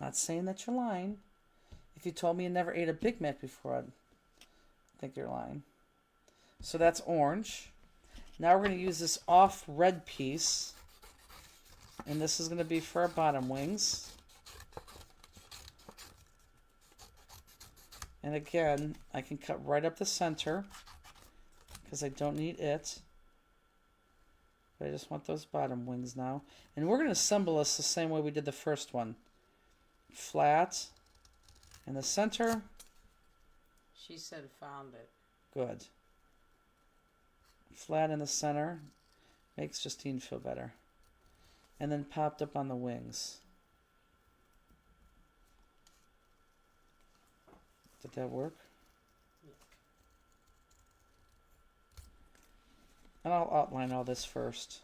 B: Not saying that you're lying. If you told me you never ate a Big Mac before, I'd think you're lying. So that's orange. Now we're going to use this off red piece. And this is going to be for our bottom wings. And again, I can cut right up the center because I don't need it. But I just want those bottom wings now. And we're going to assemble this the same way we did the first one. Flat in the center.
A: She said found it.
B: Good. Flat in the center. Makes Justine feel better. And then popped up on the wings. Did that work? And I'll outline all this first.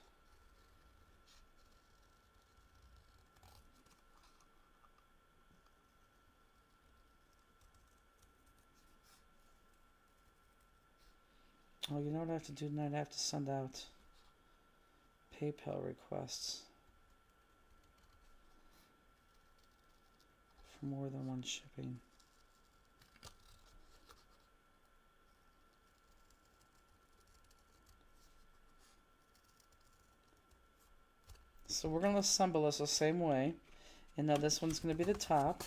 B: Oh, you know what I have to do tonight? I have to send out PayPal requests for more than one shipping. So we're going to assemble this the same way. And now this one's going to be the top.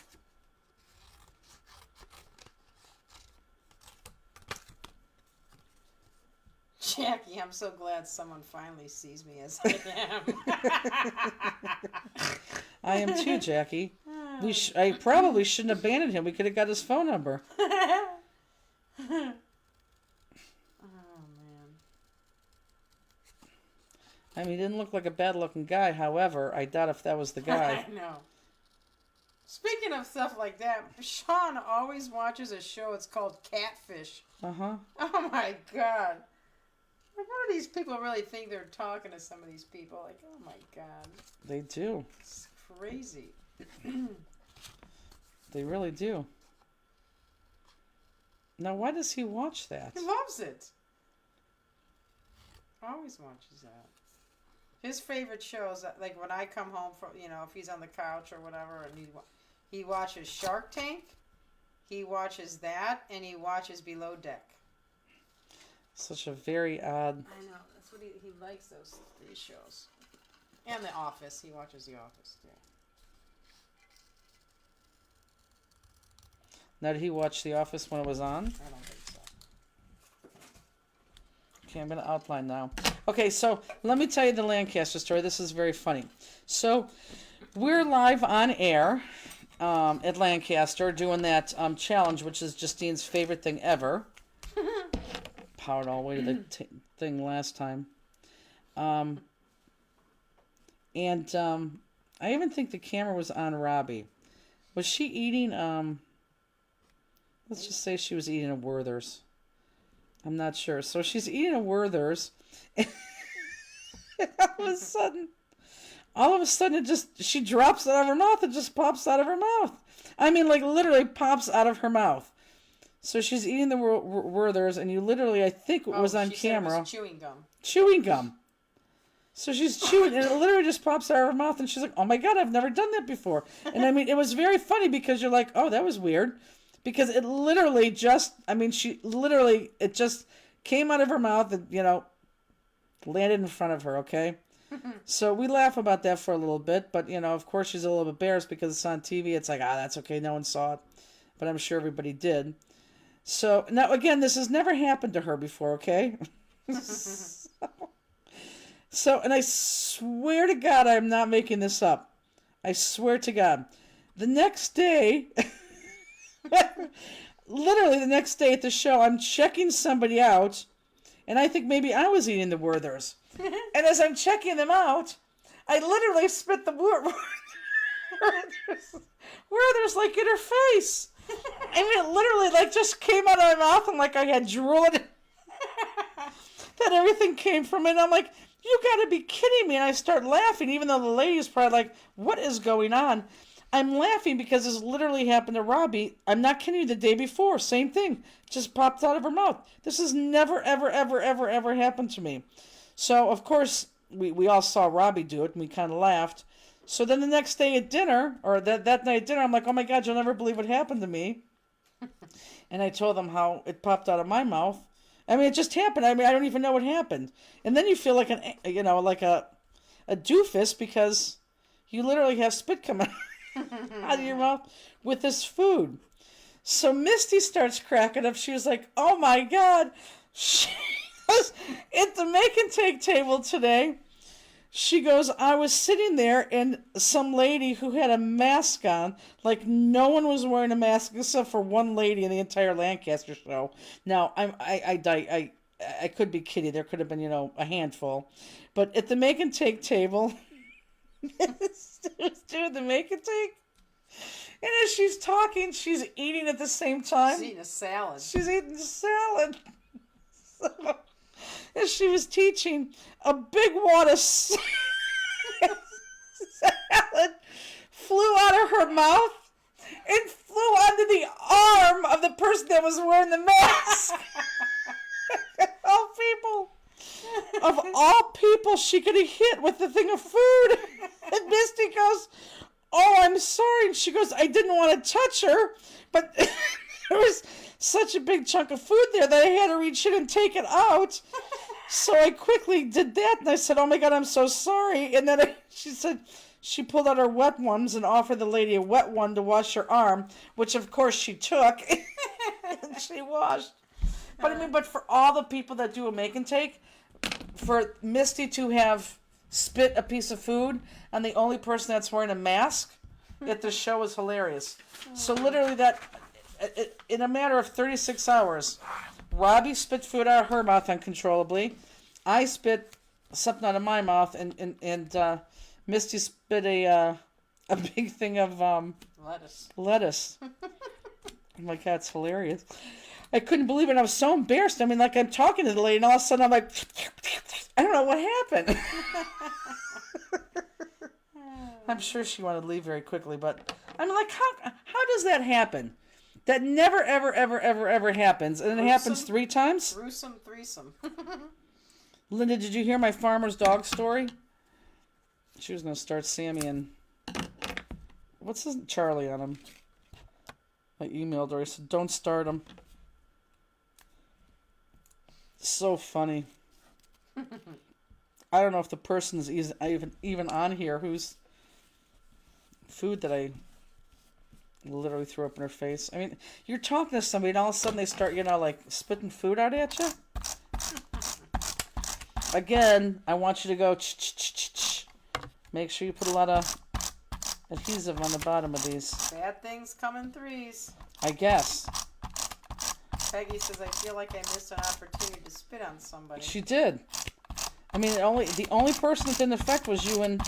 A: Jackie, I'm so glad someone finally sees me as I am.
B: I am too, Jackie. I probably shouldn't have abandoned him. We could have got his phone number.
A: Oh, man.
B: I mean, he didn't look like a bad-looking guy. However, I doubt if that was the guy.
A: I know. Speaking of stuff like that, Sean always watches a show. It's called Catfish.
B: Uh-huh.
A: Oh, my God. Like, what do these people really think they're talking to some of these people? Like, oh, my God.
B: They do.
A: It's crazy.
B: They really do. Now, why does he watch that?
A: He loves it. Always watches that. His favorite shows, like when I come home from, if he's on the couch or whatever, and he watches Shark Tank, he watches that, and he watches Below Deck.
B: Such a very odd...
A: I know. That's what he likes, these shows. And The Office. He watches The Office, too.
B: Now, did he watch The Office when it was on?
A: I don't think so.
B: Okay, I'm going to outline now. Okay, so let me tell you the Lancaster story. This is very funny. So we're live on air at Lancaster doing that challenge, which is Justine's favorite thing ever. Powered all the way to the thing last time. I even think the camera was on Robbie. Was she eating, let's just say she was eating a Werther's. I'm not sure. So she's eating a Werther's. And all of a sudden, she drops it out of her mouth. It just pops out of her mouth. I mean, like, literally pops out of her mouth. So she's eating the Werther's, and you literally, I think it was on camera.
A: It was chewing gum.
B: Chewing gum. So she's chewing, and it literally just pops out of her mouth, and she's like, oh my God, I've never done that before. And I mean, it was very funny because you're like, oh, that was weird. Because it literally it just came out of her mouth and, landed in front of her, okay? So we laugh about that for a little bit, but, of course she's a little bit embarrassed because it's on TV. It's like, that's okay, no one saw it. But I'm sure everybody did. So, now, again, this has never happened to her before, okay? So, and I swear to God, I'm not making this up. I swear to God. The next day, literally the next day at the show, I'm checking somebody out, and I think maybe I was eating the Werther's. And as I'm checking them out, I literally spit the Werther's like in her face. I mean, it literally like just came out of my mouth and like I had drool in it. That everything came from it. And I'm like, you gotta be kidding me. And I start laughing, even though the lady's probably like, what is going on? I'm laughing because this literally happened to Robbie. I'm not kidding you, the day before. Same thing. Just popped out of her mouth. This has never, ever, ever, ever, ever happened to me. So, of course, we all saw Robbie do it, and we kind of laughed. So then the next day at dinner, or that night at dinner, I'm like, oh my God, you'll never believe what happened to me. And I told them how it popped out of my mouth. I mean, it just happened. I mean, I don't even know what happened. And then you feel like a doofus because you literally have spit coming out of your mouth with this food. So Misty starts cracking up. She was like, oh my God. She was at the make and take table today. She goes, I was sitting there and some lady who had a mask on, like no one was wearing a mask except for one lady in the entire Lancaster show. Now, I could be kidding. There could have been, a handful. But at the make and take table, doing the make and take. And as she's talking, she's eating at the same time.
A: She's eating a salad.
B: She's eating a salad. So, as she was teaching, a big wad of salad flew out of her mouth and flew onto the arm of the person that was wearing the mask. Of all people, she could have hit with the thing of food. And Misty goes, oh, I'm sorry. And she goes, I didn't want to touch her, but there was such a big chunk of food there that I had to reach in and take it out. So I quickly did that, and I said, oh my God, I'm so sorry. And then she said she pulled out her wet ones and offered the lady a wet one to wash her arm, which of course she took, and she washed. But I mean, but for all the people that do a make and take, for Misty to have spit a piece of food on the only person that's wearing a mask at the show is hilarious. So literally that, in a matter of 36 hours, Robbie spit food out of her mouth uncontrollably. I spit something out of my mouth, and Misty spit a big thing of lettuce. Oh my God, it's hilarious. I couldn't believe it. I was so embarrassed. I mean, like I'm talking to the lady, and all of a sudden I'm like, I don't know what happened. I'm sure she wanted to leave very quickly, but I'm like, how does that happen? That never, ever, ever, ever, ever happens. And it happens 3 times?
A: Gruesome threesome.
B: Linda, did you hear my farmer's dog story? She was going to start Sammy and... What's his Charlie on him? I emailed her. I said, don't start him. So funny. I don't know if the person is even on here whose food that I... literally threw up in her face. I mean, you're talking to somebody and all of a sudden they start, like, spitting food out at you. again, I want you to go ch-ch-ch-ch-ch. Make sure you put a lot of adhesive on the bottom of these.
A: Bad things come in threes.
B: I guess.
A: Peggy says, I feel like I missed an opportunity to spit on somebody.
B: She did. I mean, the only person that didn't affect was you and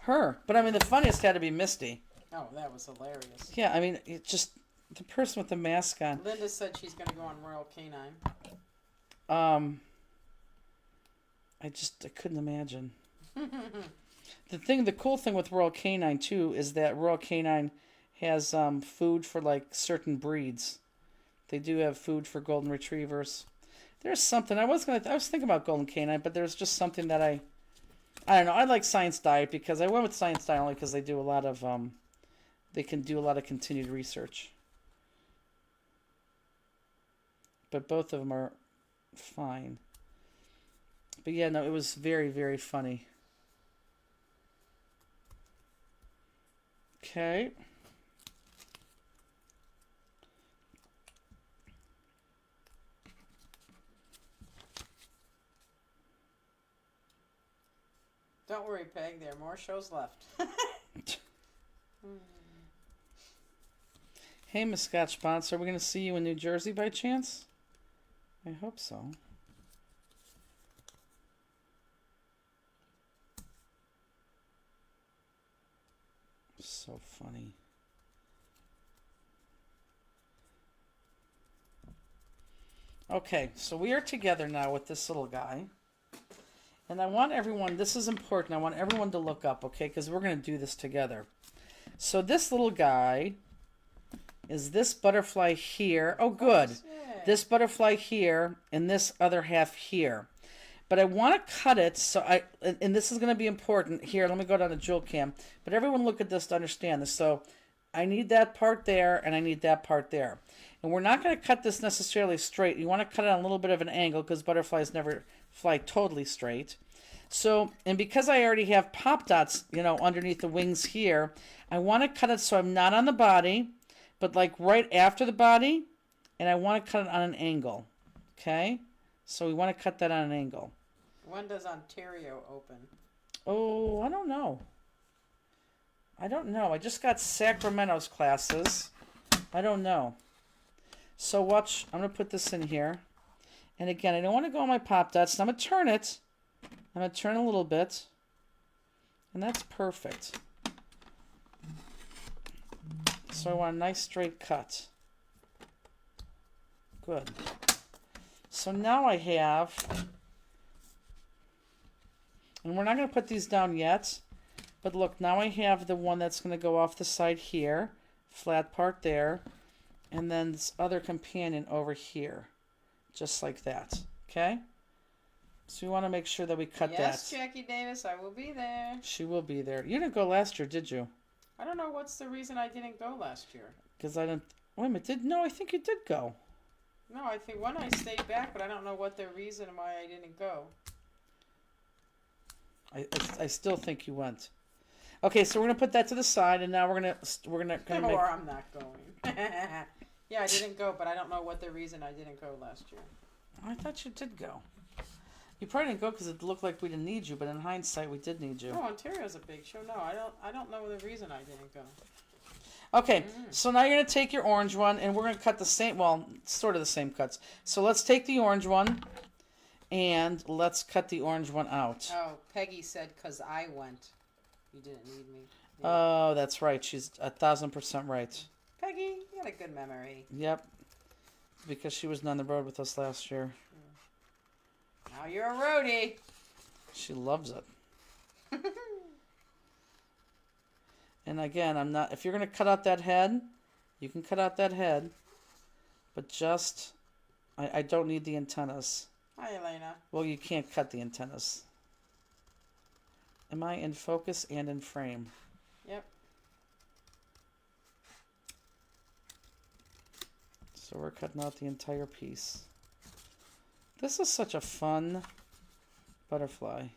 B: her. But I mean, the funniest had to be Misty.
A: Oh, that was hilarious.
B: Yeah, I mean, it just the person with the mask on.
A: Linda said she's going to go on Royal Canine.
B: I couldn't imagine. The cool thing with Royal Canine too is that Royal Canine has food for like certain breeds. They do have food for golden retrievers. There's something I was thinking about Golden Canine, but there's just something that I don't know. I like Science Diet because I went with Science Diet only because they do a lot of they can do a lot of continued research. But both of them are fine. But yeah, no, it was very, very funny. Okay.
A: Don't worry, Peg. There are more shows left.
B: Hey, Miss Scotch Sponsor, are we going to see you in New Jersey by chance? I hope so. So funny. Okay, so we are together now with this little guy. And I want everyone, this is important, I want everyone to look up, okay? Because we're going to do this together. So this little guy is this butterfly here. Oh, good. This butterfly here and this other half here. But I want to cut it, and this is going to be important. Here, let me go down to Jewel Cam. But everyone look at this to understand this. So I need that part there, and I need that part there. And we're not going to cut this necessarily straight. You want to cut it on a little bit of an angle because butterflies never fly totally straight. So, and because I already have pop dots, underneath the wings here, I want to cut it so I'm not on the body, but like right after the body, and I want to cut it on an angle. Okay? So we want to cut that on an angle.
A: When does Ontario open?
B: Oh, I don't know. I just got Sacramento's classes. I don't know. So watch, I'm going to put this in here. And again, I don't want to go on my pop dots. I'm going to turn it. I'm going to turn a little bit. And that's perfect. So I want a nice straight cut. Good. So now I have, and we're not going to put these down yet, but look, now I have the one that's going to go off the side here, flat part there, and then this other companion over here, just like that, okay? So we want to make sure that we cut that.
A: Yes, Jackie Davis, I will be there.
B: She will be there. You didn't go last year, did you?
A: I don't know what's the reason I didn't go last year.
B: Because I didn't, wait a minute, no, I think you did go.
A: No, I think one I stayed back, but I don't know what the reason why I didn't go.
B: I still think you went. Okay, so we're gonna put that to the side, and now we're gonna make.
A: Or I'm not going. Yeah, I didn't go, but I don't know what the reason I didn't go last year.
B: I thought you did go. You probably didn't go because it looked like we didn't need you, but in hindsight, we did need you.
A: Oh, Ontario's a big show. No, I don't know the reason I didn't go.
B: Okay, so now you're going to take your orange one, and we're going to cut the same, well, sort of the same cuts. So let's take the orange one, and let's cut the orange one out.
A: Oh, Peggy said, because I went. You didn't need me.
B: Yeah. Oh, that's right. She's 1,000% right.
A: Peggy, you had a good memory.
B: Yep. Because she was on the road with us last year.
A: Now you're a roadie.
B: She loves it. And again, I'm not, if you're going to cut out that head, you can cut out that head, but just, I don't need the antennas.
A: Hi, Elena.
B: Well, you can't cut the antennas. Am I in focus and in frame?
A: Yep.
B: So we're cutting out the entire piece. This is such a fun butterfly.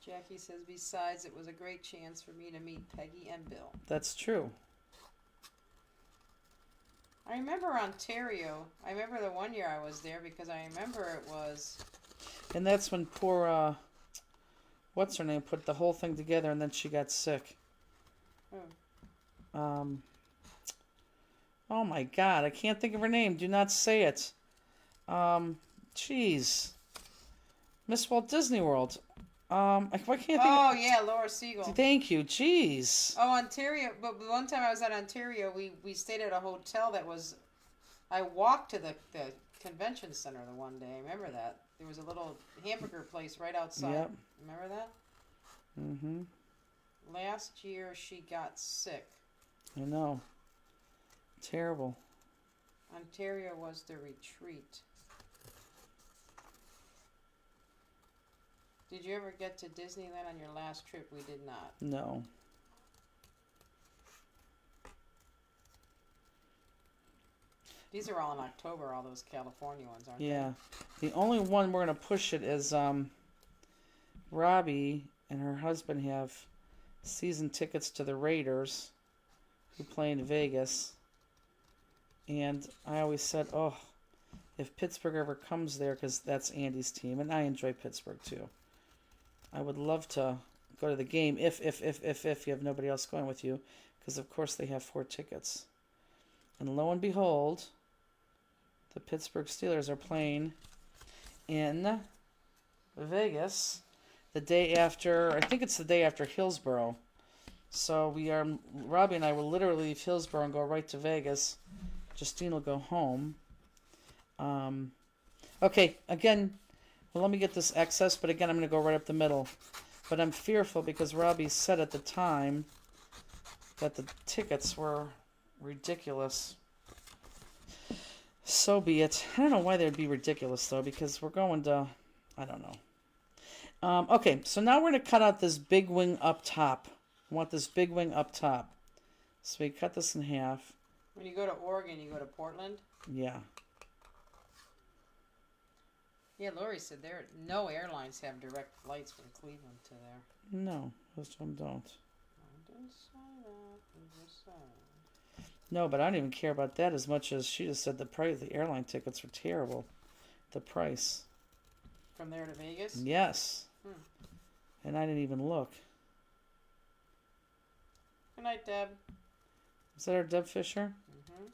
A: Jackie says, besides, it was a great chance for me to meet Peggy and Bill.
B: That's true.
A: I remember Ontario. I remember the one year I was there because I remember it was...
B: And that's when poor, what's her name, put the whole thing together and then she got sick.
A: Hmm.
B: Oh my God, I can't think of her name. Do not say it. Jeez. Miss Walt Disney World. Why can't I think
A: Oh
B: of...
A: yeah, Laura Siegel.
B: Thank you. Jeez.
A: Oh, Ontario. But one time I was at Ontario, we stayed at a hotel that was. I walked to the convention center the one day. I remember that. There was a little hamburger place right outside.
B: Yep.
A: Remember that?
B: Mm-hmm.
A: Last year she got sick.
B: I know. Terrible.
A: Ontario was the retreat. Did you ever get to Disneyland on your last trip? We did not.
B: No.
A: These are all in October, all those California ones, aren't
B: Yeah. The only one we're going to push it is Robbie and her husband have season tickets to the Raiders who play in Vegas. And I always said, oh, if Pittsburgh ever comes there, because that's Andy's team, and I enjoy Pittsburgh too. I would love to go to the game if you have nobody else going with you, because of course they have 4 tickets. And lo and behold, the Pittsburgh Steelers are playing in Vegas the day after, I think it's the day after Hillsborough. So Robbie and I will literally leave Hillsborough and go right to Vegas. Justine will go home. Okay, again, well, let me get this excess, but again, I'm going to go right up the middle. But I'm fearful because Robbie said at the time that the tickets were ridiculous. So be it. I don't know why they'd be ridiculous, though, because we're going to... I don't know. Okay, so now we're going to cut out this big wing up top. I want this big wing up top. So we cut this in half.
A: When you go to Oregon, you go to Portland?
B: Yeah.
A: Yeah, Lori said no airlines have direct flights from Cleveland to there.
B: No, most of them don't.
A: I didn't say that. I'm just saying.
B: No, but I don't even care about that as much as she just said the price. The airline tickets were terrible. The price.
A: From there to Vegas?
B: Yes. And I didn't even look.
A: Good night, Deb.
B: Is that our Deb Fisher?
A: Mm-hmm.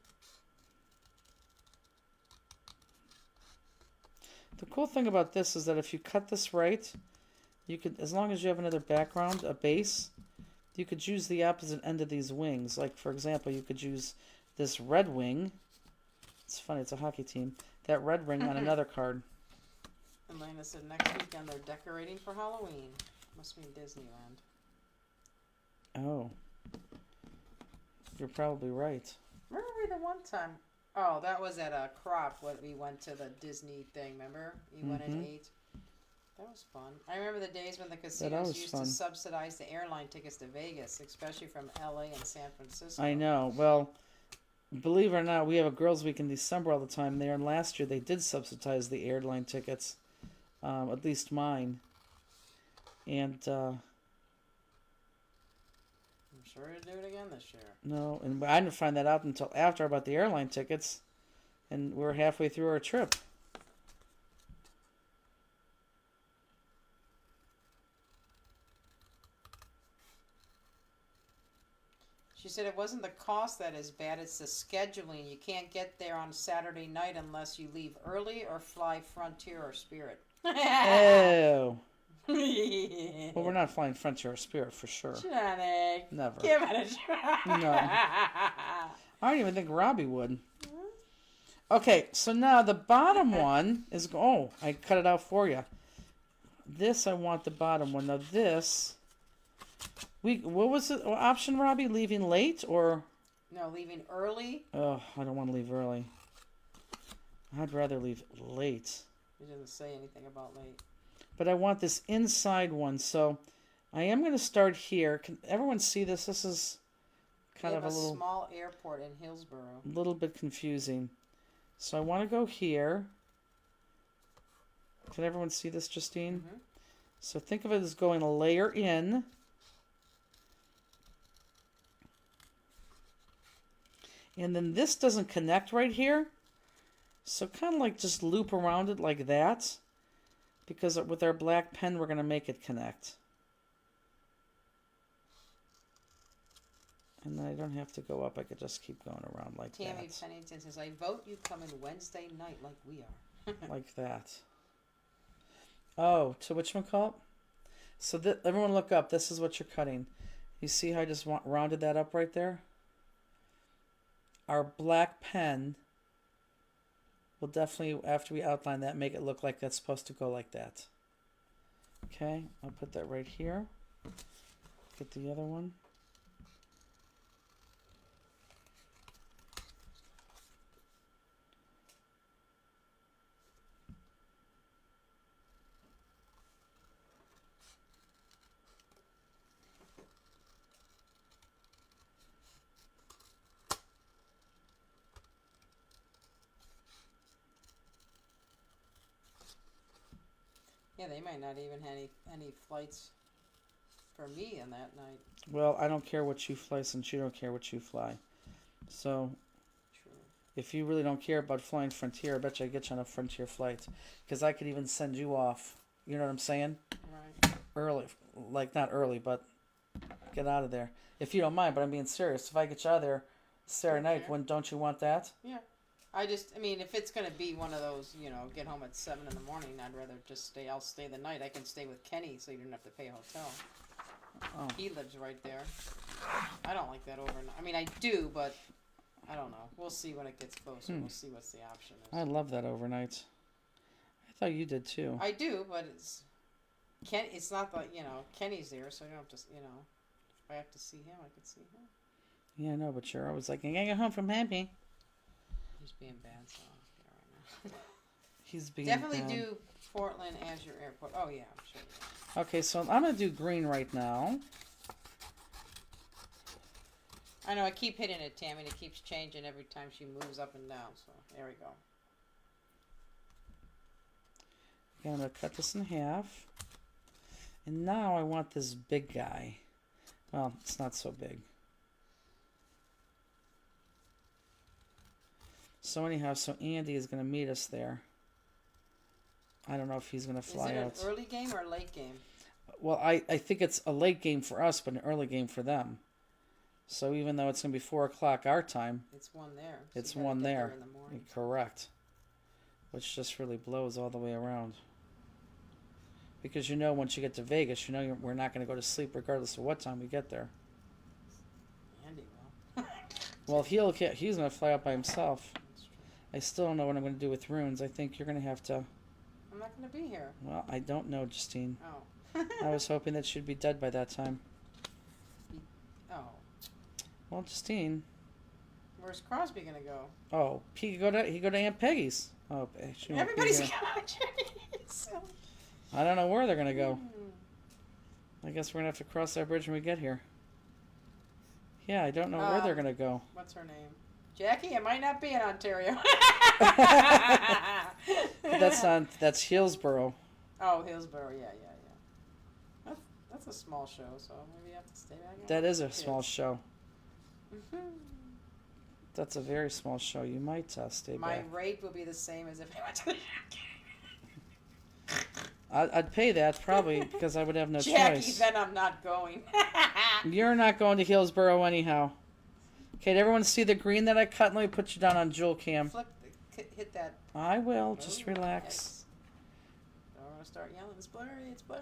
B: The cool thing about this is that if you cut this right, you could, as long as you have another background, a base, you could use the opposite end of these wings. Like, for example, you could use this red wing. It's funny, it's a hockey team. That red ring on another card.
A: Elena said next weekend they're decorating for Halloween. Must mean Disneyland.
B: Oh. You're probably right.
A: Remember we the one time? Oh, that was at a crop when we went to the Disney thing, remember? You went and ate. That was fun. I remember the days when the casinos used to subsidize the airline tickets to Vegas, especially from LA and San Francisco.
B: I know. Well, believe it or not, we have a girls' week in December all the time there, and last year they did subsidize the airline tickets, at least mine. And
A: I'm sure to do it again this year.
B: No, and I didn't find that out until after about the airline tickets, and we were halfway through our trip.
A: She said it wasn't the cost that is bad, it's the scheduling. You can't get there on Saturday night unless you leave early or fly Frontier or Spirit.
B: Oh. Well, we're not flying Frontier or Spirit for sure.
A: Johnny,
B: never.
A: Give it a try.
B: No. I don't even think Robbie would. Okay, so now the bottom one is... Oh, I cut it out for you. This, I want the bottom one. Now this... What was the option, Robbie? Leaving late or...
A: No, leaving early.
B: Oh, I don't want to leave early. I'd rather leave late.
A: It doesn't say anything about late.
B: But I want this inside one, so I am going to start here. Can everyone see this? This is kind of a little...
A: small airport in Hillsborough.
B: A little bit confusing. So I want to go here. Can everyone see this, Justine?
A: Mm-hmm.
B: So think of it as going a layer in. And then this doesn't connect right here. So kind of like just loop around it like that. Because with our black pen, we're going to make it connect. And then I don't have to go up. I could just keep going around like
A: Tammy
B: that.
A: Pennington says, I vote you come in Wednesday night like we are.
B: Like that. Oh, to whatchamacallit? So everyone look up. This is what you're cutting. You see how I just rounded that up right there? Our black pen will definitely, after we outline that, make it look like that's supposed to go like that. Okay, I'll put that right here. Get the other one.
A: Yeah, they might not even have any flights for me on that night.
B: Well, I don't care what you fly since you don't care what you fly. So,
A: True.
B: if you really don't care about flying Frontier, I bet you I'd get you on a Frontier flight. Because I could even send you off. You know what I'm saying?
A: Right.
B: Early. Like, not early, but get out of there. If you don't mind, but I'm being serious. If I get you out of there Saturday night, don't you want that?
A: Yeah. I mean, if it's going to be one of those, get home at 7 in the morning, I'd rather just stay. I'll stay the night. I can stay with Kenny so you don't have to pay a hotel.
B: Oh.
A: He lives right there. I don't like that overnight. I mean, I do, but I don't know. We'll see when it gets closer. We'll see what's the option is.
B: I love that overnight. I thought you did too.
A: I do, but it's not like, Kenny's there, so I don't have to, if I have to see him, I could see him.
B: Yeah, I know, but you're always like, I gotta get home from happy.
A: He's being bad, so right now.
B: He's being
A: Definitely
B: bad.
A: do Portland as your airport. Oh, yeah, I'm sure.
B: Okay, so I'm going to do green right now.
A: I know, I keep hitting it, Tammy, and it keeps changing every time she moves up and down, so there we go.
B: Okay, I'm going to cut this in half. And now I want this big guy. Well, it's not so big. So anyhow, so Andy is going to meet us there. I don't know if he's going to fly out.
A: Is it an early game or a late game?
B: Well, I think it's a late game for us, but an early game for them. So even though it's going to be 4 o'clock our time,
A: it's 1 there. So
B: it's 1 there.
A: In the morning.
B: Correct. Which just really blows all the way around. Because once you get to Vegas, we're not going to go to sleep regardless of what time we get there.
A: Andy will.
B: Well, he's going to fly out by himself. I still don't know what I'm going to do with runes. I think you're going to have to...
A: I'm not going to be here.
B: Well, I don't know, Justine.
A: Oh.
B: I was hoping that she'd be dead by that time.
A: Oh.
B: Well, Justine.
A: Where's Crosby going to go?
B: Oh, he could go to Aunt Peggy's. Oh, she won't
A: Everybody's
B: be here.
A: going.
B: I don't know where they're going to go. I guess we're going to have to cross that bridge when we get here. Yeah, I don't know where they're going to go.
A: What's her name? Jackie, it might not be in Ontario.
B: That's Hillsborough.
A: Oh, Hillsborough, yeah. That's a small show, so maybe you have to stay back.
B: That is a small show. That's a very small show. You might stay back.
A: My rate will be the same as if I went to the
B: I'd pay that probably because I would have no
A: Jackie,
B: choice.
A: then I'm not going.
B: You're not going to Hillsborough anyhow. Okay, did everyone see the green that I cut? Let me put you down on Jewel Cam.
A: Hit that.
B: I will. Just relax.
A: Yes. Don't want to start yelling. It's blurry. It's blurry.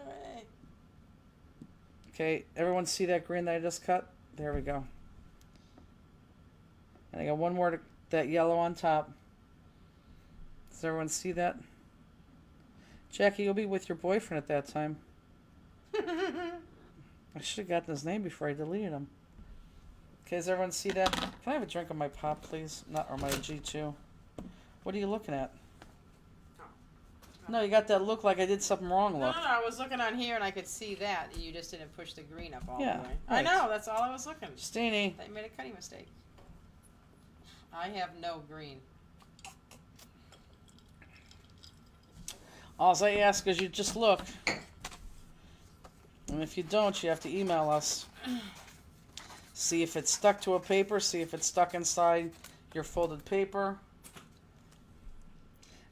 B: Okay, everyone see that green that I just cut? There we go. And I got one more that yellow on top. Does everyone see that? Jackie, you'll be with your boyfriend at that time. I should have gotten his name before I deleted him. Okay, does everyone see that? Can I have a drink of my pop, please? Or my G2. What are you looking at? No, you got that look like I did something wrong look.
A: No, I was looking on here and I could see that. You just didn't push the green up all the way.
B: Right.
A: I know, that's all I was looking.
B: Steenie.
A: I made a cutting mistake. I have no green.
B: All I ask is you just look. And if you don't, you have to email us. See if it's stuck to a paper. See if it's stuck inside your folded paper.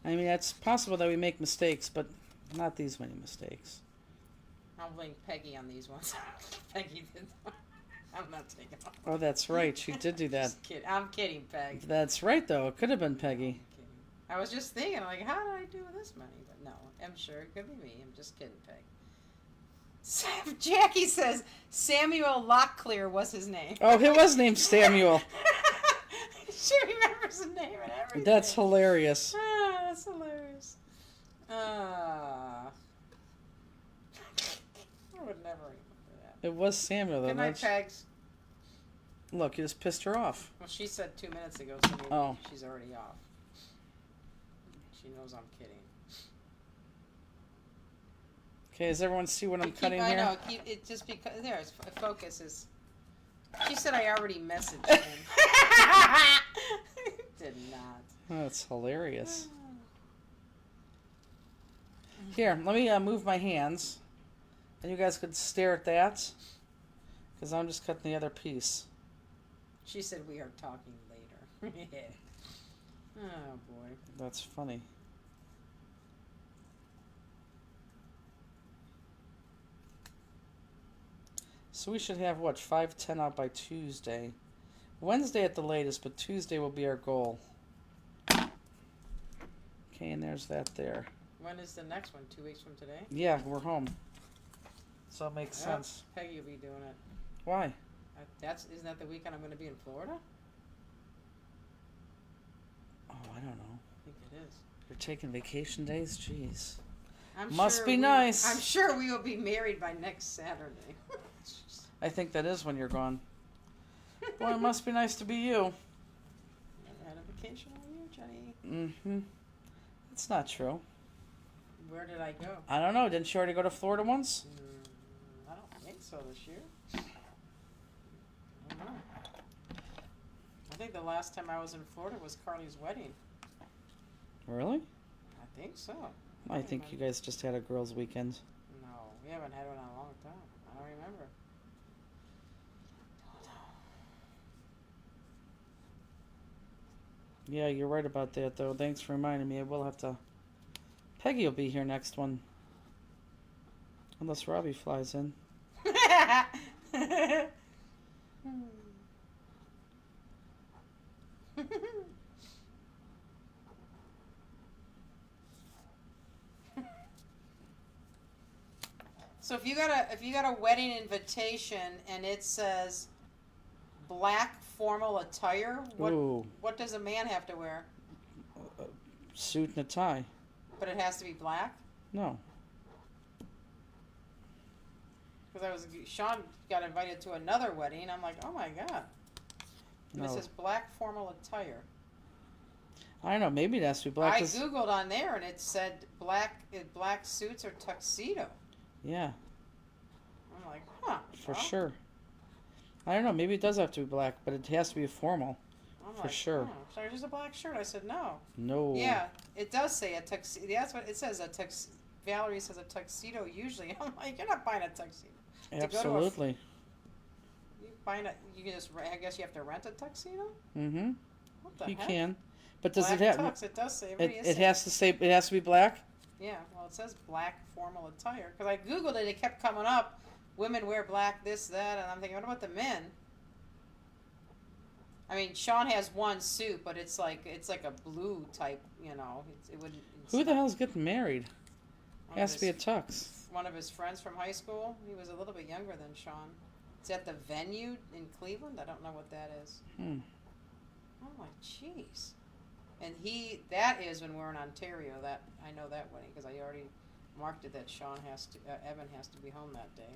B: I mean, it's possible that we make mistakes, but Not these many mistakes.
A: I'll blame Peggy on these ones. Peggy did. I'm not taking them.
B: Oh, that's right. She did do that.
A: Just kidding. I'm kidding, Peg.
B: That's right, though. It could have been Peggy.
A: I was just thinking, like, how did I do this many? But no, I'm sure it could be me. I'm just kidding, Peg. Jackie says Samuel Locklear was his name.
B: Oh, he was named Samuel.
A: She remembers the name and everything.
B: That's hilarious.
A: That's hilarious. I would never remember that.
B: It was Samuel, though.
A: Good night, Pegs.
B: Look, you just pissed her off.
A: Well, she said 2 minutes ago, so maybe she's already off. She knows I'm kidding.
B: Okay, does everyone see what I'm cutting here?
A: I know. It just because there, it focuses. She said I already messaged him. Did not.
B: Oh, that's hilarious. Here, let me move my hands, and you guys could stare at that, because I'm just cutting the other piece.
A: She said we are talking later. Oh boy.
B: That's funny. So we should have, what, 5:10 out by Tuesday. Wednesday at the latest, but Tuesday will be our goal. Okay, and there's that there.
A: When is the next one? 2 weeks from today?
B: Yeah, we're home. So it makes sense.
A: Peggy will be doing it.
B: Why?
A: Isn't that the weekend I'm going to be in Florida?
B: Oh, I don't know.
A: I think it is.
B: You're taking vacation days? Jeez.
A: Must
B: be nice.
A: I'm sure we will be married by next Saturday.
B: I think that is when you're gone. Boy, it must be nice to be you.
A: Never had a vacation on you, Jenny.
B: Mm-hmm. It's not true.
A: Where did I go?
B: I don't know. Didn't you already go to Florida once?
A: I don't think so this year. I don't know. I think the last time I was in Florida was Carly's wedding.
B: Really?
A: I think so.
B: I think you guys just had a girls' weekend.
A: No, we haven't had one in a long time. I don't remember.
B: Yeah, you're right about that, though. Thanks for reminding me. I will have to... Peggy will be here next one. Unless Robbie flies in.
A: So if you got a wedding invitation and it says black formal attire, what does a man have to wear?
B: A suit and a tie.
A: But it has to be black?
B: No.
A: Because Sean got invited to another wedding. I'm like, oh my god. And it says black formal attire.
B: I don't know. Maybe it has to be black.
A: I googled on there and it said black suits or tuxedo.
B: Yeah.
A: I'm like, huh.
B: For sure. I don't know. Maybe it does have to be black, but it has to be a formal. For sure.
A: Oh, so there's just a black shirt. I said no.
B: No.
A: Yeah, it does say a tuxedo. That's what it says. Valerie says a tuxedo usually. I'm like, you're not buying a tuxedo.
B: Absolutely.
A: You can just. I guess you have to rent a tuxedo.
B: Mm-hmm.
A: What the heck?
B: You can, but does
A: black
B: it have?
A: Tux, it does say.
B: It has to say. It has to be black.
A: Yeah. Well, it says black formal attire because I googled it. It kept coming up. Women wear black, this, that, and I'm thinking, what about the men? I mean, Sean has one suit, but it's like a blue type. You know, it wouldn't.
B: Who the hell's getting married? It has to be a tux.
A: One of his friends from high school. He was a little bit younger than Sean. It's at the venue in Cleveland. I don't know what that is. I'm like, jeez. And that is when we're in Ontario. That I know that wedding because I already marked it that Evan has to be home that day.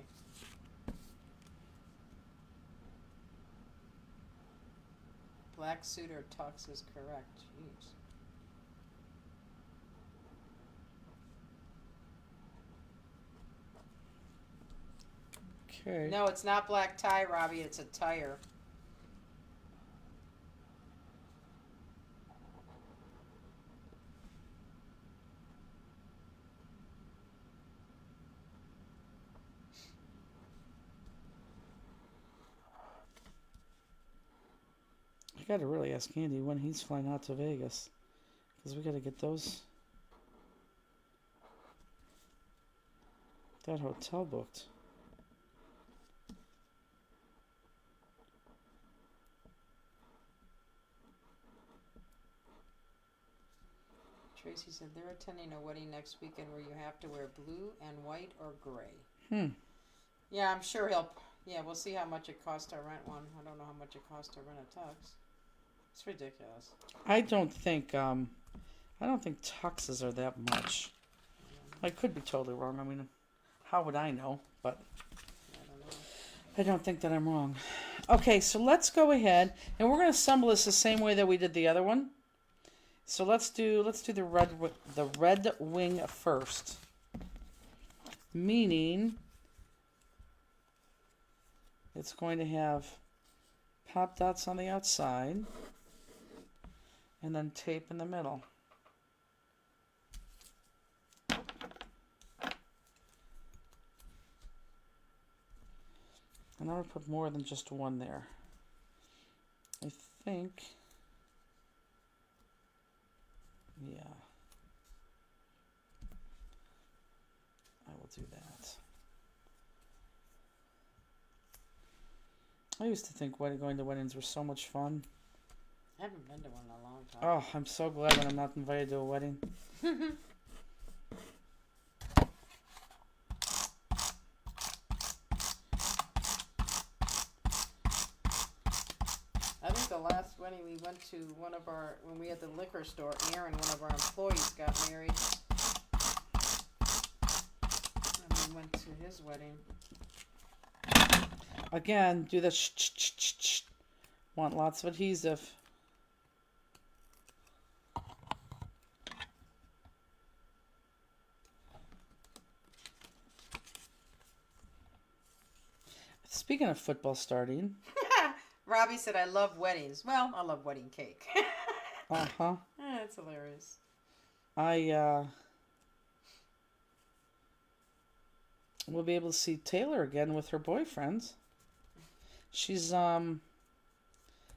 A: Black suit or tux is correct. Jeez.
B: Okay.
A: No, it's not black tie, Robbie. It's a tire.
B: I gotta really ask Andy when he's flying out to Vegas, because we gotta get those. that hotel booked.
A: Tracy said they're attending a wedding next weekend where you have to wear blue and white or gray. Yeah, I'm sure he'll. Yeah, we'll see how much it costs to rent one. I don't know how much it costs to rent a tux. It's ridiculous.
B: I don't think tuxes are that much. I could be totally wrong. I mean, how would I know? But
A: I don't know.
B: I don't think that I'm wrong. Okay, so let's go ahead and we're going to assemble this the same way that we did the other one. So let's do the red wing first. Meaning it's going to have pop dots on the outside and then tape in the middle. And I would put more than just one there. I think, yeah, I will do that. I used to think going to weddings were so much fun.
A: I haven't been to one in a long time.
B: Oh, I'm so glad when I'm not invited to a wedding.
A: I think the last wedding we went to, when we had the liquor store, Aaron, one of our employees, got married. And we went to his wedding.
B: Again, do the shh. Want lots of adhesive. Speaking of football starting.
A: Robbie said, I love weddings. Well, I love wedding cake.
B: Uh-huh.
A: That's hilarious.
B: I will be able to see Taylor again with her boyfriends. She's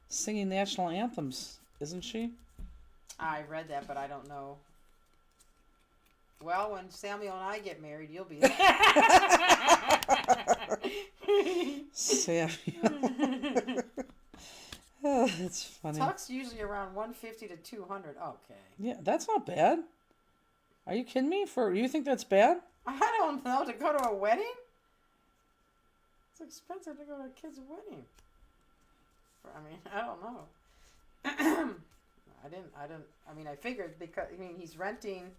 B: singing national anthems, isn't she?
A: I read that, but I don't know. Well, when Samuel and I get married, you'll be there.
B: Samuel. Oh, that's funny.
A: Tux usually around 150 to 200. Okay.
B: Yeah, that's not bad. Are you kidding me? You think that's bad?
A: I don't know. To go to a wedding? It's expensive to go to a kid's wedding. I mean, I don't know. I figured because, he's renting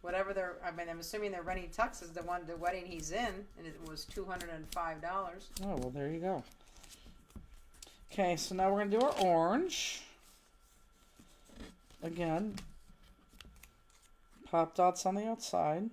A: whatever I'm assuming they're renting tuxes, the wedding he's in, and it was $205.
B: Oh, well, there you go. Okay, so now we're going to do our orange. Again, pop dots on the outside.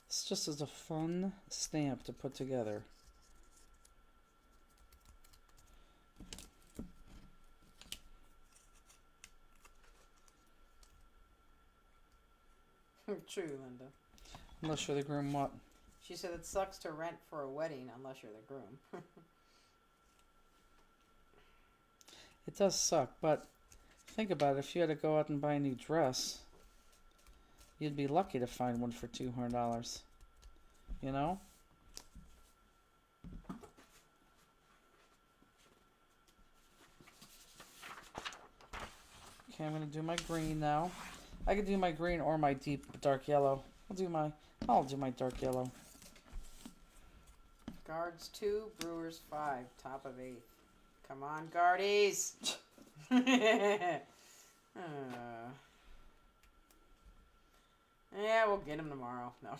B: It's just as a fun stamp to put together.
A: True, Linda.
B: Unless you're the groom, what?
A: She said it sucks to rent for a wedding unless you're the groom.
B: It does suck, but think about it. If you had to go out and buy a new dress, you'd be lucky to find one for $200. You know? Okay, I'm going to do my green now. I could do my green or my deep dark yellow. I'll do my dark yellow.
A: Guards 2, Brewers 5, top of 8. Come on, Guardies! Yeah, we'll get him tomorrow. No.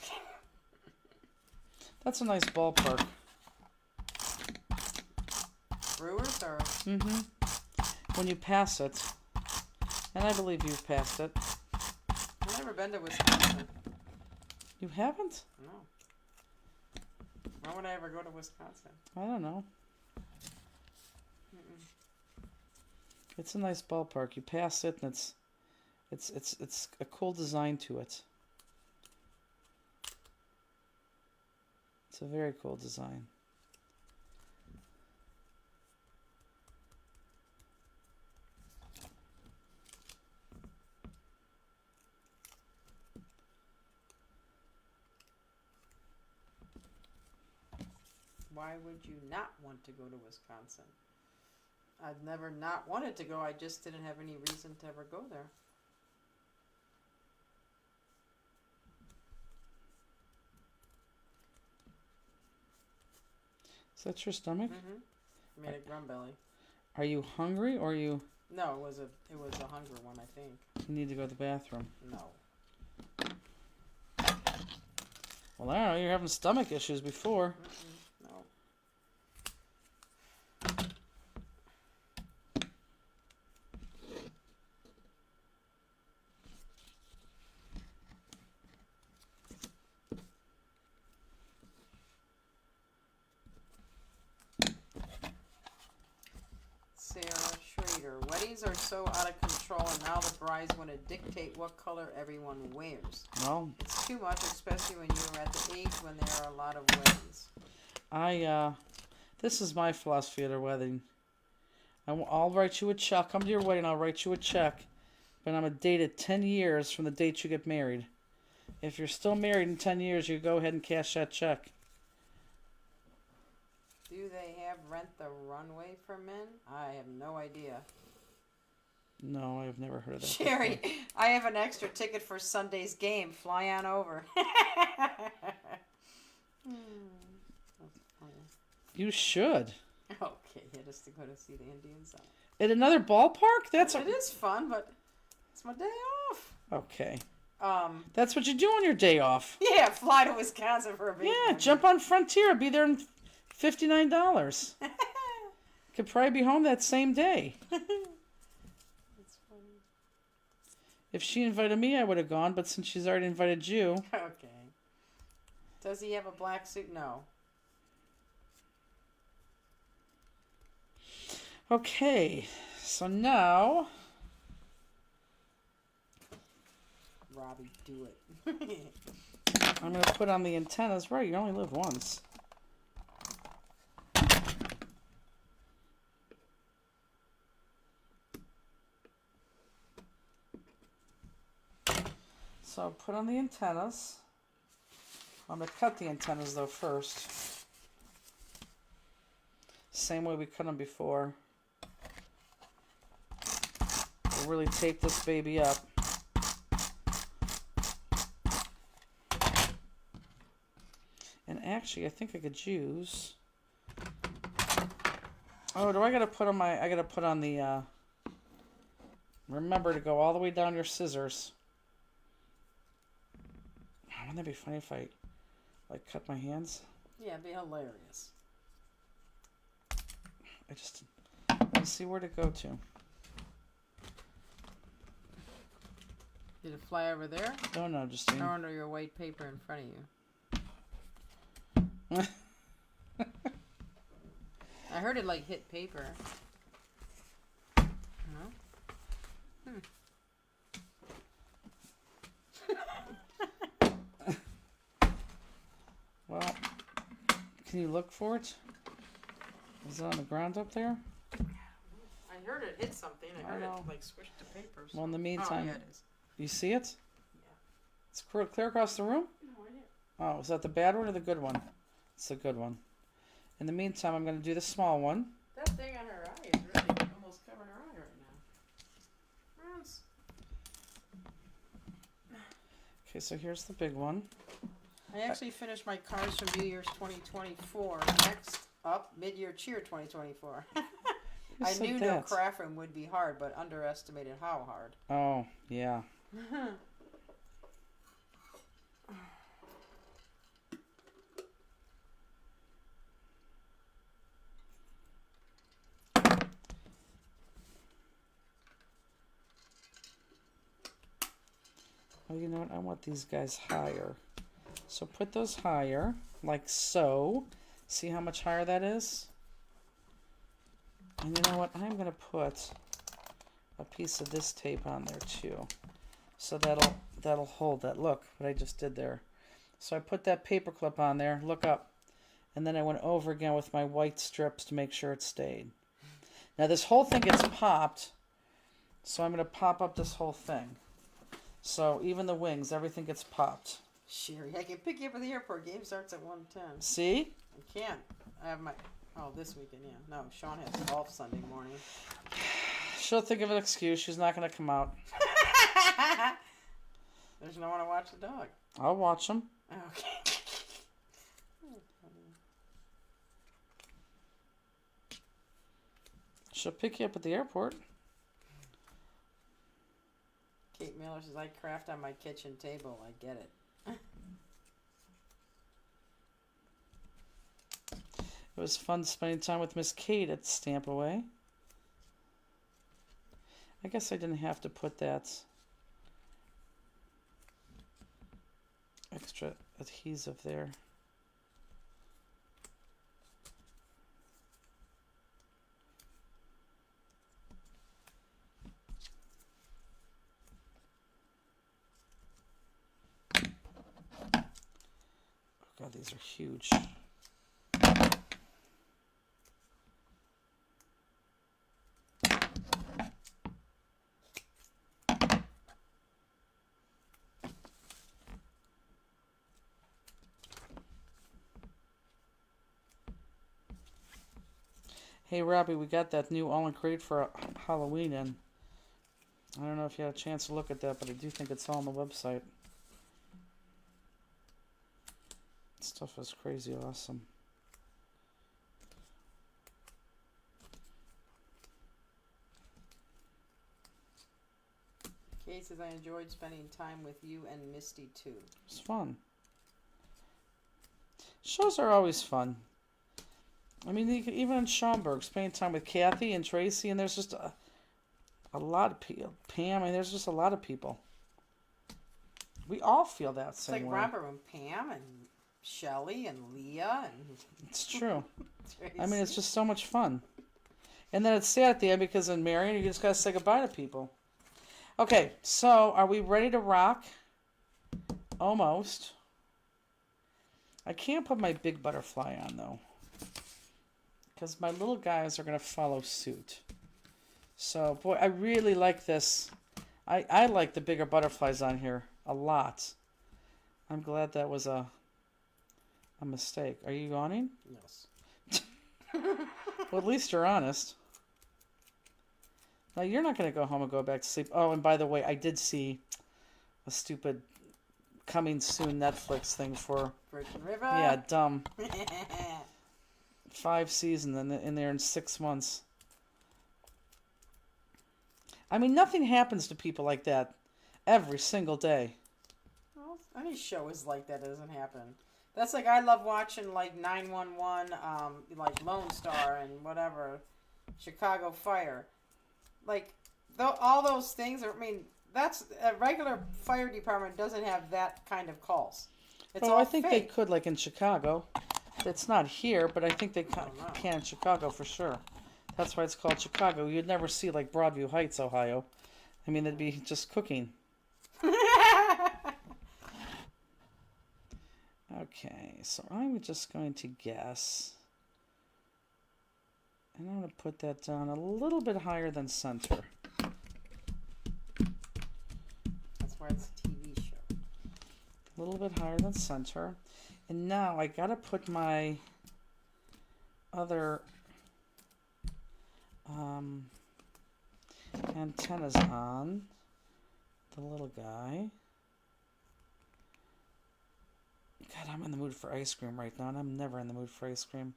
B: That's a nice ballpark.
A: Brewers or?
B: Mm-hmm. When you pass it. And I believe you've passed it.
A: I've never been to Wisconsin.
B: You haven't?
A: No. Why would I ever go to Wisconsin?
B: I don't know.
A: Mm-mm.
B: It's a nice ballpark. You pass it, and it's a cool design to it. It's a very cool design.
A: Why would you not want to go to Wisconsin? I've never not wanted to go. I just didn't have any reason to ever go there.
B: Is that your stomach?
A: Mm-hmm. Made a grumbelly.
B: Are you hungry or you
A: No, it was a hunger one, I think.
B: need to go to the bathroom?
A: No.
B: Well, I don't know. You're having stomach issues before.
A: Mm-mm. No. Sarah Schrader. Weddings are so out of control, and now the brides want to dictate what color everyone wears.
B: Well,
A: It's too much, especially when you are at the age when there are a lot of weddings.
B: this is my philosophy at a wedding. I'll write you a check. Come to your wedding, I'll write you a check. But I'm going to date it 10 years from the date you get married. If you're still married in 10 years, you go ahead and cash that check.
A: Do they have Rent the Runway for men? I have no idea.
B: No, I've never heard of that.
A: Sherry, I have an extra ticket for Sunday's game. Fly on over. That's funny.
B: You should.
A: Okay, hit us to go to see the Indians.
B: At another ballpark?
A: It is fun, but it's my day off.
B: Okay. That's what you do on your day off.
A: Yeah, fly to Wisconsin for a big
B: Yeah, jump on Frontier. Be there in $59. Could probably be home that same day.
A: That's funny.
B: If she invited me, I would have gone, but since she's already invited you.
A: Okay. Does he have a black suit? No.
B: Okay, so now
A: Robbie, do it.
B: I'm going to put on the antennas. Right, you only live once. So put on the antennas. I'm going to cut the antennas though first. Same way we cut them before. We'll really tape this baby up. And actually, I think I could use... Oh, do I gotta put on my... I gotta put on the... Remember to go all the way down your scissors. Wouldn't that be funny if I, like, cut my hands?
A: Yeah, it'd be hilarious.
B: I just... Let's see where to go to.
A: Did it fly over there?
B: Oh, no, just...
A: Or under your white paper in front of you? I heard it like hit paper. No?
B: Well, can you look for it? Is it on the ground up there?
A: I heard it hit something. I heard it
B: know.
A: like squish the paper.
B: Well, in the meantime,
A: Oh, yeah, it is.
B: you see it?
A: Yeah.
B: It's clear across the room?
A: No, I didn't.
B: Oh, is that the bad one or the good one? It's the good one. In the meantime, I'm going to do the small one.
A: That thing on her eye is really almost covering her eye right now. Yes.
B: Okay, so here's the big one.
A: I actually finished my cards from New Year's 2024. Next up, Mid-Year Cheer 2024.
B: Who
A: I
B: said
A: knew no
B: that?
A: craft room would be hard, but underestimated how hard.
B: Oh, yeah. Oh, you know what? I want these guys higher. So put those higher, like so. See how much higher that is? And you know what? I'm going to put a piece of this tape on there too. So that'll hold that. Look what I just did there. So I put that paper clip on there. Look up. And then I went over again with my white strips to make sure it stayed. Now this whole thing gets popped. So I'm going to pop up this whole thing. So even the wings, everything gets popped.
A: Sherry, I can pick you up at the airport. Game starts at 1:10.
B: See?
A: I can't. I have my... Oh, this weekend, yeah. No, Sean has golf Sunday morning.
B: She'll think of an excuse. She's not going to come out.
A: There's no one to watch the dog.
B: I'll watch them.
A: Okay.
B: She'll pick you up at the airport.
A: Kate Miller says, I craft on my kitchen table. I get it.
B: It was fun spending time with Miss Kate at Stamp Away. I guess I didn't have to put that extra adhesive there. Oh God, these are huge. Hey Robbie, we got that new all in crate for Halloween in. I don't know if you had a chance to look at that, but I do think it's all on the website. Stuff is crazy awesome.
A: Kate says, I enjoyed spending time with you and Misty too.
B: It's fun. Shows are always fun. I mean, even in Schaumburg, spending time with Kathy and Tracy, and there's just a lot of people. Pam, I mean, there's just a lot of people. We all feel that same way.
A: It's like Robert and Pam and Shelley and Leah. And
B: it's true.
A: Tracy.
B: I mean, it's just so much fun. And then it's sad at the end because in Marion, you just got to say goodbye to people. Okay, so are we ready to rock? Almost. I can't put my big butterfly on, though, because my little guys are going to follow suit. So, boy, I really like this. I like the bigger butterflies on here a lot. I'm glad that was a mistake. Are you yawning?
A: Yes.
B: Well, at least you're honest. Now, you're not going to go home and go back to sleep. Oh, and by the way, I did see a stupid coming soon Netflix thing for...
A: Virgin River?
B: Yeah, dumb. 5 seasons in there in 6 months. I mean, nothing happens to people like that every single day.
A: Well, any show is like that. It doesn't happen. That's like I love watching like 911, like Lone Star and whatever, Chicago Fire. Like all those things are. I mean, that's a regular fire department doesn't have that kind of calls. It's all
B: I think
A: fake.
B: they could, like in Chicago. It's not here, but I think they can in Chicago for sure. That's why it's called Chicago. You'd never see like Broadview Heights, Ohio. I mean, it'd be just cooking. Okay, so I'm just going to guess. And I'm going to put that down a little bit higher than center.
A: That's why it's a TV show.
B: A little bit higher than center. And now I got to put my other antennas on the little guy. God, I'm in the mood for ice cream right now, and I'm never in the mood for ice cream.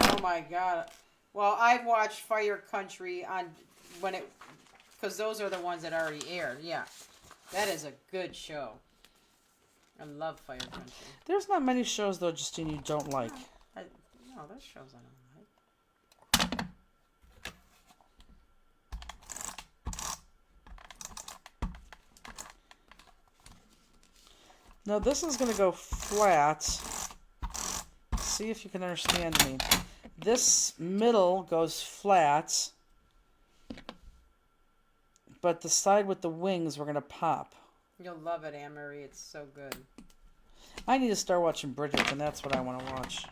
A: Oh my God. Well, I've watched Fire Country on when it, because those are the ones that already aired. Yeah, that is a good show. I love Fire Country.
B: There's not many shows though, Justine, you don't like.
A: No, there's shows I don't like.
B: Now this is going to go flat. See if you can understand me. This middle goes flat, but the side with the wings we're going to pop.
A: You'll love it, Anne-Marie. It's so good.
B: I need to start watching Bridgerton. That's what I want to watch.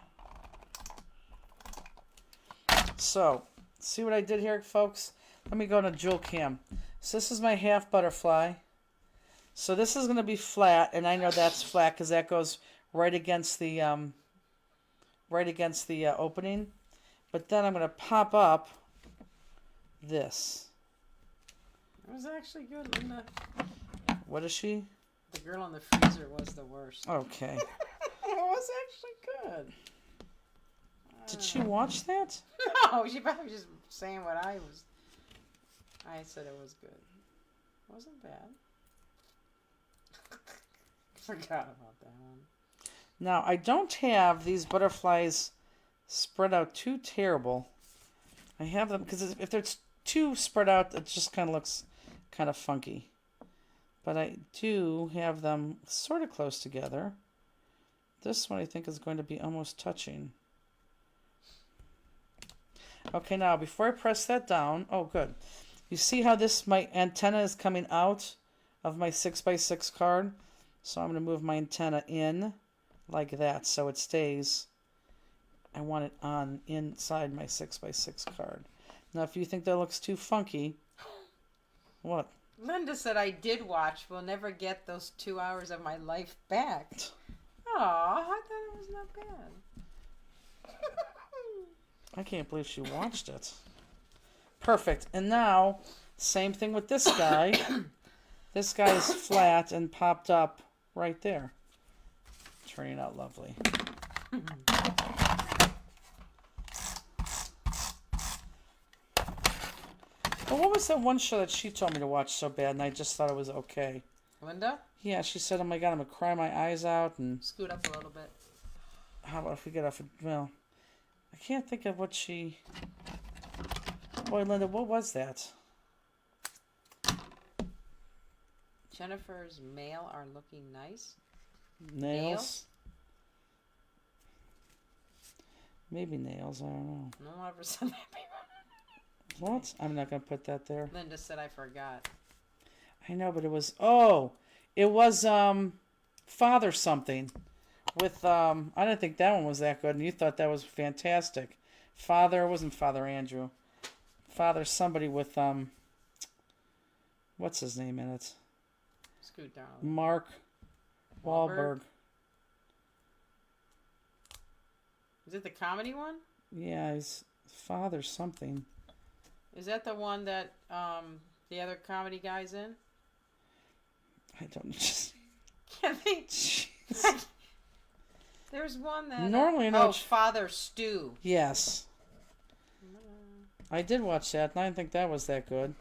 B: So, see what I did here, folks? Let me go to Jewel Cam. So this is my half butterfly. So this is going to be flat, and I know that's flat because that goes right against the opening. But then I'm going to pop up this.
A: It was actually good, Linda.
B: What is she?
A: The girl in the freezer was the worst.
B: Okay.
A: It was actually good.
B: Did she watch that?
A: No, she probably was just saying what I was. I said it was good. It wasn't bad. Forgot about that one.
B: Now, I don't have these butterflies spread out too terrible. I have them because if they're too spread out, it just kind of looks kind of funky. But I do have them sort of close together. This one I think is going to be almost touching. Okay, now before I press that down, oh good. You see how my antenna is coming out of my 6x6 card? So I'm going to move my antenna in like that so it stays. I want it on inside my 6x6 card. Now if you think that looks too funky, what?
A: Linda said I did watch. We'll never get those 2 hours of my life back. Aw, I thought it was not bad.
B: I can't believe she watched it. Perfect. And now, same thing with this guy. This guy is flat and popped up right there. Turning out lovely. Well, what was that one show that she told me to watch so bad and I just thought it was okay?
A: Linda?
B: Yeah, she said, oh my God, I'm going to cry my eyes out. And
A: Scoot up a little bit.
B: how about if we get off, well, I can't think of what she... Boy, Linda, what was that?
A: Jennifer's mail are looking nice.
B: Nails? Maybe nails, I don't know.
A: No one ever said that.
B: What? I'm not going to put that there.
A: Linda said I forgot.
B: I know, but it was, oh, it was Father something with, I didn't think that one was that good, and you thought that was fantastic. Father, it wasn't Father Andrew. Father somebody with, what's his name in it?
A: Scoot down.
B: Mark Wahlberg.
A: Is it the comedy one?
B: Yeah, he's Father something.
A: Is that the one that the other comedy guy's in?
B: I don't just.
A: Can't think. There's one that.
B: Normally, no.
A: Father Stew.
B: Yes. I did watch that, and I didn't think that was that good.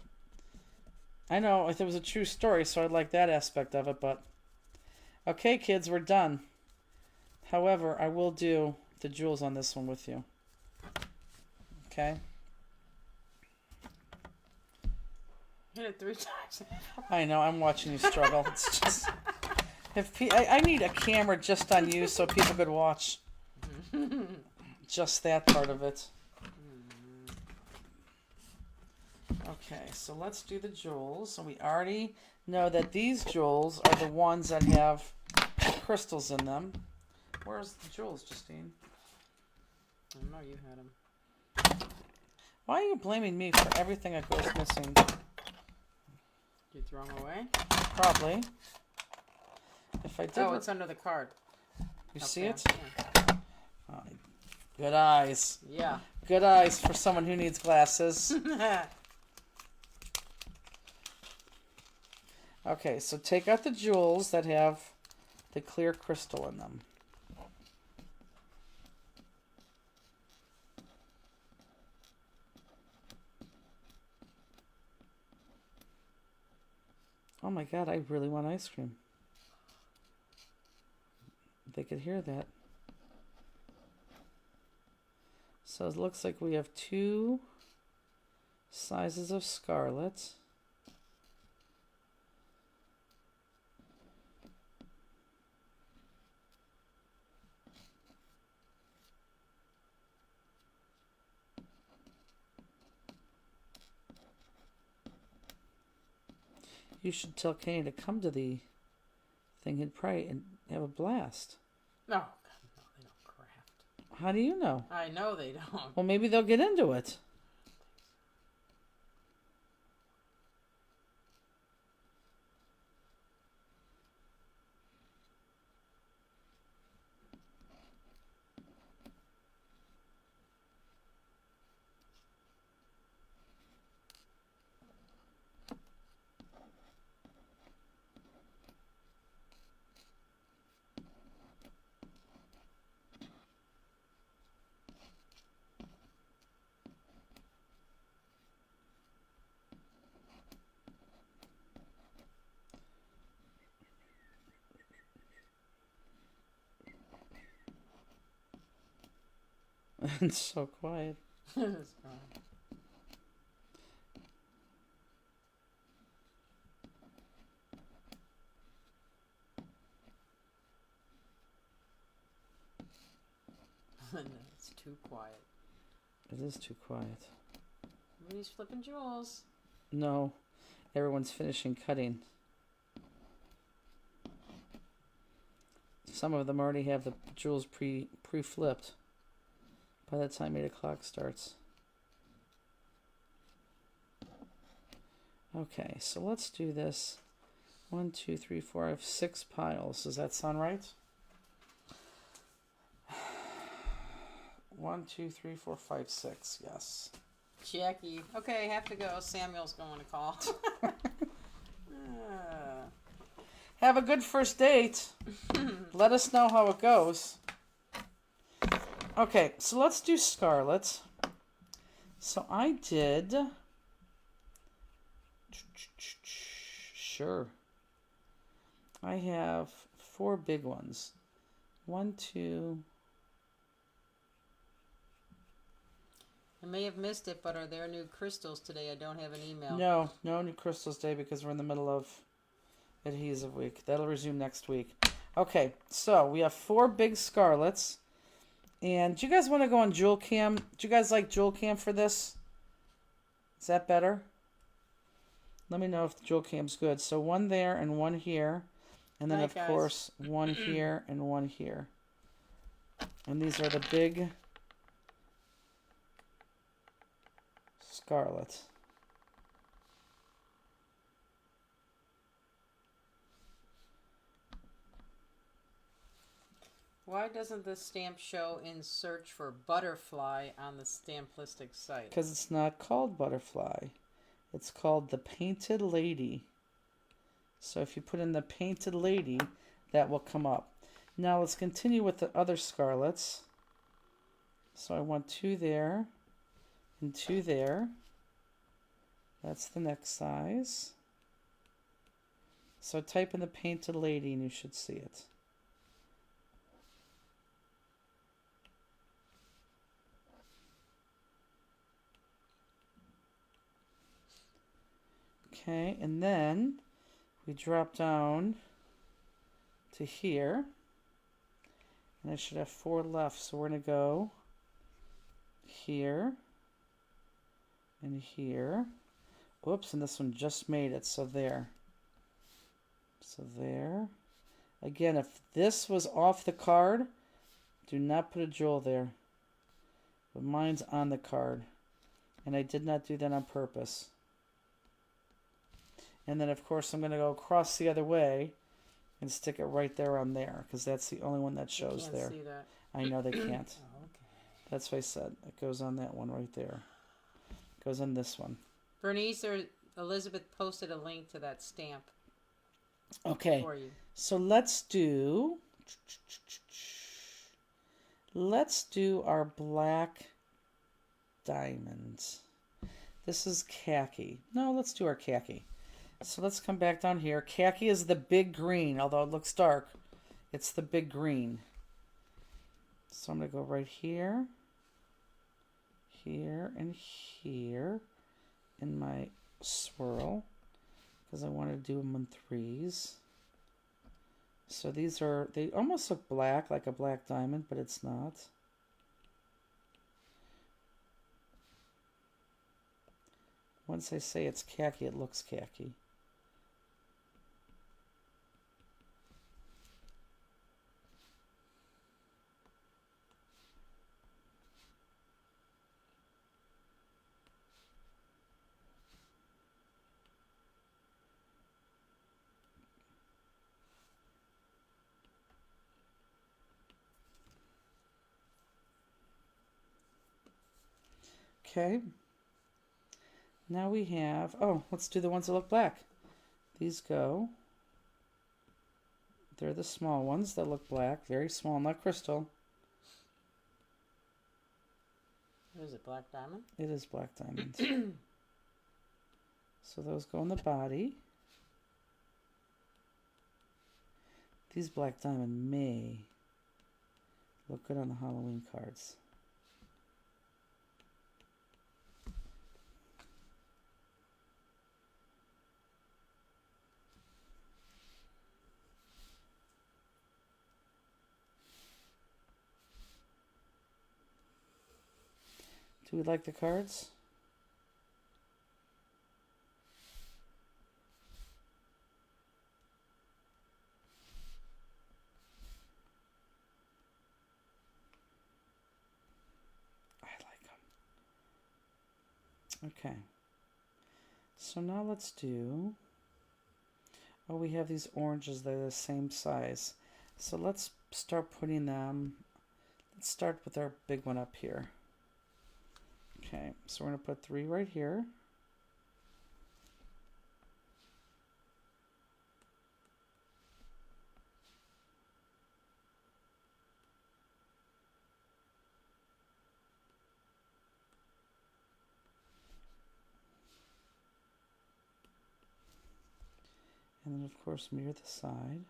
B: I know if it was a true story, so I like that aspect of it, but. Okay, kids, we're done. However, I will do the jewels on this one with you. Okay?
A: Hit it 3 times.
B: I know, I'm watching you struggle. It's just... I need a camera just on you so people could watch just that part of it. Okay, so let's do the jewels. So we already know that these jewels are the ones that have crystals in them. Where's the jewels, Justine?
A: I don't know, you had them.
B: Why are you blaming me for everything that goes missing?
A: You throw them away?
B: Probably. If I did...
A: Oh, it's under the card.
B: You see it?
A: Yeah.
B: Oh, good eyes.
A: Yeah.
B: Good eyes for someone who needs glasses. Okay, so take out the jewels that have the clear crystal in them. Oh my God, I really want ice cream. They could hear that. So it looks like we have 2 sizes of scarlet. You should tell Kenny to come to the thing. He'd probably and have a blast.
A: No, God, no, they don't craft.
B: How do you know?
A: I know they don't.
B: Well, maybe they'll get into it. It's so quiet.
A: It's fine. It's too quiet.
B: It is too quiet.
A: Everybody's flipping jewels.
B: No, everyone's finishing cutting. Some of them already have the jewels pre-flipped by the time 8 o'clock starts. Okay, so let's do this. 1, 2, 3, 4. I have 6 piles. Does that sound right? 1, 2, 3, 4, 5, 6. Yes.
A: Jackie. Okay, I have to go. Samuel's going to call.
B: Have a good first date. Let us know how it goes. Okay, so let's do Scarlet. So I did... Sure. I have 4 big ones. 1, 2...
A: I may have missed it, but are there new crystals today? I don't have an email.
B: No new crystals day because we're in the middle of adhesive week. That'll resume next week. Okay, so we have 4 big Scarlets. And do you guys want to go on Jewel Cam? Do you guys like Jewel Cam for this? Is that better? Let me know if Jewel Cam's good. So 1 there and 1 here. And then,
A: Hi,
B: of
A: guys.
B: course, 1 here and 1 here. And these are the big Scarlet.
A: Why doesn't this stamp show in search for butterfly on the Stamplistic site?
B: Because it's not called Butterfly. It's called the Painted Lady. So if you put in the Painted Lady, that will come up. Now let's continue with the other Scarlets. So I want 2 there and 2 there. That's the next size. So type in the Painted Lady and you should see it. Okay, and then we drop down to here. And I should have 4 left. So we're going to go here and here. Whoops, and this one just made it. So there. So there. Again, if this was off the card, do not put a jewel there. But mine's on the card. And I did not do that on purpose. And then, of course, I'm going to go across the other way and stick it right there on there, because that's the only one that shows
A: Can't
B: there.
A: see that.
B: I know they can't.
A: Oh, okay.
B: That's what I said. It goes on that one right there. It goes on this one.
A: Bernice or Elizabeth posted a link to that stamp
B: Okay,
A: for you.
B: so let's do our black diamonds. This is khaki. No, let's do our khaki. So let's come back down here. Khaki is the big green, although it looks dark. It's the big green. So I'm going to go right here, here, and here in my swirl, because I want to do them in 3s. So these are, they almost look black, like a black diamond, but it's not. Once I say it's khaki, it looks khaki. Okay. Now we have, oh, let's do the ones that look black. These go. They're the small ones that look black. Very small, not crystal.
A: What is it, black diamond?
B: It is black diamonds. So those go in the body. These black diamond may look good on the Halloween cards. Do we like the cards? I like them. Okay. So now let's do... Oh, we have these oranges. They're the same size. So let's start putting them... Let's start with our big one up here. Okay, so we're going to put 3 right here. And then, of course, mirror the side.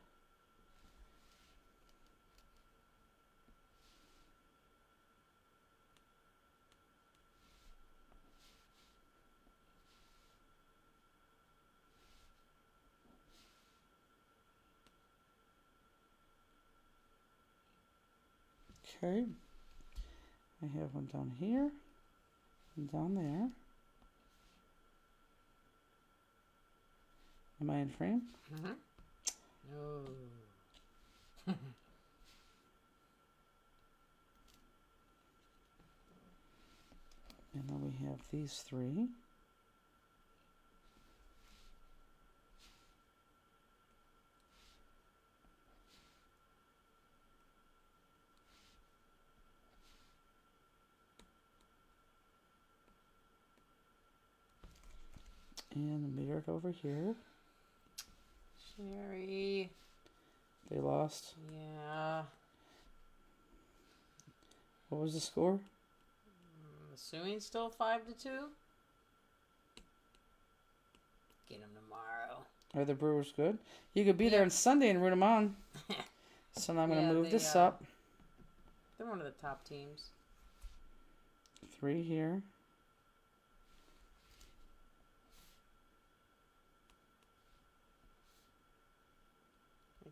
B: Okay, I have one down here and down there. Am I in frame?
A: Mm-hmm. No.
B: And then we have these 3. And mirror it over here.
A: Sherry.
B: They lost.
A: Yeah.
B: What was the score?
A: Assuming still 5-2. Get them tomorrow.
B: Are the Brewers good? You could be there on Sunday and root them on. So now I'm going to move this up.
A: They're one of the top teams.
B: 3 here.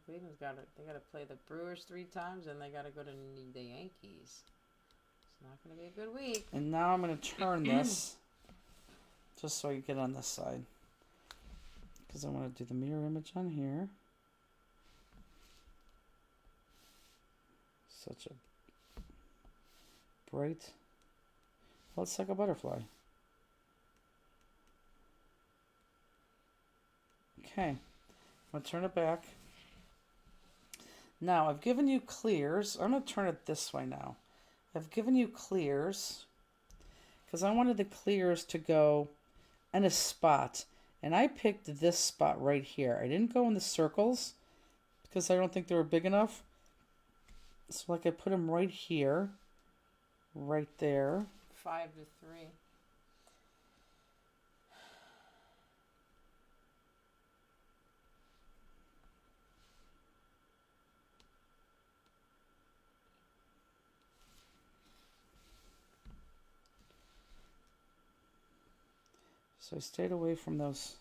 A: Cleveland's they got to play the Brewers 3 times, and they got to go to the Yankees. It's not going to be a good week.
B: And now I'm going to turn this just so I can get on this side. Because I want to do the mirror image on here. Such a bright... Well, it's like a butterfly. Okay. I'm going to turn it back. Now, I've given you clears. I'm going to turn it this way now. I've given you clears because I wanted the clears to go in a spot. And I picked this spot right here. I didn't go in the circles because I don't think they were big enough. So like I put them right here, right there.
A: 5-3.
B: So I stayed away from those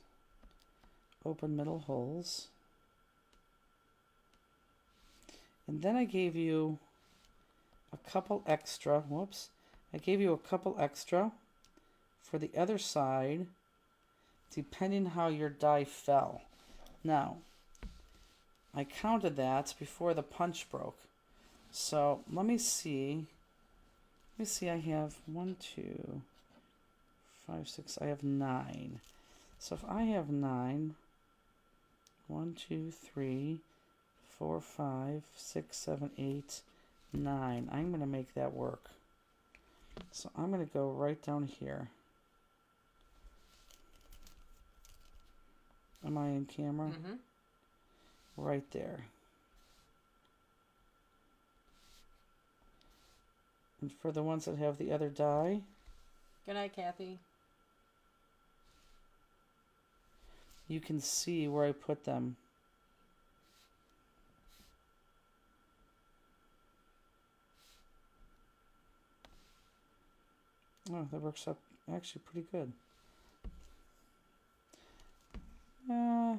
B: open middle holes. And then I gave you a couple extra, whoops. I gave you a couple extra for the other side, depending how your die fell. Now, I counted that before the punch broke. So let me see. Let me see, I have 1, 2, 5, 6, I have 9. So if I have 9, 1, 2, 3, 4, 5, 6, 7, 8, 9. I'm going to make that work. So I'm going to go right down here. Am I in camera?
A: Mm-hmm.
B: Right there. And for the ones that have the other die,
A: Good night, Kathy.
B: you can see where I put them. Oh, that works out actually pretty good. I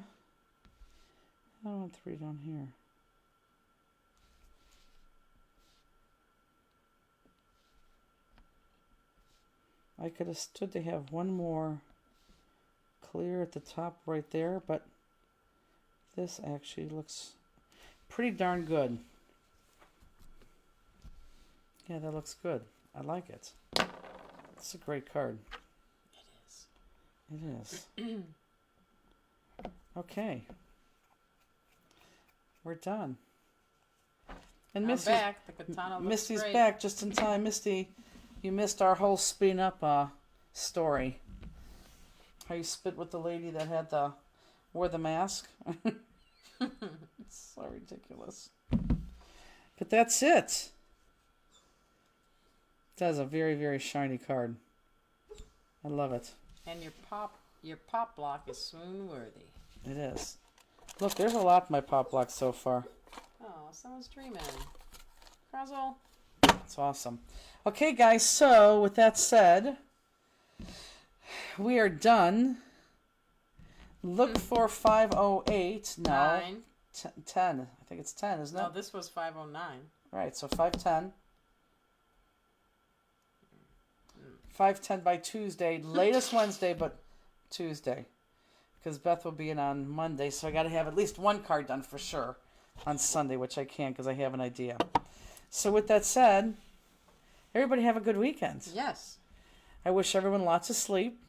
B: want 3 down here. I could have stood to have one more clear at the top right there, but this actually looks pretty darn good. Yeah, that looks good. I like it. It's a great card.
A: It is.
B: It is. Okay. We're done. And
A: I'm back. The katana looks
B: Misty's
A: great.
B: back just in time. Misty, you missed our whole spin up story. How you spit with the lady that had wore the mask. It's so ridiculous. But that's it. That is a very, very shiny card. I love it.
A: And your pop block is swoon worthy.
B: It is. Look, there's a lot in my pop block so far.
A: Oh, someone's dreaming. Cruzzle.
B: It's awesome. Okay, guys, so with that said, we are done. Look for 508. No.
A: 9.
B: 10. I think it's 10, isn't it?
A: No, this was 509.
B: Right, so 510. 510 by Tuesday. Latest Wednesday, but Tuesday. Because Beth will be in on Monday, so I got to have at least one card done for sure on Sunday, which I can't because I have an idea. So with that said, everybody have a good weekend.
A: Yes.
B: I wish everyone lots of sleep.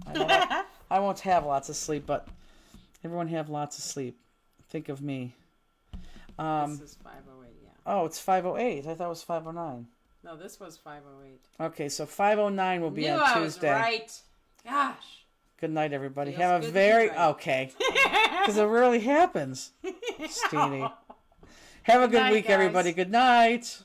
B: I won't have lots of sleep, but everyone have lots of sleep. Think of me.
A: This is 508, yeah.
B: Oh, it's 508. I thought it was 509.
A: No, this was 508.
B: Okay, so 509 will be
A: Knew
B: on
A: I
B: Tuesday.
A: was right. Gosh.
B: Good night, everybody.
A: Feels
B: Have a
A: good to
B: very...
A: be right.
B: Okay. Because it really happens. Steenie. Have a good
A: night,
B: week,
A: guys.
B: everybody. Good night.